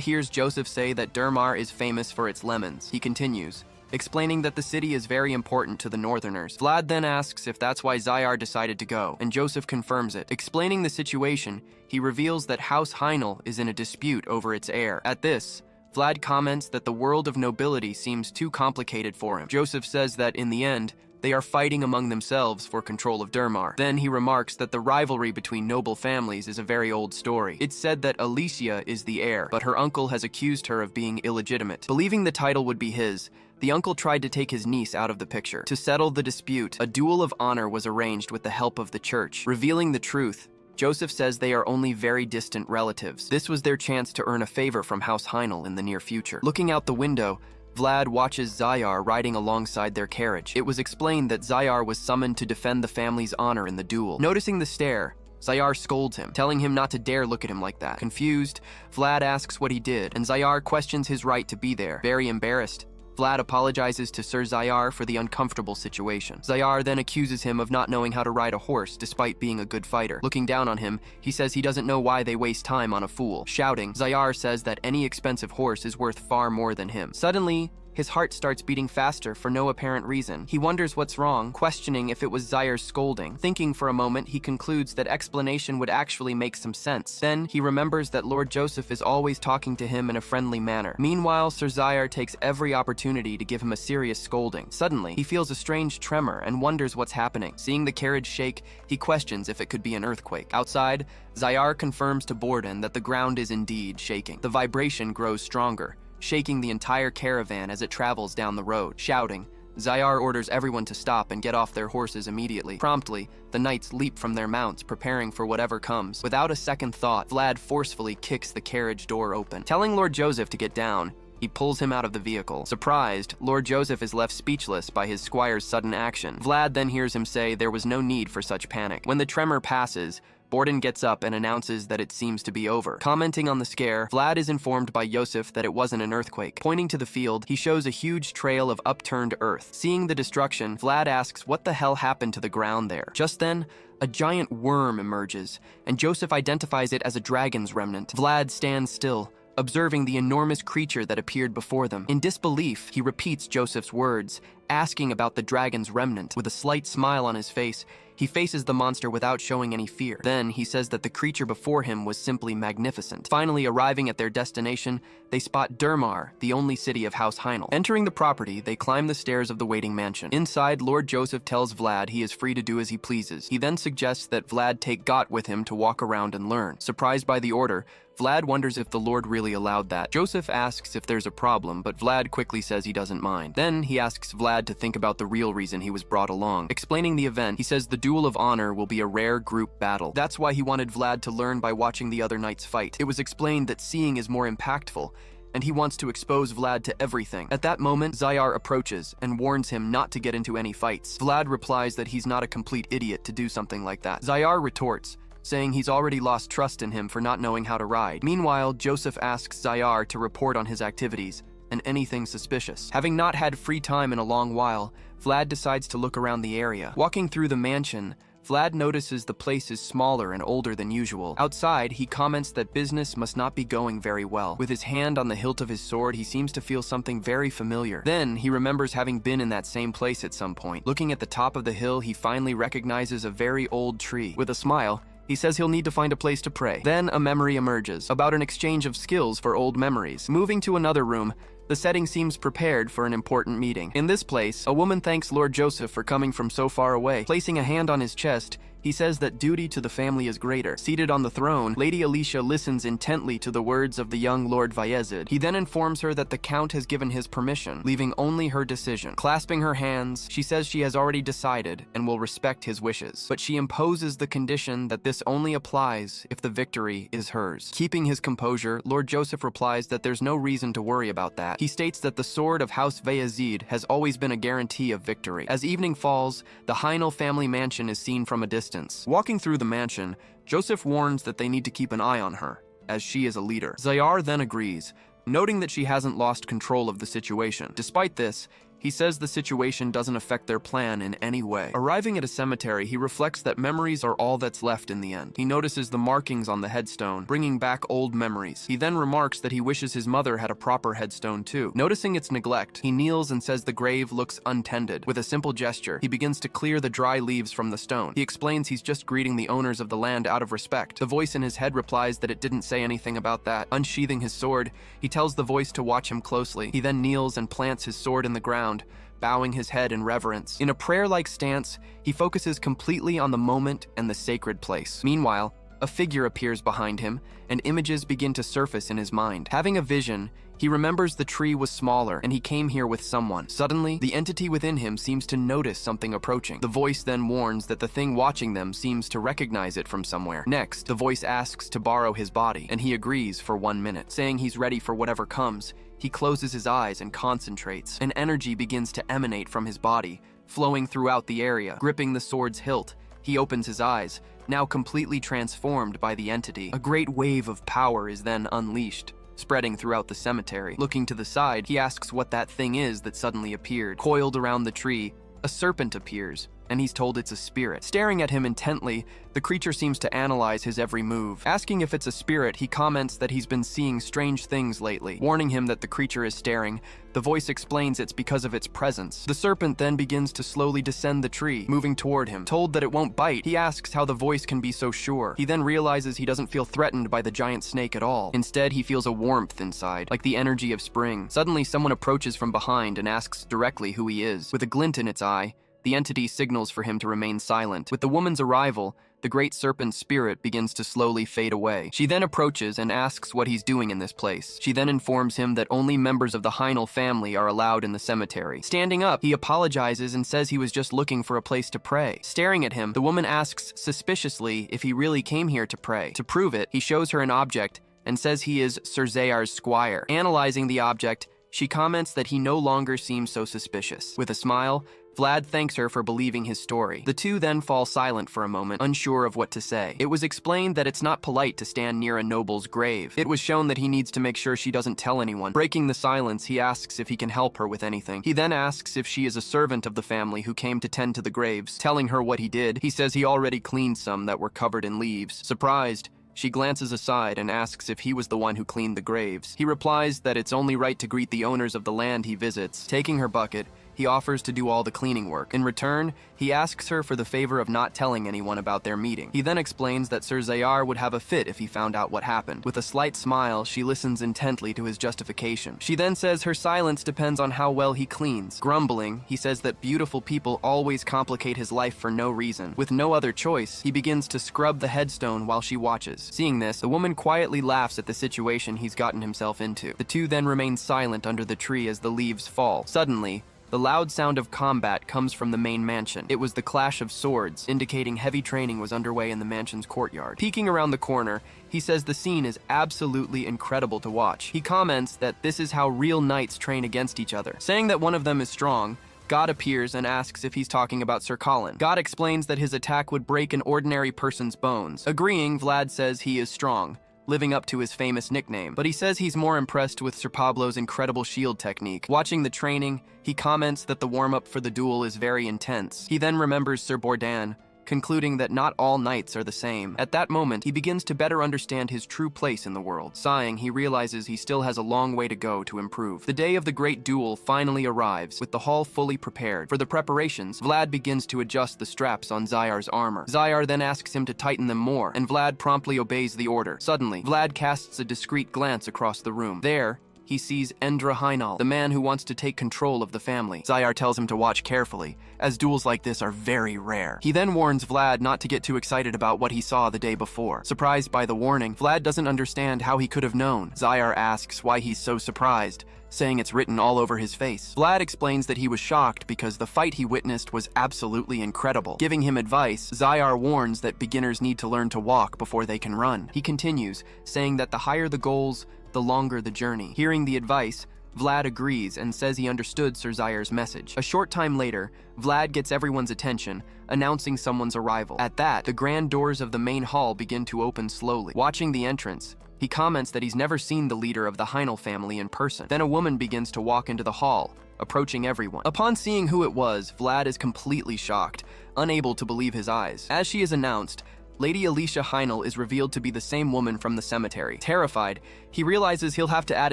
hears Joseph say that Durmar is famous for its lemons. He continues, explaining that the city is very important to the Northerners. Vlad then asks if that's why Zaire decided to go, and Joseph confirms it. Explaining the situation, he reveals that House Heinel is in a dispute over its heir. At this, Vlad comments that the world of nobility seems too complicated for him. Joseph says that, in the end, they are fighting among themselves for control of Durmar. Then he remarks that the rivalry between noble families is a very old story. It's said that Alicia is the heir, but her uncle has accused her of being illegitimate. Believing the title would be his, the uncle tried to take his niece out of the picture. To settle the dispute, a duel of honor was arranged with the help of the church. Revealing the truth, Joseph says they are only very distant relatives. This was their chance to earn a favor from House Heinel in the near future. Looking out the window, Vlad watches Zaire riding alongside their carriage. It was explained that Zaire was summoned to defend the family's honor in the duel. Noticing the stare, Zaire scolds him, telling him not to dare look at him like that. Confused, Vlad asks what he did, and Zaire questions his right to be there. Very embarrassed, Vlad apologizes to Sir Zaire for the uncomfortable situation. Zaire then accuses him of not knowing how to ride a horse despite being a good fighter. Looking down on him, he says he doesn't know why they waste time on a fool. Shouting, Zaire says that any expensive horse is worth far more than him. Suddenly, his heart starts beating faster for no apparent reason. He wonders what's wrong, questioning if it was Zaire's scolding. Thinking for a moment, he concludes that explanation would actually make some sense. Then, he remembers that Lord Joseph is always talking to him in a friendly manner. Meanwhile, Sir Zaire takes every opportunity to give him a serious scolding. Suddenly, he feels a strange tremor and wonders what's happening. Seeing the carriage shake, he questions if it could be an earthquake. Outside, Zaire confirms to Borden that the ground is indeed shaking. The vibration grows stronger, shaking the entire caravan as it travels down the road. Shouting, Zaire orders everyone to stop and get off their horses immediately. Promptly, the knights leap from their mounts, preparing for whatever comes. Without a second thought, Vlad forcefully kicks the carriage door open. Telling Lord Joseph to get down, he pulls him out of the vehicle. Surprised, Lord Joseph is left speechless by his squire's sudden action. Vlad then hears him say there was no need for such panic. When the tremor passes, Borden gets up and announces that it seems to be over. Commenting on the scare, Vlad is informed by Yosef that it wasn't an earthquake. Pointing to the field, he shows a huge trail of upturned earth. Seeing the destruction, Vlad asks what the hell happened to the ground there. Just then, a giant worm emerges, and Joseph identifies it as a dragon's remnant. Vlad stands still, observing the enormous creature that appeared before them. In disbelief, he repeats Joseph's words, asking about the dragon's remnant. With a slight smile on his face, he faces the monster without showing any fear. Then, he says that the creature before him was simply magnificent. Finally, arriving at their destination, they spot Durmar, the only city of House Heinel. Entering the property, they climb the stairs of the waiting mansion. Inside, Lord Joseph tells Vlad he is free to do as he pleases. He then suggests that Vlad take Got with him to walk around and learn. Surprised by the order, Vlad wonders if the Lord really allowed that. Joseph asks if there's a problem, but Vlad quickly says he doesn't mind. Then he asks Vlad to think about the real reason he was brought along. Explaining the event, he says the duel of honor will be a rare group battle. That's why he wanted Vlad to learn by watching the other knights fight. It was explained that seeing is more impactful, and he wants to expose Vlad to everything. At that moment, Zayar approaches and warns him not to get into any fights. Vlad replies that he's not a complete idiot to do something like that. Zayar retorts, saying he's already lost trust in him for not knowing how to ride. Meanwhile, Joseph asks Zayar to report on his activities and anything suspicious. Having not had free time in a long while, Vlad decides to look around the area. Walking through the mansion, Vlad notices the place is smaller and older than usual. Outside, he comments that business must not be going very well. With his hand on the hilt of his sword, he seems to feel something very familiar. Then, he remembers having been in that same place at some point. Looking at the top of the hill, he finally recognizes a very old tree. With a smile, he says he'll need to find a place to pray. Then, a memory emerges about an exchange of skills for old memories. Moving to another room, the setting seems prepared for an important meeting. In this place, a woman thanks Lord Joseph for coming from so far away. Placing a hand on his chest, he says that duty to the family is greater. Seated on the throne, Lady Alicia listens intently to the words of the young Lord Bayezid. He then informs her that the Count has given his permission, leaving only her decision. Clasping her hands, she says she has already decided and will respect his wishes. But she imposes the condition that this only applies if the victory is hers. Keeping his composure, Lord Joseph replies that there's no reason to worry about that. He states that the sword of House Bayezid has always been a guarantee of victory. As evening falls, the Heinel family mansion is seen from a distance. Walking through the mansion, Joseph warns that they need to keep an eye on her, as she is a leader. Zayar then agrees, noting that she hasn't lost control of the situation. Despite this, he says the situation doesn't affect their plan in any way. Arriving at a cemetery, he reflects that memories are all that's left in the end. He notices the markings on the headstone, bringing back old memories. He then remarks that he wishes his mother had a proper headstone too. Noticing its neglect, he kneels and says the grave looks untended. With a simple gesture, he begins to clear the dry leaves from the stone. He explains he's just greeting the owners of the land out of respect. The voice in his head replies that it didn't say anything about that. Unsheathing his sword, he tells the voice to watch him closely. He then kneels and plants his sword in the ground, bowing his head in reverence. In a prayer-like stance, he focuses completely on the moment and the sacred place. Meanwhile, a figure appears behind him, and images begin to surface in his mind. Having a vision, he remembers the tree was smaller, and he came here with someone. Suddenly, the entity within him seems to notice something approaching. The voice then warns that the thing watching them seems to recognize it from somewhere. Next, the voice asks to borrow his body, and he agrees for 1 minute. Saying he's ready for whatever comes, he closes his eyes and concentrates. An energy begins to emanate from his body, flowing throughout the area. Gripping the sword's hilt, he opens his eyes, now completely transformed by the entity. A great wave of power is then unleashed, spreading throughout the cemetery. Looking to the side, he asks what that thing is that suddenly appeared. Coiled around the tree, a serpent appears, and he's told it's a spirit. Staring at him intently, the creature seems to analyze his every move. Asking if it's a spirit, he comments that he's been seeing strange things lately. Warning him that the creature is staring, the voice explains it's because of its presence. The serpent then begins to slowly descend the tree, moving toward him. Told that it won't bite, he asks how the voice can be so sure. He then realizes he doesn't feel threatened by the giant snake at all. Instead, he feels a warmth inside, like the energy of spring. Suddenly, someone approaches from behind and asks directly who he is. With a glint in its eye, the entity signals for him to remain silent. With the woman's arrival, the great serpent's spirit begins to slowly fade away. She then approaches and asks what he's doing in this place. She then informs him that only members of the Heinel family are allowed in the cemetery. Standing up, he apologizes and says he was just looking for a place to pray. Staring at him, the woman asks suspiciously if he really came here to pray. To prove it, he shows her an object and says he is Sir Zayar's squire. Analyzing the object, she comments that he no longer seems so suspicious. With a smile, Vlad thanks her for believing his story. The two then fall silent for a moment, unsure of what to say. It was explained that it's not polite to stand near a noble's grave. It was shown that he needs to make sure she doesn't tell anyone. Breaking the silence, he asks if he can help her with anything. He then asks if she is a servant of the family who came to tend to the graves. Telling her what he did, he says he already cleaned some that were covered in leaves. Surprised, she glances aside and asks if he was the one who cleaned the graves. He replies that it's only right to greet the owners of the land he visits. Taking her bucket, he offers to do all the cleaning work. In return, he asks her for the favor of not telling anyone about their meeting. He then explains that Sir Zayar would have a fit if he found out what happened. With a slight smile, she listens intently to his justification. She then says her silence depends on how well he cleans. Grumbling, he says that beautiful people always complicate his life for no reason. With no other choice, he begins to scrub the headstone while she watches. Seeing this, the woman quietly laughs at the situation he's gotten himself into. The two then remain silent under the tree as the leaves fall. Suddenly, the loud sound of combat comes from the main mansion. It was the clash of swords, indicating heavy training was underway in the mansion's courtyard. Peeking around the corner, he says the scene is absolutely incredible to watch. He comments that this is how real knights train against each other. Saying that one of them is strong, God appears and asks if he's talking about Sir Colin. God explains that his attack would break an ordinary person's bones. Agreeing, Vlad says he is strong, living up to his famous nickname, but he says he's more impressed with Sir Pablo's incredible shield technique. Watching the training, he comments that the warm-up for the duel is very intense. He then remembers Sir Bourdain, concluding that not all knights are the same. At that moment, he begins to better understand his true place in the world. Sighing, he realizes he still has a long way to go to improve. The day of the great duel finally arrives, with the hall fully prepared. For the preparations, Vlad begins to adjust the straps on Zayar's armor. Zayar then asks him to tighten them more, and Vlad promptly obeys the order. Suddenly, Vlad casts a discreet glance across the room. There, he sees Endra Heinal, the man who wants to take control of the family. Zayar tells him to watch carefully, as duels like this are very rare. He then warns Vlad not to get too excited about what he saw the day before. Surprised by the warning, Vlad doesn't understand how he could have known. Zayar asks why he's so surprised, saying it's written all over his face. Vlad explains that he was shocked because the fight he witnessed was absolutely incredible. Giving him advice, Zayar warns that beginners need to learn to walk before they can run. He continues, saying that the higher the goals, the longer the journey. Hearing the advice, Vlad agrees and says he understood Sir Zayar's message. A short time later, Vlad gets everyone's attention, announcing someone's arrival. At that, the grand doors of the main hall begin to open slowly. Watching the entrance, he comments that he's never seen the leader of the Heinel family in person. Then a woman begins to walk into the hall, approaching everyone. Upon seeing who it was, Vlad is completely shocked, unable to believe his eyes. As she is announced, Lady Alicia Heinel is revealed to be the same woman from the cemetery. Terrified, he realizes he'll have to add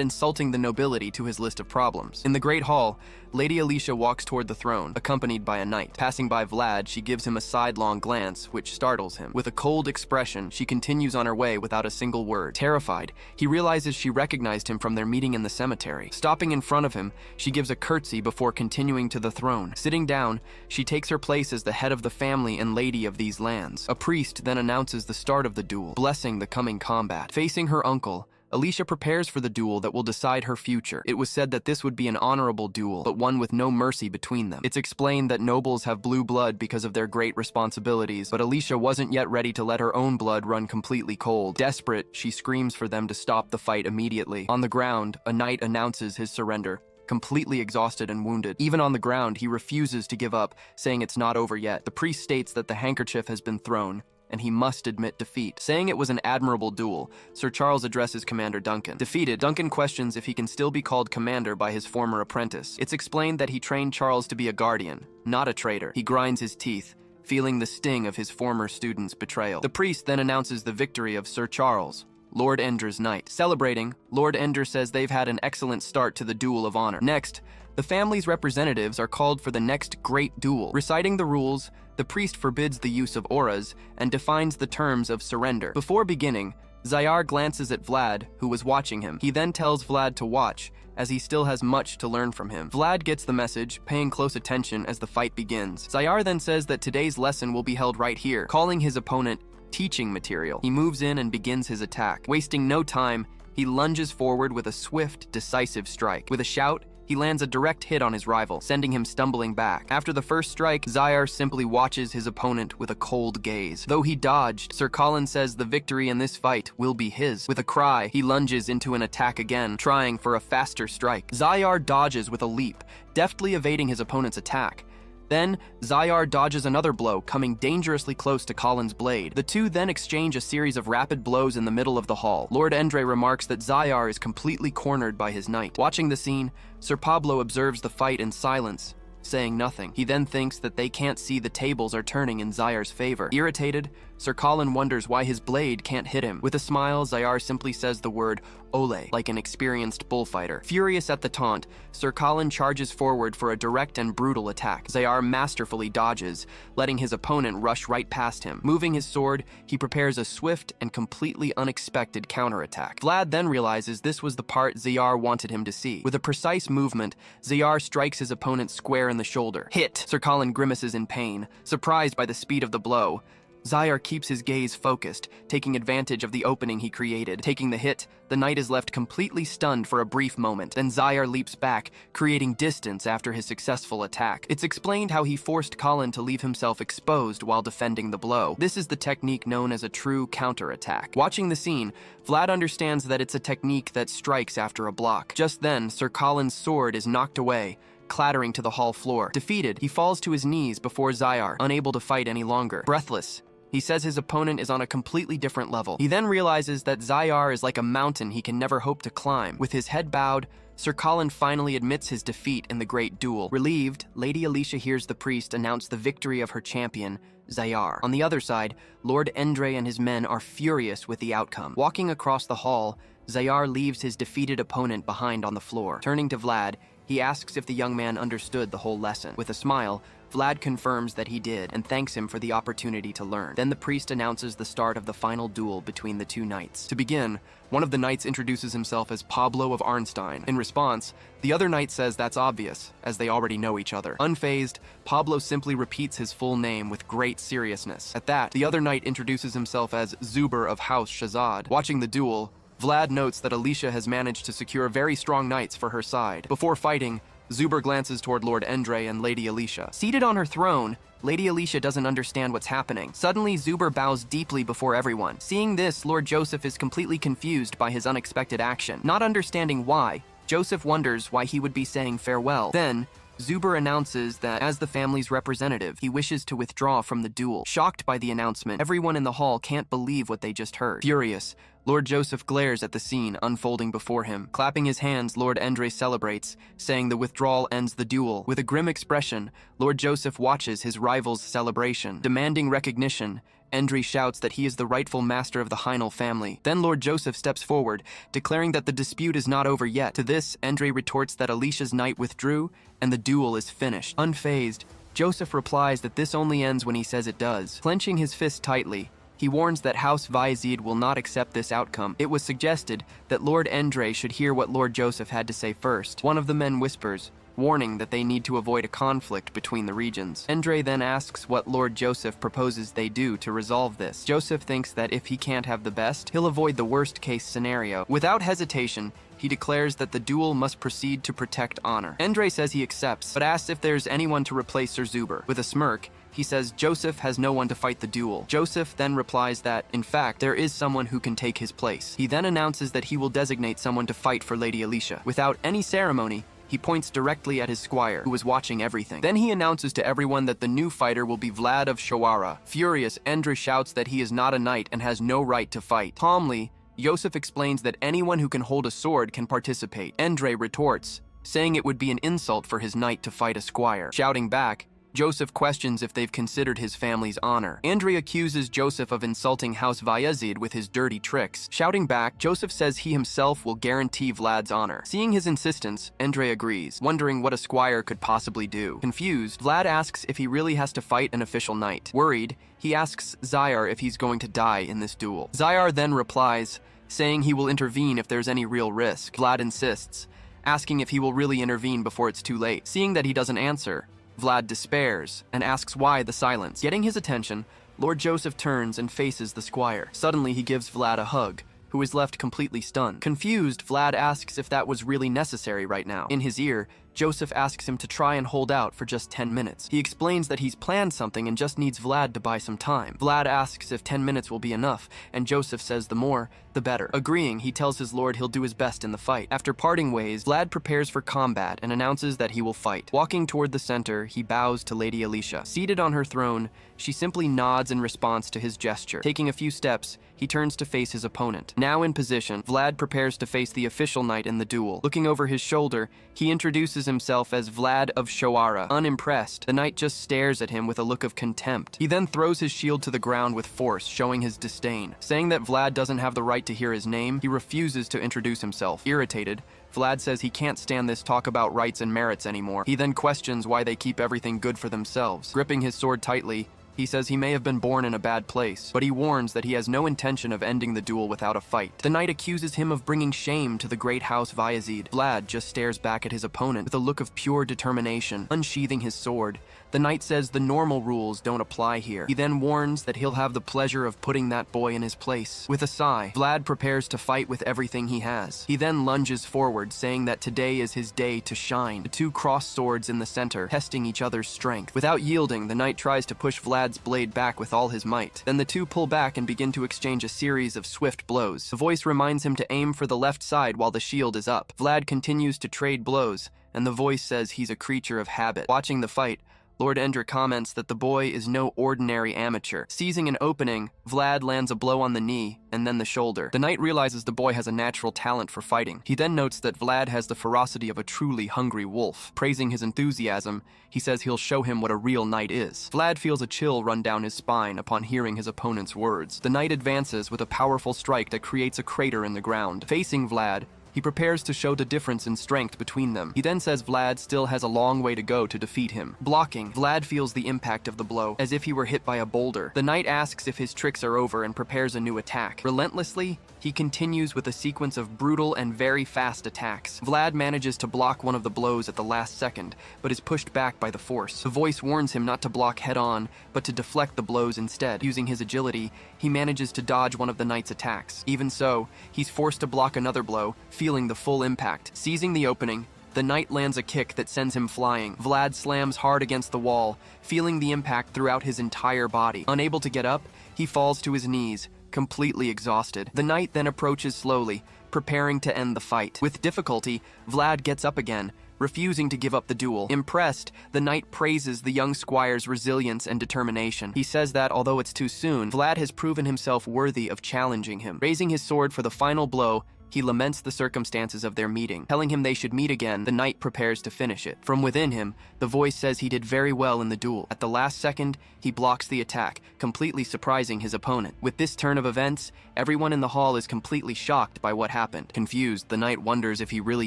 insulting the nobility to his list of problems. In the Great Hall, Lady Alicia walks toward the throne, accompanied by a knight. Passing by Vlad, she gives him a sidelong glance, which startles him. With a cold expression, she continues on her way without a single word. Terrified, he realizes she recognized him from their meeting in the cemetery. Stopping in front of him, she gives a curtsy before continuing to the throne. Sitting down, she takes her place as the head of the family and lady of these lands. A priest then announces the start of the duel, blessing the coming combat. Facing her uncle, Alicia prepares for the duel that will decide her future. It was said that this would be an honorable duel, but one with no mercy between them. It's explained that nobles have blue blood because of their great responsibilities, but Alicia wasn't yet ready to let her own blood run completely cold. Desperate, she screams for them to stop the fight immediately. On the ground, a knight announces his surrender. Completely exhausted and wounded. Even on the ground, he refuses to give up, saying it's not over yet. The priest states that the handkerchief has been thrown, and he must admit defeat. Saying it was an admirable duel, Sir Charles addresses Commander Duncan. Defeated, Duncan questions if he can still be called commander by his former apprentice. It's explained that he trained Charles to be a guardian, not a traitor. He grinds his teeth, feeling the sting of his former student's betrayal. The priest then announces the victory of Sir Charles, Lord Ender's knight. Celebrating, Lord Ender says they've had an excellent start to the duel of honor. Next, the family's representatives are called for the next great duel. Reciting the rules, the priest forbids the use of auras and defines the terms of surrender. Before beginning, Zayar glances at Vlad, who was watching him. He then tells Vlad to watch, as he still has much to learn from him. Vlad gets the message, paying close attention as the fight begins. Zayar then says that today's lesson will be held right here, calling his opponent teaching material. He moves in and begins his attack. Wasting no time, he lunges forward with a swift, decisive strike. With a shout, he lands a direct hit on his rival, sending him stumbling back. After the first strike, Zayar simply watches his opponent with a cold gaze. Though he dodged, Sir Colin says the victory in this fight will be his. With a cry, he lunges into an attack again, trying for a faster strike. Zayar dodges with a leap, deftly evading his opponent's attack. Then, Zayar dodges another blow, coming dangerously close to Colin's blade. The two then exchange a series of rapid blows in the middle of the hall. Lord Endre remarks that Zayar is completely cornered by his knight. Watching the scene, Sir Pablo observes the fight in silence, saying nothing. He then thinks that they can't see the tables are turning in Zayar's favor. Irritated, Sir Colin wonders why his blade can't hit him. With a smile, Zayar simply says the word "Ole," like an experienced bullfighter. Furious at the taunt, Sir Colin charges forward for a direct and brutal attack. Zayar masterfully dodges, letting his opponent rush right past him. Moving his sword, he prepares a swift and completely unexpected counterattack. Vlad then realizes this was the part Zayar wanted him to see. With a precise movement, Zayar strikes his opponent square in the shoulder. Hit! Sir Colin grimaces in pain, surprised by the speed of the blow. Zayar keeps his gaze focused, taking advantage of the opening he created. Taking the hit, the knight is left completely stunned for a brief moment. Then Zayar leaps back, creating distance after his successful attack. It's explained how he forced Colin to leave himself exposed while defending the blow. This is the technique known as a true counterattack. Watching the scene, Vlad understands that it's a technique that strikes after a block. Just then, Sir Colin's sword is knocked away, clattering to the hall floor. Defeated, he falls to his knees before Zayar, unable to fight any longer. Breathless, he says his opponent is on a completely different level. He then realizes that Zayar is like a mountain he can never hope to climb. With his head bowed, Sir Colin finally admits his defeat in the great duel. Relieved, Lady Alicia hears the priest announce the victory of her champion, Zayar. On the other side, Lord Endre and his men are furious with the outcome. Walking across the hall, Zayar leaves his defeated opponent behind on the floor. Turning to Vlad, he asks if the young man understood the whole lesson. With a smile, Vlad confirms that he did and thanks him for the opportunity to learn. Then the priest announces the start of the final duel between the two knights. To begin, one of the knights introduces himself as Pablo of Arnstein. In response, the other knight says that's obvious, as they already know each other. Unfazed, Pablo simply repeats his full name with great seriousness. At that, the other knight introduces himself as Zuber of House Shahzad. Watching the duel, Vlad notes that Alicia has managed to secure very strong knights for her side. Before fighting, Zuber glances toward Lord Endre and Lady Alicia. Seated on her throne, Lady Alicia doesn't understand what's happening. Suddenly, Zuber bows deeply before everyone. Seeing this, Lord Joseph is completely confused by his unexpected action. Not understanding why, Joseph wonders why he would be saying farewell. Then, Zuber announces that as the family's representative, he wishes to withdraw from the duel. Shocked by the announcement, everyone in the hall can't believe what they just heard. Furious, Lord Joseph glares at the scene unfolding before him. Clapping his hands, Lord Endre celebrates, saying the withdrawal ends the duel. With a grim expression, Lord Joseph watches his rival's celebration. Demanding recognition, Endre shouts that he is the rightful master of the Heinel family. Then Lord Joseph steps forward, declaring that the dispute is not over yet. To this, Endre retorts that Alicia's knight withdrew, and the duel is finished. Unfazed, Joseph replies that this only ends when he says it does. Clenching his fist tightly, he warns that House Vaizid will not accept this outcome. It was suggested that Lord Endre should hear what Lord Joseph had to say first. One of the men whispers, warning that they need to avoid a conflict between the regions. Endre then asks what Lord Joseph proposes they do to resolve this. Joseph thinks that if he can't have the best, he'll avoid the worst-case scenario. Without hesitation, he declares that the duel must proceed to protect honor. Endre says he accepts, but asks if there's anyone to replace Sir Zuber. With a smirk, he says Joseph has no one to fight the duel. Joseph then replies that, in fact, there is someone who can take his place. He then announces that he will designate someone to fight for Lady Alicia. Without any ceremony, he points directly at his squire, who is watching everything. Then he announces to everyone that the new fighter will be Vlad of Shawara. Furious, Endre shouts that he is not a knight and has no right to fight. Calmly, Joseph explains that anyone who can hold a sword can participate. Endre retorts, saying it would be an insult for his knight to fight a squire. Shouting back, Joseph questions if they've considered his family's honor. Endre accuses Joseph of insulting House Vaizid with his dirty tricks. Shouting back, Joseph says he himself will guarantee Vlad's honor. Seeing his insistence, Endre agrees, wondering what a squire could possibly do. Confused, Vlad asks if he really has to fight an official knight. Worried, he asks Zayar if he's going to die in this duel. Zayar then replies, saying he will intervene if there's any real risk. Vlad insists, asking if he will really intervene before it's too late. Seeing that he doesn't answer, Vlad despairs and asks why the silence. Getting his attention, Lord Joseph turns and faces the squire. Suddenly, he gives Vlad a hug, who is left completely stunned. Confused, Vlad asks if that was really necessary right now. In his ear, Joseph asks him to try and hold out for just 10 minutes. He explains that he's planned something and just needs Vlad to buy some time. Vlad asks if 10 minutes will be enough, and Joseph says the more, the better. Agreeing, he tells his lord he'll do his best in the fight. After parting ways, Vlad prepares for combat and announces that he will fight. Walking toward the center, he bows to Lady Alicia. Seated on her throne, she simply nods in response to his gesture. Taking a few steps, he turns to face his opponent. Now in position, Vlad prepares to face the official knight in the duel. Looking over his shoulder, he introduces himself as Vlad of Shoara. Unimpressed, the knight just stares at him with a look of contempt. He then throws his shield to the ground with force, showing his disdain. Saying that Vlad doesn't have the right to hear his name, he refuses to introduce himself. Irritated, Vlad says he can't stand this talk about rights and merits anymore. He then questions why they keep everything good for themselves. Gripping his sword tightly, he says he may have been born in a bad place, but he warns that he has no intention of ending the duel without a fight. The knight accuses him of bringing shame to the great house Bayezid. Vlad just stares back at his opponent with a look of pure determination. Unsheathing his sword, the knight says the normal rules don't apply here. He then warns that he'll have the pleasure of putting that boy in his place. With a sigh, Vlad prepares to fight with everything he has. He then lunges forward, saying that today is his day to shine. The two cross swords in the center, testing each other's strength. Without yielding, the knight tries to push Vlad's blade back with all his might. Then the two pull back and begin to exchange a series of swift blows. The voice reminds him to aim for the left side while the shield is up. Vlad continues to trade blows, and the voice says he's a creature of habit. Watching the fight, Lord Ender comments that the boy is no ordinary amateur. Seizing an opening, Vlad lands a blow on the knee and then the shoulder. The knight realizes the boy has a natural talent for fighting. He then notes that Vlad has the ferocity of a truly hungry wolf. Praising his enthusiasm, he says he'll show him what a real knight is. Vlad feels a chill run down his spine upon hearing his opponent's words. The knight advances with a powerful strike that creates a crater in the ground. Facing Vlad, he prepares to show the difference in strength between them. He then says Vlad still has a long way to go to defeat him. Blocking, Vlad feels the impact of the blow, as if he were hit by a boulder. The knight asks if his tricks are over and prepares a new attack. Relentlessly, he continues with a sequence of brutal and very fast attacks. Vlad manages to block one of the blows at the last second, but is pushed back by the force. The voice warns him not to block head-on, but to deflect the blows instead. Using his agility, he manages to dodge one of the knight's attacks. Even so, he's forced to block another blow, feeling the full impact. Seizing the opening, the knight lands a kick that sends him flying. Vlad slams hard against the wall, feeling the impact throughout his entire body. Unable to get up, he falls to his knees, completely exhausted. The knight then approaches slowly, preparing to end the fight. With difficulty, Vlad gets up again, refusing to give up the duel. Impressed, the knight praises the young squire's resilience and determination. He says that, although it's too soon, Vlad has proven himself worthy of challenging him. Raising his sword for the final blow, he laments the circumstances of their meeting. Telling him they should meet again, the knight prepares to finish it. From within him, the voice says he did very well in the duel. At the last second, he blocks the attack, completely surprising his opponent. With this turn of events, everyone in the hall is completely shocked by what happened. Confused, the knight wonders if he really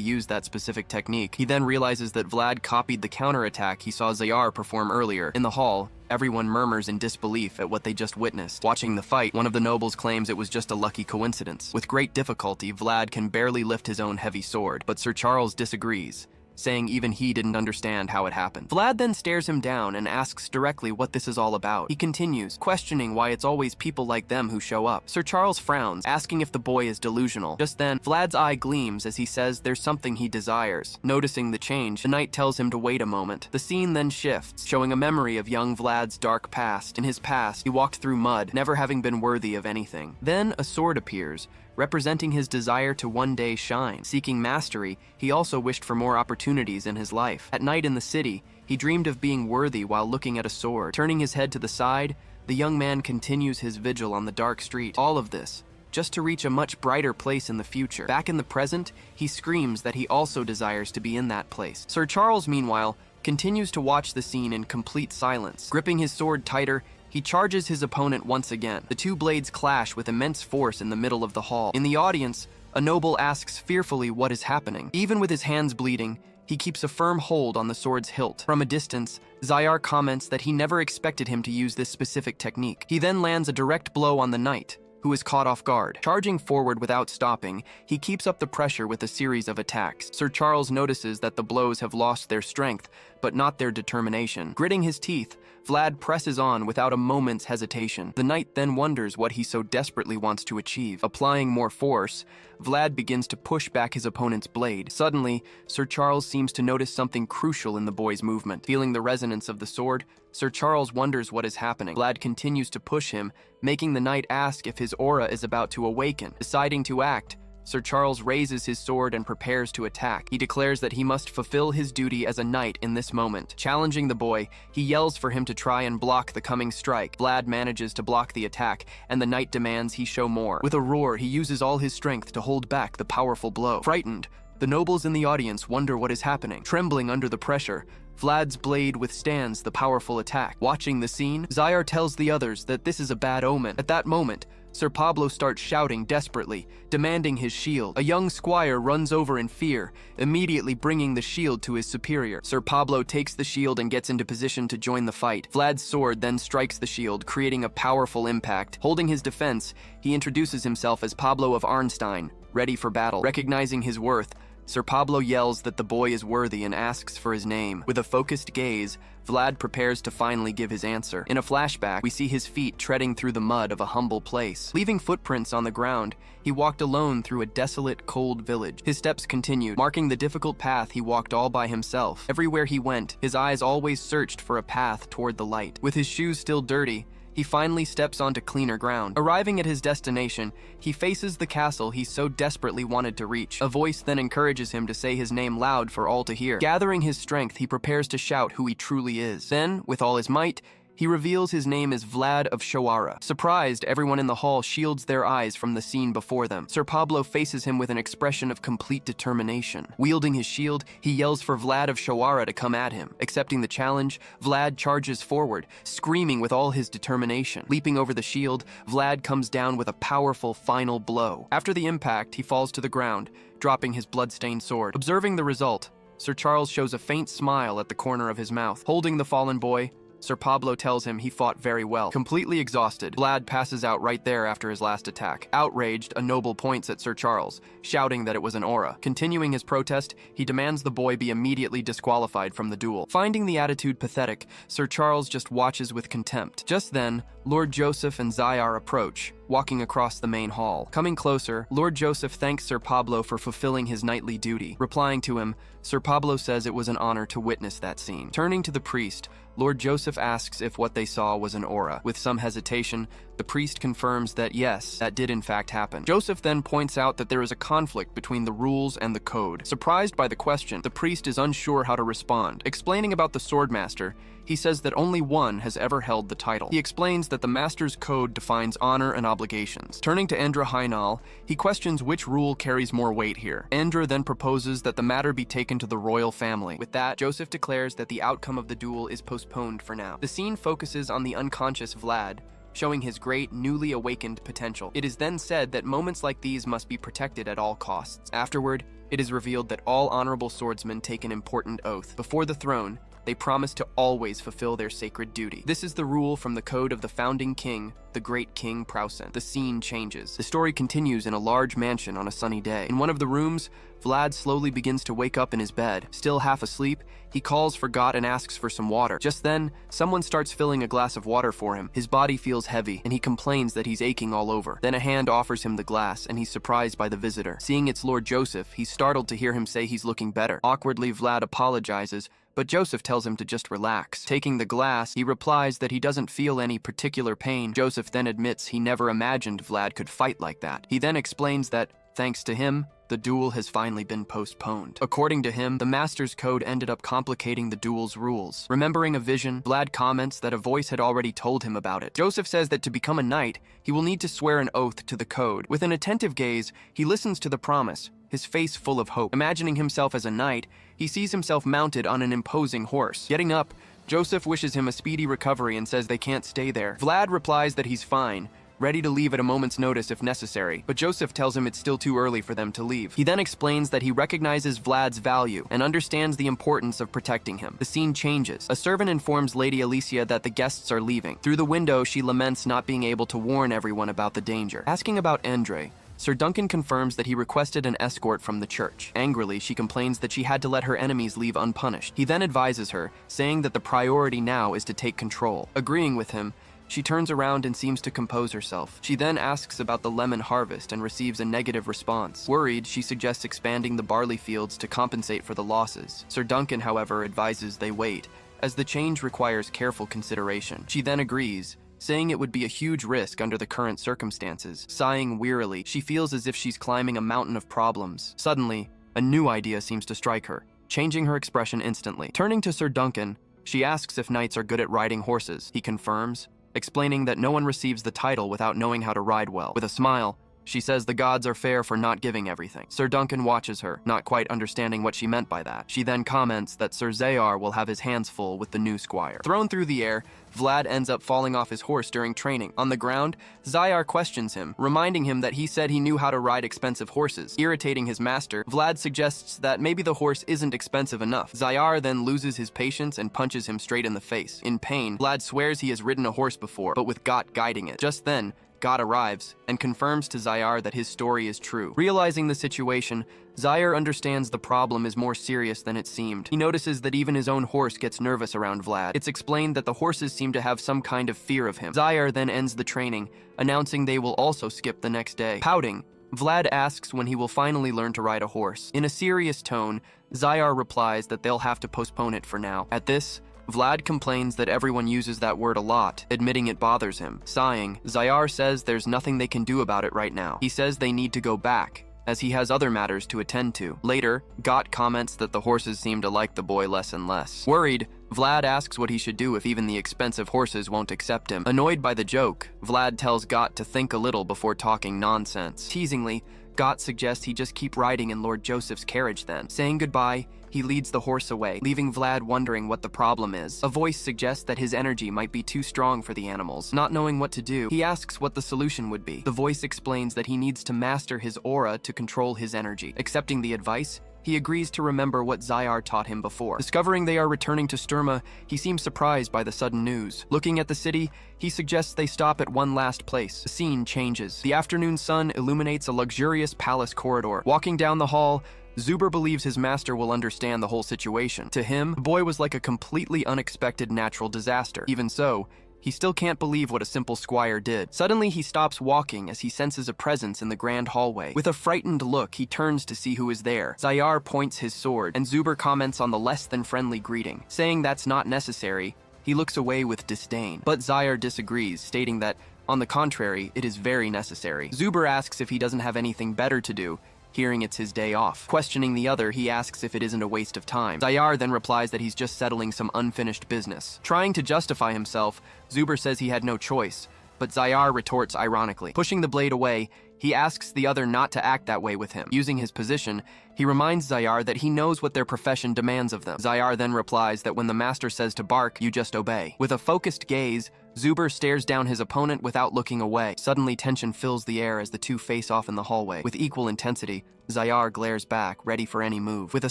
used that specific technique. He then realizes that Vlad copied the counterattack he saw Zayar perform earlier. In the hall, everyone murmurs in disbelief at what they just witnessed. Watching the fight, one of the nobles claims it was just a lucky coincidence. With great difficulty, Vlad can barely lift his own heavy sword, but Sir Charles disagrees, saying even he didn't understand how it happened. Vlad then stares him down and asks directly what this is all about. He continues, questioning why it's always people like them who show up. Sir Charles frowns, asking if the boy is delusional. Just then, Vlad's eye gleams as he says there's something he desires. Noticing the change, the knight tells him to wait a moment. The scene then shifts, showing a memory of young Vlad's dark past. In his past, he walked through mud, never having been worthy of anything. Then a sword appears, representing his desire to one day shine. Seeking mastery, he also wished for more opportunities in his life. At night in the city, he dreamed of being worthy while looking at a sword. Turning his head to the side, the young man continues his vigil on the dark street. All of this, just to reach a much brighter place in the future. Back in the present, he screams that he also desires to be in that place. Sir Charles, meanwhile, continues to watch the scene in complete silence. Gripping his sword tighter, he charges his opponent once again. The two blades clash with immense force in the middle of the hall. In the audience, a noble asks fearfully what is happening. Even with his hands bleeding, he keeps a firm hold on the sword's hilt. From a distance, Zayar comments that he never expected him to use this specific technique. He then lands a direct blow on the knight, who is caught off guard. Charging forward without stopping, he keeps up the pressure with a series of attacks. Sir Charles notices that the blows have lost their strength, but not their determination. Gritting his teeth, Vlad presses on without a moment's hesitation. The knight then wonders what he so desperately wants to achieve. Applying more force, Vlad begins to push back his opponent's blade. Suddenly, Sir Charles seems to notice something crucial in the boy's movement. Feeling the resonance of the sword, Sir Charles wonders what is happening. Vlad continues to push him, making the knight ask if his aura is about to awaken. Deciding to act, Sir Charles raises his sword and prepares to attack. He declares that he must fulfill his duty as a knight in this moment. Challenging the boy, he yells for him to try and block the coming strike. Vlad manages to block the attack, and the knight demands he show more. With a roar, he uses all his strength to hold back the powerful blow. Frightened, the nobles in the audience wonder what is happening. Trembling under the pressure, Vlad's blade withstands the powerful attack. Watching the scene, Zayar tells the others that this is a bad omen. At that moment, Sir Pablo starts shouting desperately, demanding his shield. A young squire runs over in fear, immediately bringing the shield to his superior. Sir Pablo takes the shield and gets into position to join the fight. Vlad's sword then strikes the shield, creating a powerful impact. Holding his defense, he introduces himself as Pablo of Arnstein, ready for battle. Recognizing his worth, Sir Pablo yells that the boy is worthy and asks for his name. With a focused gaze, Vlad prepares to finally give his answer. In a flashback, we see his feet treading through the mud of a humble place. Leaving footprints on the ground, he walked alone through a desolate, cold village. His steps continued, marking the difficult path he walked all by himself. Everywhere he went, his eyes always searched for a path toward the light. With his shoes still dirty, he finally steps onto cleaner ground. Arriving at his destination, he faces the castle he so desperately wanted to reach. A voice then encourages him to say his name loud for all to hear. Gathering his strength, he prepares to shout who he truly is. Then, with all his might, he reveals his name is Vlad of Shawara. Surprised, everyone in the hall shields their eyes from the scene before them. Sir Pablo faces him with an expression of complete determination. Wielding his shield, he yells for Vlad of Shawara to come at him. Accepting the challenge, Vlad charges forward, screaming with all his determination. Leaping over the shield, Vlad comes down with a powerful final blow. After the impact, he falls to the ground, dropping his blood-stained sword. Observing the result, Sir Charles shows a faint smile at the corner of his mouth. Holding the fallen boy, Sir Pablo tells him he fought very well. Completely exhausted, Vlad passes out right there after his last attack. Outraged, a noble points at Sir Charles, shouting that it was an aura. Continuing his protest, he demands the boy be immediately disqualified from the duel. Finding the attitude pathetic, Sir Charles just watches with contempt. Just then, Lord Joseph and Zayar approach, walking across the main hall. Coming closer, Lord Joseph thanks Sir Pablo for fulfilling his knightly duty. Replying to him, Sir Pablo says it was an honor to witness that scene. Turning to the priest, Lord Joseph asks if what they saw was an aura. With some hesitation, the priest confirms that yes, that did in fact happen. Joseph then points out that there is a conflict between the rules and the code. Surprised by the question, the priest is unsure how to respond. Explaining about the swordmaster, he says that only one has ever held the title. He explains that the master's code defines honor and obligations. Turning to Andra Heinal, he questions which rule carries more weight here. Andra then proposes that the matter be taken to the royal family. With that, Joseph declares that the outcome of the duel is postponed for now. The scene focuses on the unconscious Vlad, showing his great, newly awakened potential. It is then said that moments like these must be protected at all costs. Afterward, it is revealed that all honorable swordsmen take an important oath. Before the throne, they promise to always fulfill their sacred duty. This is the rule from the code of the founding king, the great King Prausen. The scene changes. The story continues in a large mansion on a sunny day. In one of the rooms, Vlad slowly begins to wake up in his bed. Still half asleep, he calls for God and asks for some water. Just then, someone starts filling a glass of water for him. His body feels heavy, and he complains that he's aching all over. Then a hand offers him the glass, and he's surprised by the visitor. Seeing it's Lord Joseph, he's startled to hear him say he's looking better. Awkwardly, Vlad apologizes, but Joseph tells him to just relax. Taking the glass, he replies that he doesn't feel any particular pain. Joseph then admits he never imagined Vlad could fight like that. He then explains that, thanks to him, the duel has finally been postponed. According to him, the Master's Code ended up complicating the duel's rules. Remembering a vision, Vlad comments that a voice had already told him about it. Joseph says that to become a knight, he will need to swear an oath to the code. With an attentive gaze, he listens to the promise, his face full of hope. Imagining himself as a knight, he sees himself mounted on an imposing horse. Getting up, Joseph wishes him a speedy recovery and says they can't stay there. Vlad replies that he's fine, ready to leave at a moment's notice if necessary, but Joseph tells him it's still too early for them to leave. He then explains that he recognizes Vlad's value and understands the importance of protecting him. The scene changes. A servant informs Lady Alicia that the guests are leaving. Through the window, she laments not being able to warn everyone about the danger. Asking about Andre, Sir Duncan confirms that he requested an escort from the church. Angrily, she complains that she had to let her enemies leave unpunished. He then advises her, saying that the priority now is to take control. Agreeing with him, she turns around and seems to compose herself. She then asks about the lemon harvest and receives a negative response. Worried, she suggests expanding the barley fields to compensate for the losses. Sir Duncan, however, advises they wait, as the change requires careful consideration. She then agrees, saying it would be a huge risk under the current circumstances. Sighing wearily, she feels as if she's climbing a mountain of problems. Suddenly, a new idea seems to strike her, changing her expression instantly. Turning to Sir Duncan, she asks if knights are good at riding horses. He confirms, explaining that no one receives the title without knowing how to ride well. With a smile, she says the gods are fair for not giving everything. Sir Duncan watches her, not quite understanding what she meant by that. She then comments that Sir Zayar will have his hands full with the new squire. Thrown through the air, Vlad ends up falling off his horse during training. On the ground, Zayar questions him, reminding him that he said he knew how to ride expensive horses. Irritating his master, Vlad suggests that maybe the horse isn't expensive enough. Zayar then loses his patience and punches him straight in the face. In pain, Vlad swears he has ridden a horse before, but with Got guiding it. Just then, Got arrives and confirms to Zayar that his story is true. Realizing the situation, Zayar understands the problem is more serious than it seemed. He notices that even his own horse gets nervous around Vlad. It's explained that the horses seem to have some kind of fear of him. Zayar then ends the training, announcing they will also skip the next day. Pouting, Vlad asks when he will finally learn to ride a horse. In a serious tone, Zayar replies that they'll have to postpone it for now. At this, Vlad complains that everyone uses that word a lot, admitting it bothers him. Sighing, Zayar says there's nothing they can do about it right now. He says they need to go back, as he has other matters to attend to. Later, Got comments that the horses seem to like the boy less and less. Worried, Vlad asks what he should do if even the expensive horses won't accept him. Annoyed by the joke, Vlad tells Got to think a little before talking nonsense. Teasingly, Got suggests he just keep riding in Lord Joseph's carriage then. Saying goodbye, he leads the horse away, leaving Vlad wondering what the problem is. A voice suggests that his energy might be too strong for the animals. Not knowing what to do, he asks what the solution would be. The voice explains that he needs to master his aura to control his energy. Accepting the advice, he agrees to remember what Zayar taught him before. Discovering they are returning to Sturma, he seems surprised by the sudden news. Looking at the city, he suggests they stop at one last place. The scene changes. The afternoon sun illuminates a luxurious palace corridor. Walking down the hall, Zuber believes his master will understand the whole situation. To him, the boy was like a completely unexpected natural disaster. Even so, he still can't believe what a simple squire did. Suddenly, he stops walking as he senses a presence in the grand hallway. With a frightened look, he turns to see who is there. Zayar points his sword, and Zuber comments on the less-than-friendly greeting. Saying that's not necessary, he looks away with disdain. But Zayar disagrees, stating that, on the contrary, it is very necessary. Zuber asks if he doesn't have anything better to do, hearing it's his day off. Questioning the other, he asks if it isn't a waste of time. Zayar then replies that he's just settling some unfinished business. Trying to justify himself, Zuber says he had no choice, but Zayar retorts ironically. Pushing the blade away, he asks the other not to act that way with him. Using his position, he reminds Zayar that he knows what their profession demands of them. Zayar then replies that when the master says to bark, you just obey. With a focused gaze, Zuber stares down his opponent without looking away. Suddenly, tension fills the air as the two face off in the hallway. With equal intensity, Zayar glares back, ready for any move. With a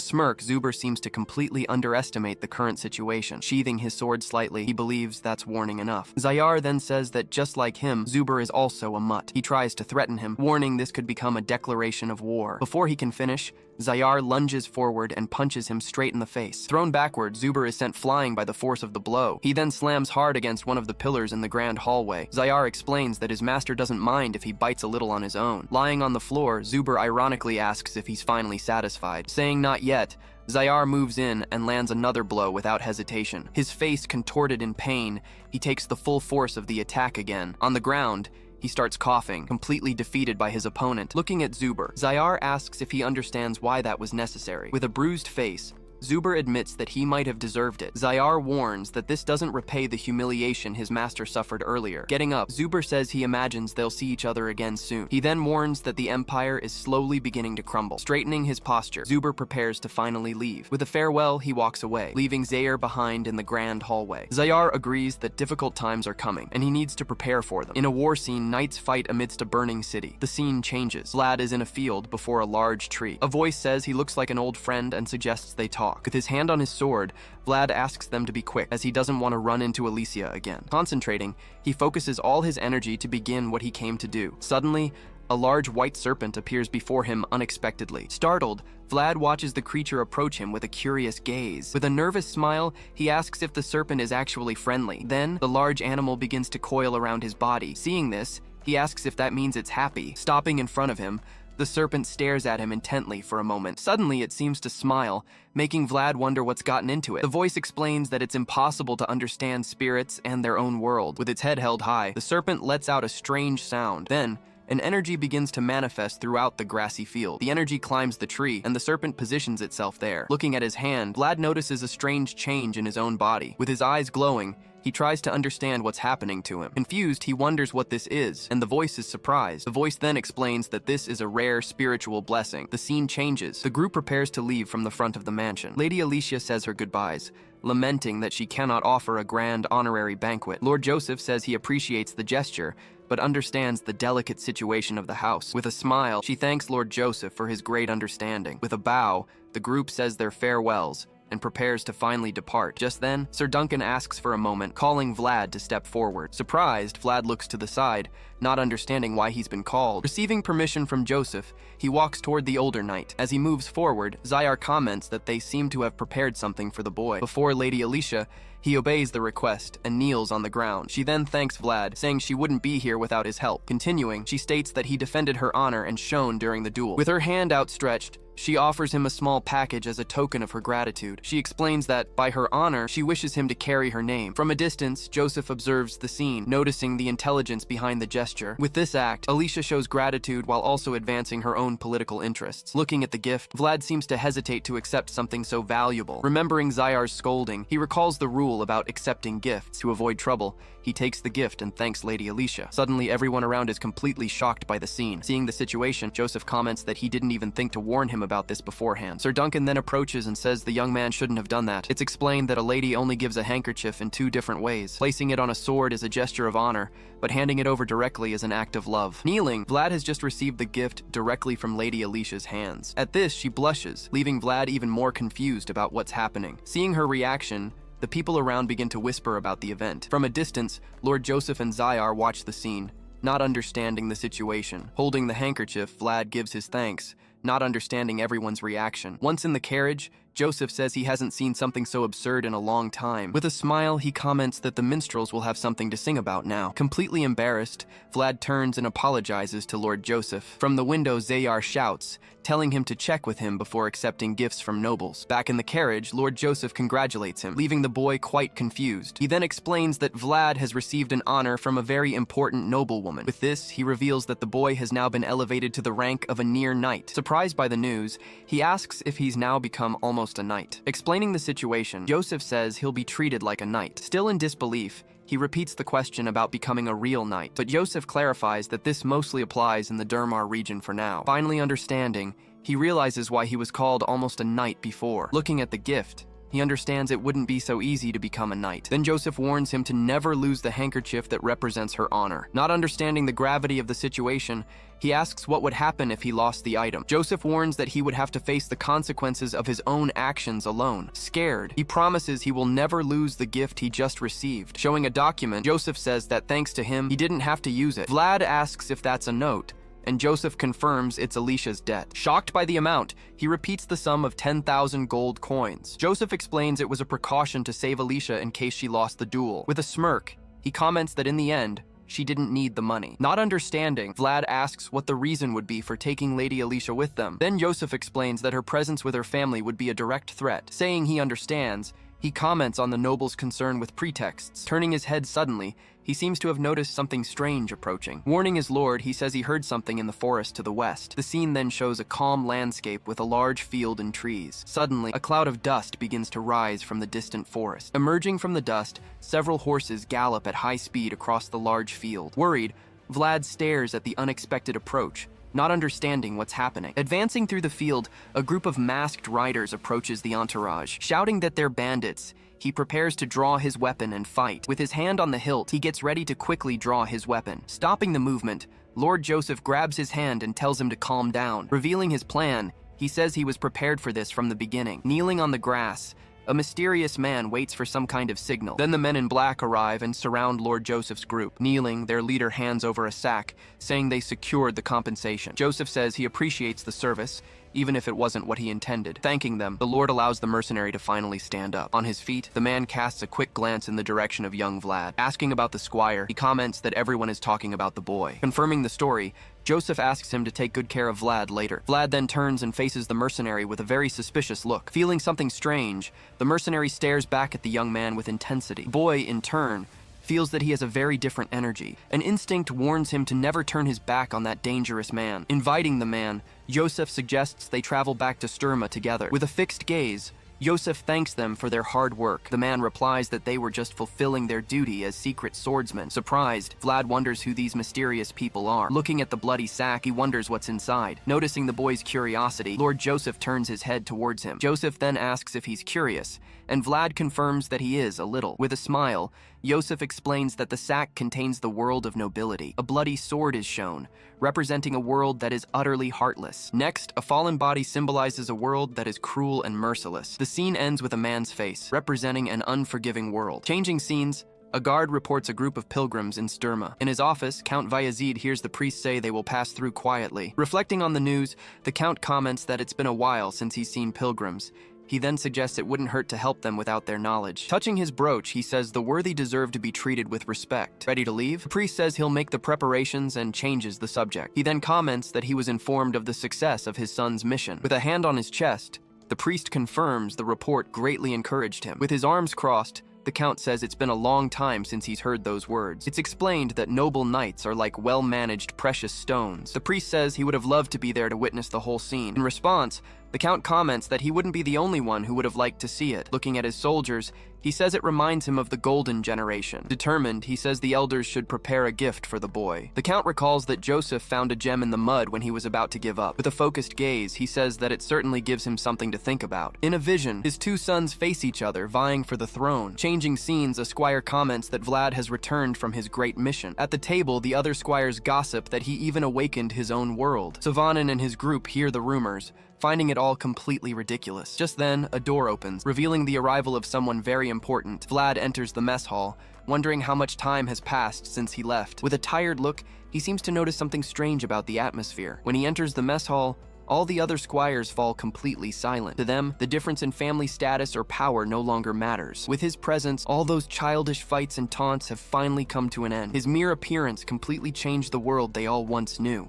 smirk, Zuber seems to completely underestimate the current situation. Sheathing his sword slightly, he believes that's warning enough. Zayar then says that just like him, Zuber is also a mutt. He tries to threaten him, warning this could become a declaration of war. Before he can finish, Zayar lunges forward and punches him straight in the face. Thrown backward, Zuber is sent flying by the force of the blow. He then slams hard against one of the pillars in the grand hallway. Zayar explains that his master doesn't mind if he bites a little on his own. Lying on the floor, Zuber ironically asks if he's finally satisfied. Saying not yet, Zayar moves in and lands another blow without hesitation. His face contorted in pain, he takes the full force of the attack again. On the ground, he starts coughing, completely defeated by his opponent. Looking at Zuber, Zayar asks if he understands why that was necessary. With a bruised face, Zuber admits that he might have deserved it. Zayar warns that this doesn't repay the humiliation his master suffered earlier. Getting up, Zuber says he imagines they'll see each other again soon. He then warns that the empire is slowly beginning to crumble. Straightening his posture, Zuber prepares to finally leave. With a farewell, he walks away, leaving Zayar behind in the grand hallway. Zayar agrees that difficult times are coming, and he needs to prepare for them. In a war scene, knights fight amidst a burning city. The scene changes. Vlad is in a field before a large tree. A voice says he looks like an old friend and suggests they talk. With his hand on his sword, Vlad asks them to be quick, as he doesn't want to run into Alicia again. Concentrating, he focuses all his energy to begin what he came to do. Suddenly, a large white serpent appears before him unexpectedly. Startled, Vlad watches the creature approach him with a curious gaze. With a nervous smile, he asks if the serpent is actually friendly. Then, the large animal begins to coil around his body. Seeing this, he asks if that means it's happy. Stopping in front of him, the The serpent stares at him intently for a moment. Suddenly, it seems to smile, making Vlad wonder what's gotten into it. The voice explains that it's impossible to understand spirits and their own world. With its head held high, the serpent lets out a strange sound. Then, an energy begins to manifest throughout the grassy field. The energy climbs the tree, and the serpent positions itself there. Looking at his hand, Vlad notices a strange change in his own body. With his eyes glowing, he tries to understand what's happening to him. Confused, he wonders what this is, and the voice is surprised. The voice then explains that this is a rare spiritual blessing. The scene changes. The group prepares to leave from the front of the mansion. Lady Alicia says her goodbyes, lamenting that she cannot offer a grand honorary banquet. Lord Joseph says he appreciates the gesture, but understands the delicate situation of the house. With a smile, she thanks Lord Joseph for his great understanding. With a bow, the group says their farewells and prepares to finally depart. Just then, Sir Duncan asks for a moment, calling Vlad to step forward. Surprised, Vlad looks to the side, not understanding why he's been called. Receiving permission from Joseph, he walks toward the older knight. As he moves forward, Zayar comments that they seem to have prepared something for the boy. Before Lady Alicia, he obeys the request and kneels on the ground. She then thanks Vlad, saying she wouldn't be here without his help. Continuing, she states that he defended her honor and shone during the duel. With her hand outstretched, she offers him a small package as a token of her gratitude. She explains that, by her honor, she wishes him to carry her name. From a distance, Joseph observes the scene, noticing the intelligence behind the gesture. With this act, Alicia shows gratitude while also advancing her own political interests. Looking at the gift, Vlad seems to hesitate to accept something so valuable. Remembering Zayar's scolding, he recalls the rule about accepting gifts. To avoid trouble, he takes the gift and thanks Lady Alicia. Suddenly, everyone around is completely shocked by the scene. Seeing the situation, Joseph comments that he didn't even think to warn him about this beforehand. Sir Duncan then approaches and says the young man shouldn't have done that. It's explained that a lady only gives a handkerchief in 2 different ways. Placing it on a sword is a gesture of honor, but handing it over directly is an act of love. Kneeling, Vlad has just received the gift directly from Lady Alicia's hands. At this, she blushes, leaving Vlad even more confused about what's happening. Seeing her reaction, the people around begin to whisper about the event. From a distance, Lord Joseph and Zayar watch the scene, not understanding the situation. Holding the handkerchief, Vlad gives his thanks, not understanding everyone's reaction. Once in the carriage, Joseph says he hasn't seen something so absurd in a long time. With a smile, he comments that the minstrels will have something to sing about now. Completely embarrassed, Vlad turns and apologizes to Lord Joseph. From the window, Zayar shouts, telling him to check with him before accepting gifts from nobles. Back in the carriage, Lord Joseph congratulates him, leaving the boy quite confused. He then explains that Vlad has received an honor from a very important noblewoman. With this, he reveals that the boy has now been elevated to the rank of a near knight. Surprised by the news, he asks if he's now become almost a knight. Explaining the situation, Joseph says he'll be treated like a knight. Still in disbelief, he repeats the question about becoming a real knight, but Joseph clarifies that this mostly applies in the Durmar region for now. Finally understanding, he realizes why he was called almost a knight before. Looking at the gift, he understands it wouldn't be so easy to become a knight. Then Joseph warns him to never lose the handkerchief that represents her honor. Not understanding the gravity of the situation, he asks what would happen if he lost the item. Joseph warns that he would have to face the consequences of his own actions alone. Scared, he promises he will never lose the gift he just received. Showing a document, Joseph says that thanks to him, he didn't have to use it. Vlad asks if that's a note, and Joseph confirms it's Alicia's debt. Shocked by the amount, he repeats the sum of 10,000 gold coins. Joseph explains it was a precaution to save Alicia in case she lost the duel. With a smirk, he comments that in the end, she didn't need the money. Not understanding, Vlad asks what the reason would be for taking Lady Alicia with them. Then Joseph explains that her presence with her family would be a direct threat. Saying he understands, he comments on the noble's concern with pretexts. Turning his head suddenly, he seems to have noticed something strange approaching. Warning his lord, he says he heard something in the forest to the west. The scene then shows a calm landscape with a large field and trees. Suddenly, a cloud of dust begins to rise from the distant forest. Emerging from the dust, several horses gallop at high speed across the large field. Worried, Vlad stares at the unexpected approach, not understanding what's happening. Advancing through the field, a group of masked riders approaches the entourage. Shouting that they're bandits, he prepares to draw his weapon and fight. With his hand on the hilt, he gets ready to quickly draw his weapon. Stopping the movement, Lord Joseph grabs his hand and tells him to calm down. Revealing his plan, he says he was prepared for this from the beginning. Kneeling on the grass, a mysterious man waits for some kind of signal. Then the men in black arrive and surround Lord Joseph's group. Kneeling, their leader hands over a sack, saying they secured the compensation. Joseph says he appreciates the service. even if it wasn't what he intended. Thanking them, the Lord allows the mercenary to finally stand up. On his feet, the man casts a quick glance in the direction of young Vlad. Asking about the squire, he comments that everyone is talking about the boy. Confirming the story, Joseph asks him to take good care of Vlad later. Vlad then turns and faces the mercenary with a very suspicious look. Feeling something strange, the mercenary stares back at the young man with intensity. The boy, in turn, feels that he has a very different energy. An instinct warns him to never turn his back on that dangerous man. Inviting the man, Joseph suggests they travel back to Sturma together. With a fixed gaze, Joseph thanks them for their hard work. The man replies that they were just fulfilling their duty as secret swordsmen. Surprised, Vlad wonders who these mysterious people are. Looking at the bloody sack, he wonders what's inside. Noticing the boy's curiosity, Lord Joseph turns his head towards him. Joseph then asks if he's curious, and Vlad confirms that he is a little. With a smile, Joseph explains that the sack contains the world of nobility. A bloody sword is shown, representing a world that is utterly heartless. Next, a fallen body symbolizes a world that is cruel and merciless. The scene ends with a man's face, representing an unforgiving world. Changing scenes, a guard reports a group of pilgrims in Sturma. In his office, Count Bayezid hears the priest say they will pass through quietly. Reflecting on the news, the Count comments that it's been a while since he's seen pilgrims. He then suggests it wouldn't hurt to help them without their knowledge. Touching his brooch, he says the worthy deserve to be treated with respect. Ready to leave? The priest says he'll make the preparations and changes the subject. He then comments that he was informed of the success of his son's mission. With a hand on his chest, the priest confirms the report greatly encouraged him. With his arms crossed, the Count says it's been a long time since he's heard those words. It's explained that noble knights are like well-managed precious stones. The priest says he would have loved to be there to witness the whole scene. In response, the Count comments that he wouldn't be the only one who would have liked to see it. Looking at his soldiers, he says it reminds him of the golden generation. Determined, he says the elders should prepare a gift for the boy. The Count recalls that Joseph found a gem in the mud when he was about to give up. With a focused gaze, he says that it certainly gives him something to think about. In a vision, his two sons face each other, vying for the throne. Changing scenes, a squire comments that Vlad has returned from his great mission. At the table, the other squires gossip that he even awakened his own world. Savanin and his group hear the rumors, finding it all completely ridiculous. Just then, a door opens, revealing the arrival of someone very important. Vlad enters the mess hall, wondering how much time has passed since he left. With a tired look, he seems to notice something strange about the atmosphere. When he enters the mess hall, all the other squires fall completely silent. To them, the difference in family status or power no longer matters. With his presence, all those childish fights and taunts have finally come to an end. His mere appearance completely changed the world they all once knew.